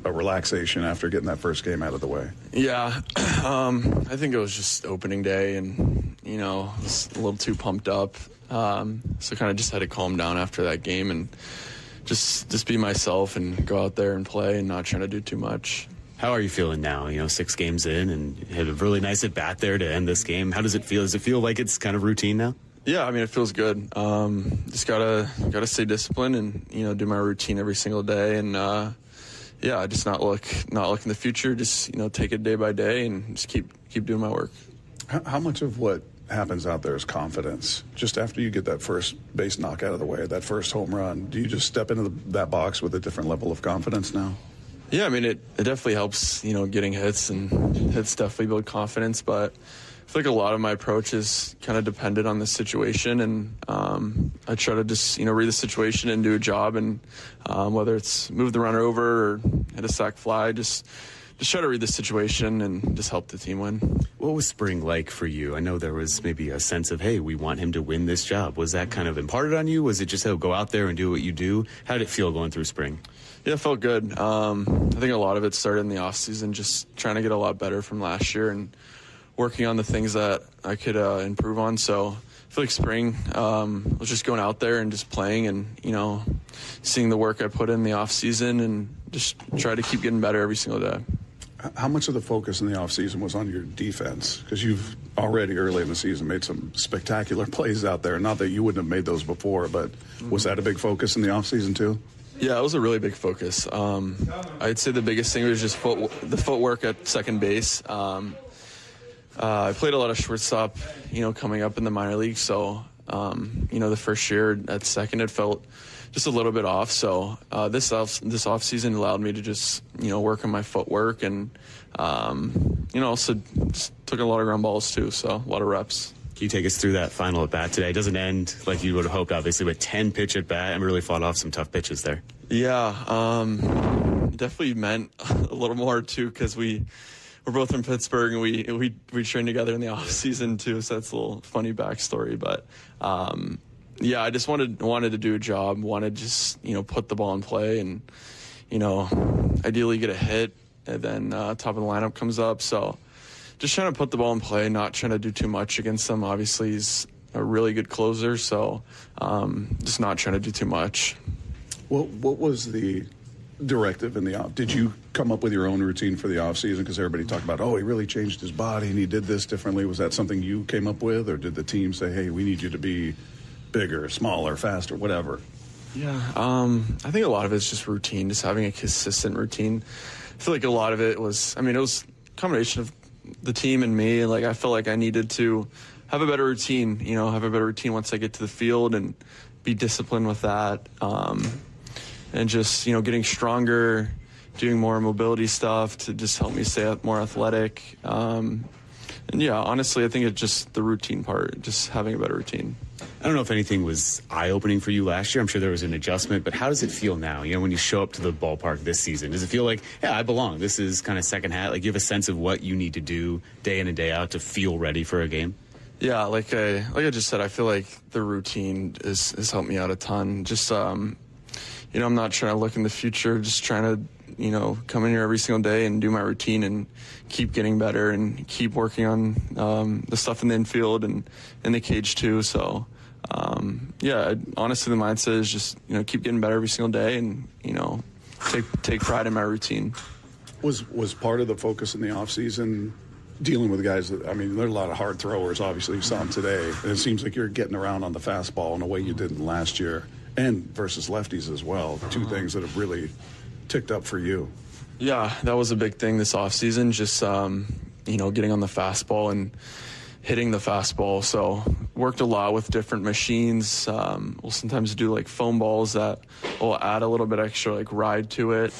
a relaxation after getting that first game out of the way? Yeah, I think it was just opening day, and was a little too pumped up. So kind of just had to calm down after that game and just be myself and go out there and play and not trying to do too much. How are you feeling now? 6 games in and had a really nice at bat there to end this game. How does it feel? Does it feel like it's kind of routine now? Yeah, I mean, it feels good. Just gotta stay disciplined and do my routine every single day and just not look in the future. Just take it day by day and just keep doing my work. How much of what happens out there is confidence? Just after you get that first base knock out of the way, that first home run, do you just step into that box with a different level of confidence now? Yeah, I mean, it definitely helps, getting hits, and hits definitely build confidence, but I feel like a lot of my approach is kind of dependent on the situation, and I try to just, read the situation and do a job, and whether it's move the runner over or hit a sac fly, just try to read the situation and just help the team win. What was spring like for you? I know there was maybe a sense of, hey, we want him to win this job. Was that kind of imparted on you? Was it just, go out there and do what you do? How did it feel going through spring? Yeah, it felt good. I think a lot of it started in the offseason, just trying to get a lot better from last year and working on the things that I could improve on. So I feel like spring was just going out there and just playing and, seeing the work I put in the offseason and just try to keep getting better every single day. How much of the focus in the offseason was on your defense? Because you've already early in the season made some spectacular plays out there. Not that you wouldn't have made those before, but was that a big focus in the offseason too? Yeah, it was a really big focus. I'd say the biggest thing was just the footwork at second base. I played a lot of shortstop, coming up in the minor leagues. So, the first year at second, it felt just a little bit off. So this off season allowed me to just work on my footwork and also just took a lot of ground balls too. So a lot of reps. Can you take us through that final at bat today? It doesn't end like you would have hoped, obviously, but 10 pitch at bat and really fought off some tough pitches there. Yeah, definitely meant a little more too because we're both from Pittsburgh and we trained together in the off season too. So that's a little funny backstory, but. Yeah, I just wanted to do a job, wanted to just, put the ball in play and, ideally get a hit and then top of the lineup comes up. So just trying to put the ball in play, not trying to do too much against him. Obviously, he's a really good closer, so just not trying to do too much. What was the directive in the off? Did you come up with your own routine for the offseason? Because everybody talked about, he really changed his body and he did this differently. Was that something you came up with, or did the team say, hey, we need you to be bigger, smaller, faster, whatever? Yeah, I think a lot of it's just routine, just having a consistent routine. I feel like a lot of it was, it was a combination of the team and me. Like, I felt like I needed to have a better routine, once I get to the field and be disciplined with that. And just, getting stronger, doing more mobility stuff to just help me stay more athletic. And yeah, honestly, I think it's just the routine part, just having a better routine. I don't know if anything was eye-opening for you last year. I'm sure there was an adjustment, but how does it feel now? When you show up to the ballpark this season, does it feel like, yeah, I belong? This is kind of second hat. Like, you have a sense of what you need to do day in and day out to feel ready for a game? Yeah, like I just said, I feel like the routine has helped me out a ton. Just, I'm not trying to look in the future, just trying to, come in here every single day and do my routine and keep getting better and keep working on the stuff in the infield and in the cage too. So, honestly, the mindset is just, keep getting better every single day and, take pride in my routine. Was part of the focus in the offseason dealing with guys that, there are a lot of hard throwers, obviously. You saw them today. And it seems like you're getting around on the fastball in a way you didn't last year, and versus lefties as well. Two things that have really ticked up for you. Yeah, that was a big thing this offseason, just, getting on the fastball and hitting the fastball. So worked a lot with different machines. We'll sometimes do like foam balls that will add a little bit extra ride to it.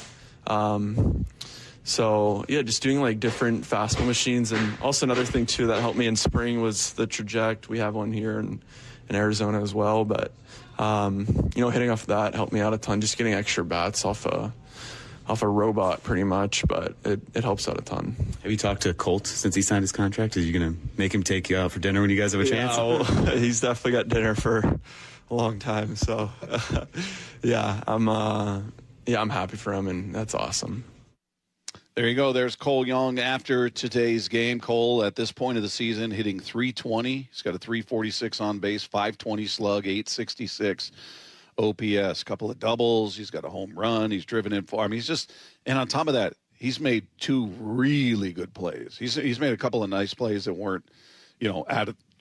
So yeah, just doing like different fastball machines. And also another thing too that helped me in spring was the traject. We have one here in Arizona as well. But, hitting off that helped me out a ton, just getting extra bats off a robot pretty much, but it helps out a ton. Have you talked to Colt since he signed his contract? Are you going to make him take you out for dinner when you guys have a chance? Well, he's definitely got dinner for a long time. So, I'm happy for him, and that's awesome. There you go. There's Cole Young after today's game. Cole, at this point of the season, hitting .320. He's got a .346 on base, .520 slug, .866 OPS. Couple of doubles. He's got a home run. He's driven in far. I mean, he's just – and on top of that, he's made 2 really good plays. He's made a couple of nice plays that weren't,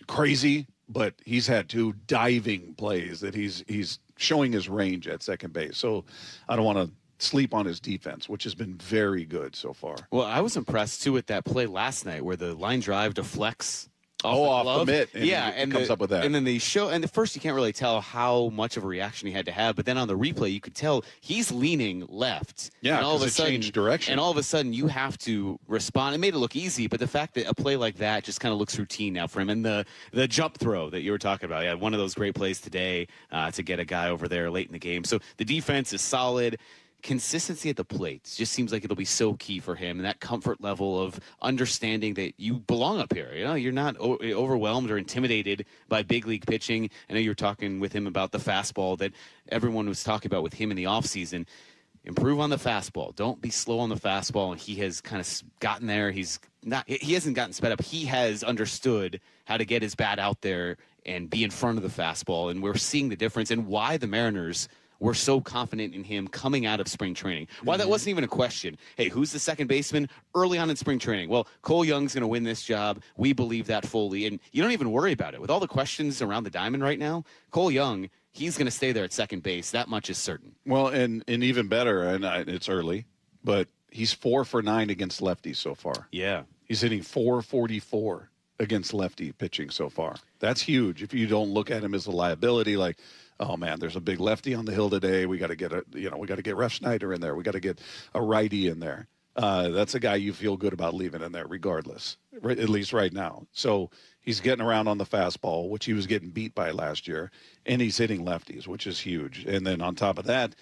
crazy, but he's had 2 diving plays that he's showing his range at second base. So I don't want to sleep on his defense, which has been very good so far. Well, I was impressed, too, with that play last night where the line drive deflects off the mitt. And comes up with that. And then at first you can't really tell how much of a reaction he had to have, but then on the replay you could tell he's leaning left. Yeah, because it changed direction. And all of a sudden you have to respond. It made it look easy, but the fact that a play like that just kind of looks routine now for him. And the jump throw that you were talking about, one of those great plays today to get a guy over there late in the game. So the defense is solid. Consistency at the plate just seems like it'll be so key for him, and that comfort level of understanding that you belong up here. You're not overwhelmed or intimidated by big league pitching. I know you were talking with him about the fastball that everyone was talking about with him in the offseason. Improve on the fastball. Don't be slow on the fastball. And he has kind of gotten there. He hasn't gotten sped up. He has understood how to get his bat out there and be in front of the fastball, and we're seeing the difference and why the Mariners were so confident in him coming out of spring training. Why that wasn't even a question. Hey, who's the second baseman early on in spring training? Well, Cole Young's going to win this job. We believe that fully, and you don't even worry about it. With all the questions around the diamond right now, Cole Young, he's going to stay there at second base. That much is certain. Well, and even better, and it's early, but he's 4 for 9 against lefties so far. Yeah. He's hitting .444 against lefty pitching so far. That's huge. If you don't look at him as a liability, like, oh man, there's a big lefty on the hill today. We got to get Ref Schneider in there. We got to get a righty in there. That's a guy you feel good about leaving in there regardless, at least right now. So he's getting around on the fastball, which he was getting beat by last year, and he's hitting lefties, which is huge. And then on top of that,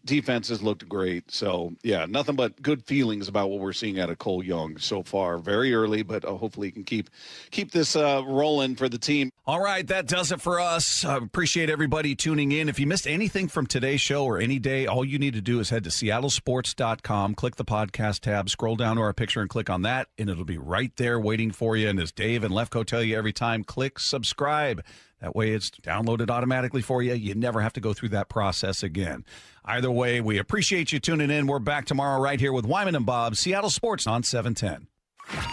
defense has looked great. So, yeah, nothing but good feelings about what we're seeing out of Cole Young so far. Very early, but hopefully he can keep this rolling for the team. All right, that does it for us. Appreciate everybody tuning in. If you missed anything from today's show or any day, all you need to do is head to seattlesports.com, click the podcast tab, scroll down to our picture and click on that, and it'll be right there waiting for you. And as Dave and Lefko tell you every time, click subscribe. That way it's downloaded automatically for you. You never have to go through that process again. Either way, we appreciate you tuning in. We're back tomorrow right here with Wyman and Bob, Seattle Sports on 710.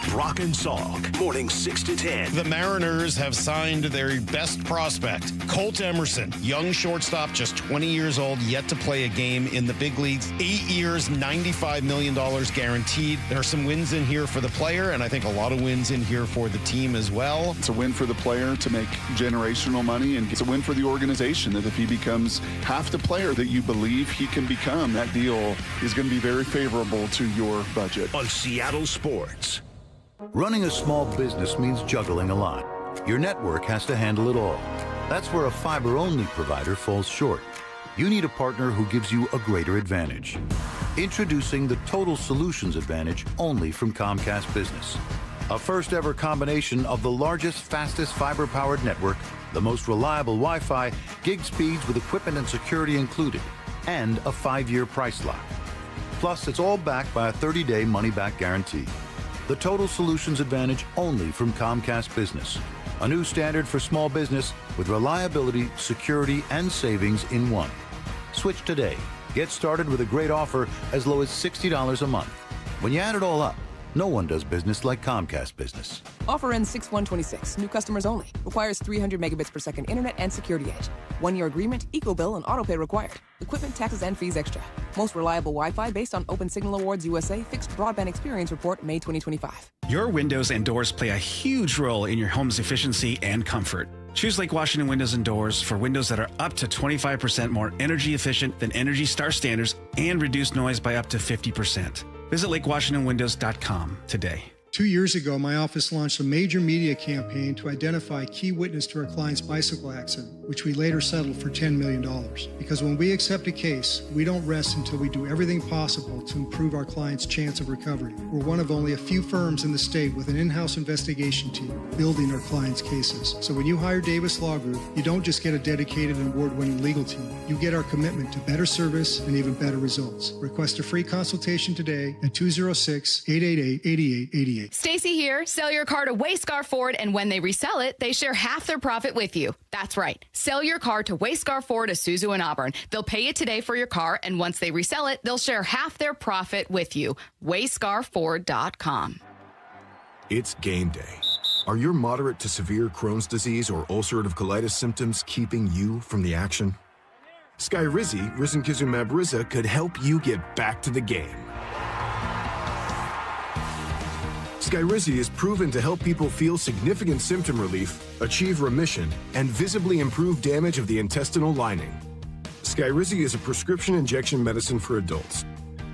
Brock and Salk, morning 6 to 10. The Mariners have signed their best prospect, Colt Emerson, young shortstop, just 20 years old, yet to play a game in the big leagues. 8 years, $95 million guaranteed. There are some wins in here for the player, and I think a lot of wins in here for the team as well. It's a win for the player to make generational money, and it's a win for the organization that if he becomes half the player that you believe he can become, that deal is going to be very favorable to your budget. On Seattle Sports. Running a small business means juggling a lot. Your network has to handle it all. That's where a fiber-only provider falls short. You need a partner who gives you a greater advantage. Introducing the Total Solutions Advantage only from Comcast Business. A first-ever combination of the largest, fastest fiber-powered network, the most reliable Wi-Fi, gig speeds with equipment and security included, and a 5-year price lock. Plus, it's all backed by a 30-day money-back guarantee. The Total Solutions Advantage only from Comcast Business. A new standard for small business with reliability, security, and savings in one. Switch today. Get started with a great offer as low as $60 a month. When you add it all up, no one does business like Comcast Business. Offer ends 6/1/26. New customers only. Requires 300 megabits per second internet and security edge. 1-year agreement, eco-bill, and autopay required. Equipment, taxes, and fees extra. Most reliable Wi-Fi based on Open Signal Awards USA Fixed Broadband Experience Report, May 2025. Your windows and doors play a huge role in your home's efficiency and comfort. Choose Lake Washington Windows and Doors for windows that are up to 25% more energy efficient than Energy Star standards and reduce noise by up to 50%. Visit LakeWashingtonWindows.com today. 2 years ago, my office launched a major media campaign to identify key witness to our client's bicycle accident. which we later settled for $10 million. Because when we accept a case, we don't rest until we do everything possible to improve our client's chance of recovery. We're one of only a few firms in the state with an in-house investigation team building our clients' cases. So when you hire Davis Law Group, you don't just get a dedicated and award-winning legal team. You get our commitment to better service and even better results. Request a free consultation today at 206-888-8888. Stacy here. Sell your car to Wayscar Ford, and when they resell it, they share half their profit with you. That's right. Sell your car to Wayscar Ford, Isuzu, and Auburn. They'll pay you today for your car, and once they resell it, they'll share half their profit with you. WayscarFord.com. It's game day. Are your moderate to severe Crohn's disease or ulcerative colitis symptoms keeping you from the action? Skyrizi, risankizumab Riza, could help you get back to the game. Skyrizi is proven to help people feel significant symptom relief, achieve remission, and visibly improve damage of the intestinal lining. Skyrizi is a prescription injection medicine for adults.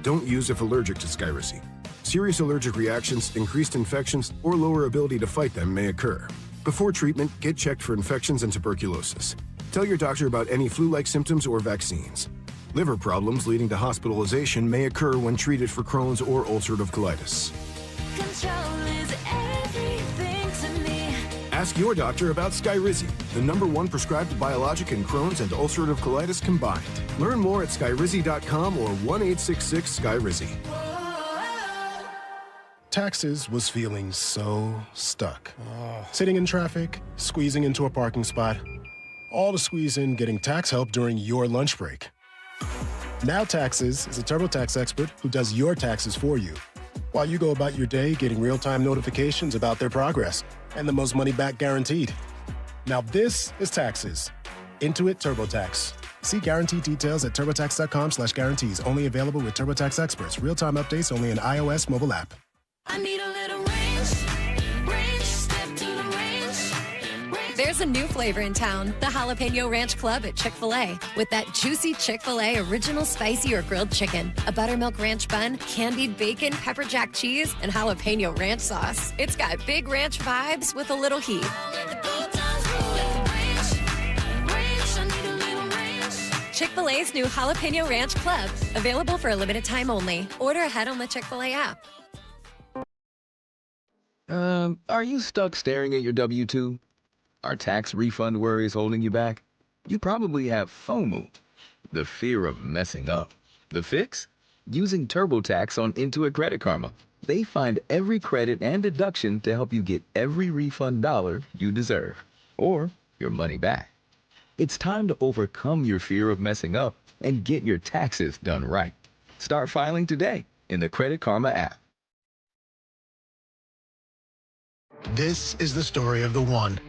Don't use if allergic to Skyrizi. Serious allergic reactions, increased infections, or lower ability to fight them may occur. Before treatment, get checked for infections and tuberculosis. Tell your doctor about any flu-like symptoms or vaccines. Liver problems leading to hospitalization may occur when treated for Crohn's or ulcerative colitis. Control is everything to me. Ask your doctor about Skyrizi, the #1 prescribed biologic in Crohn's and ulcerative colitis combined. Learn more at skyrizi.com or 1-866-SKYRIZI. Taxes was feeling so stuck. Sitting in traffic, squeezing into a parking spot, all to squeeze in getting tax help during your lunch break. Now Taxes is a TurboTax expert who does your taxes for you, while you go about your day getting real-time notifications about their progress and the most money back guaranteed. Now this is Taxes. Intuit TurboTax. See guarantee details at turbotax.com/guarantees. Only available with TurboTax experts. Real-time updates only in iOS mobile app. I need a little range, step to the range. There's a new flavor in town, the Jalapeno Ranch Club at Chick-fil-A. With that juicy Chick-fil-A original spicy or grilled chicken, a buttermilk ranch bun, candied bacon, pepper jack cheese, and jalapeno ranch sauce. It's got big ranch vibes with a little heat. Chick-fil-A's new Jalapeno Ranch Club, available for a limited time only. Order ahead on the Chick-fil-A app. Are you stuck staring at your W-2? Are tax refund worries holding you back? You probably have FOMO, the fear of messing up. The fix? Using TurboTax on Intuit Credit Karma. They find every credit and deduction to help you get every refund dollar you deserve, or your money back. It's time to overcome your fear of messing up and get your taxes done right. Start filing today in the Credit Karma app. This is the story of the one.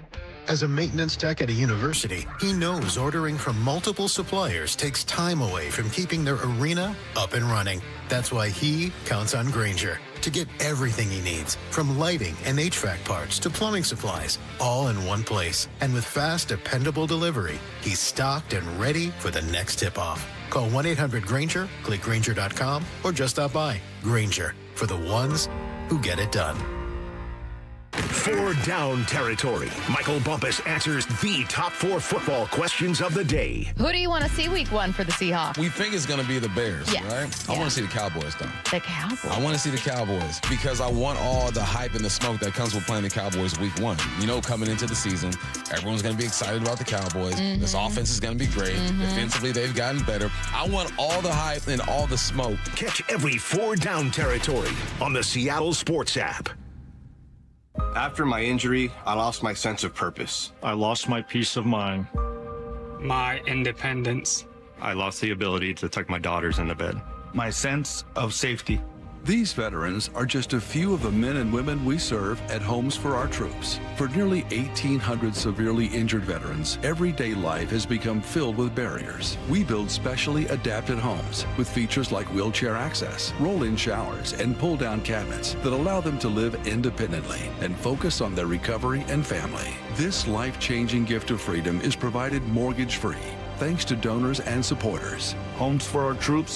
As a maintenance tech at a university, he knows ordering from multiple suppliers takes time away from keeping their arena up and running. That's why he counts on Grainger to get everything he needs, from lighting and HVAC parts to plumbing supplies, all in one place. And with fast, dependable delivery, he's stocked and ready for the next tip-off. Call 1-800-GRAINGER, click Grainger.com, or just stop by. Grainger, for the ones who get it done. 4 Down Territory. Michael Bumpus answers the top 4 football questions of the day. Who do you want to see week 1 for the Seahawks? We think it's going to be the Bears, Yes. right? I want to see the Cowboys, though. The Cowboys? I want to see the Cowboys because I want all the hype and the smoke that comes with playing the Cowboys week 1. You know, coming into the season, everyone's going to be excited about the Cowboys. This offense is going to be great. Defensively, they've gotten better. I want all the hype and all the smoke. Catch every 4 Down Territory on the Seattle Sports app. After my injury, I lost my sense of purpose. I lost my peace of mind. My independence. I lost the ability to tuck my daughters into bed. My sense of safety. These veterans are just a few of the men and women we serve at Homes for Our Troops. For nearly 1,800 severely injured veterans, everyday life has become filled with barriers. We build specially adapted homes with features like wheelchair access, roll-in showers, and pull-down cabinets that allow them to live independently and focus on their recovery and family. This life-changing gift of freedom is provided mortgage-free, thanks to donors and supporters. Homes for Our Troops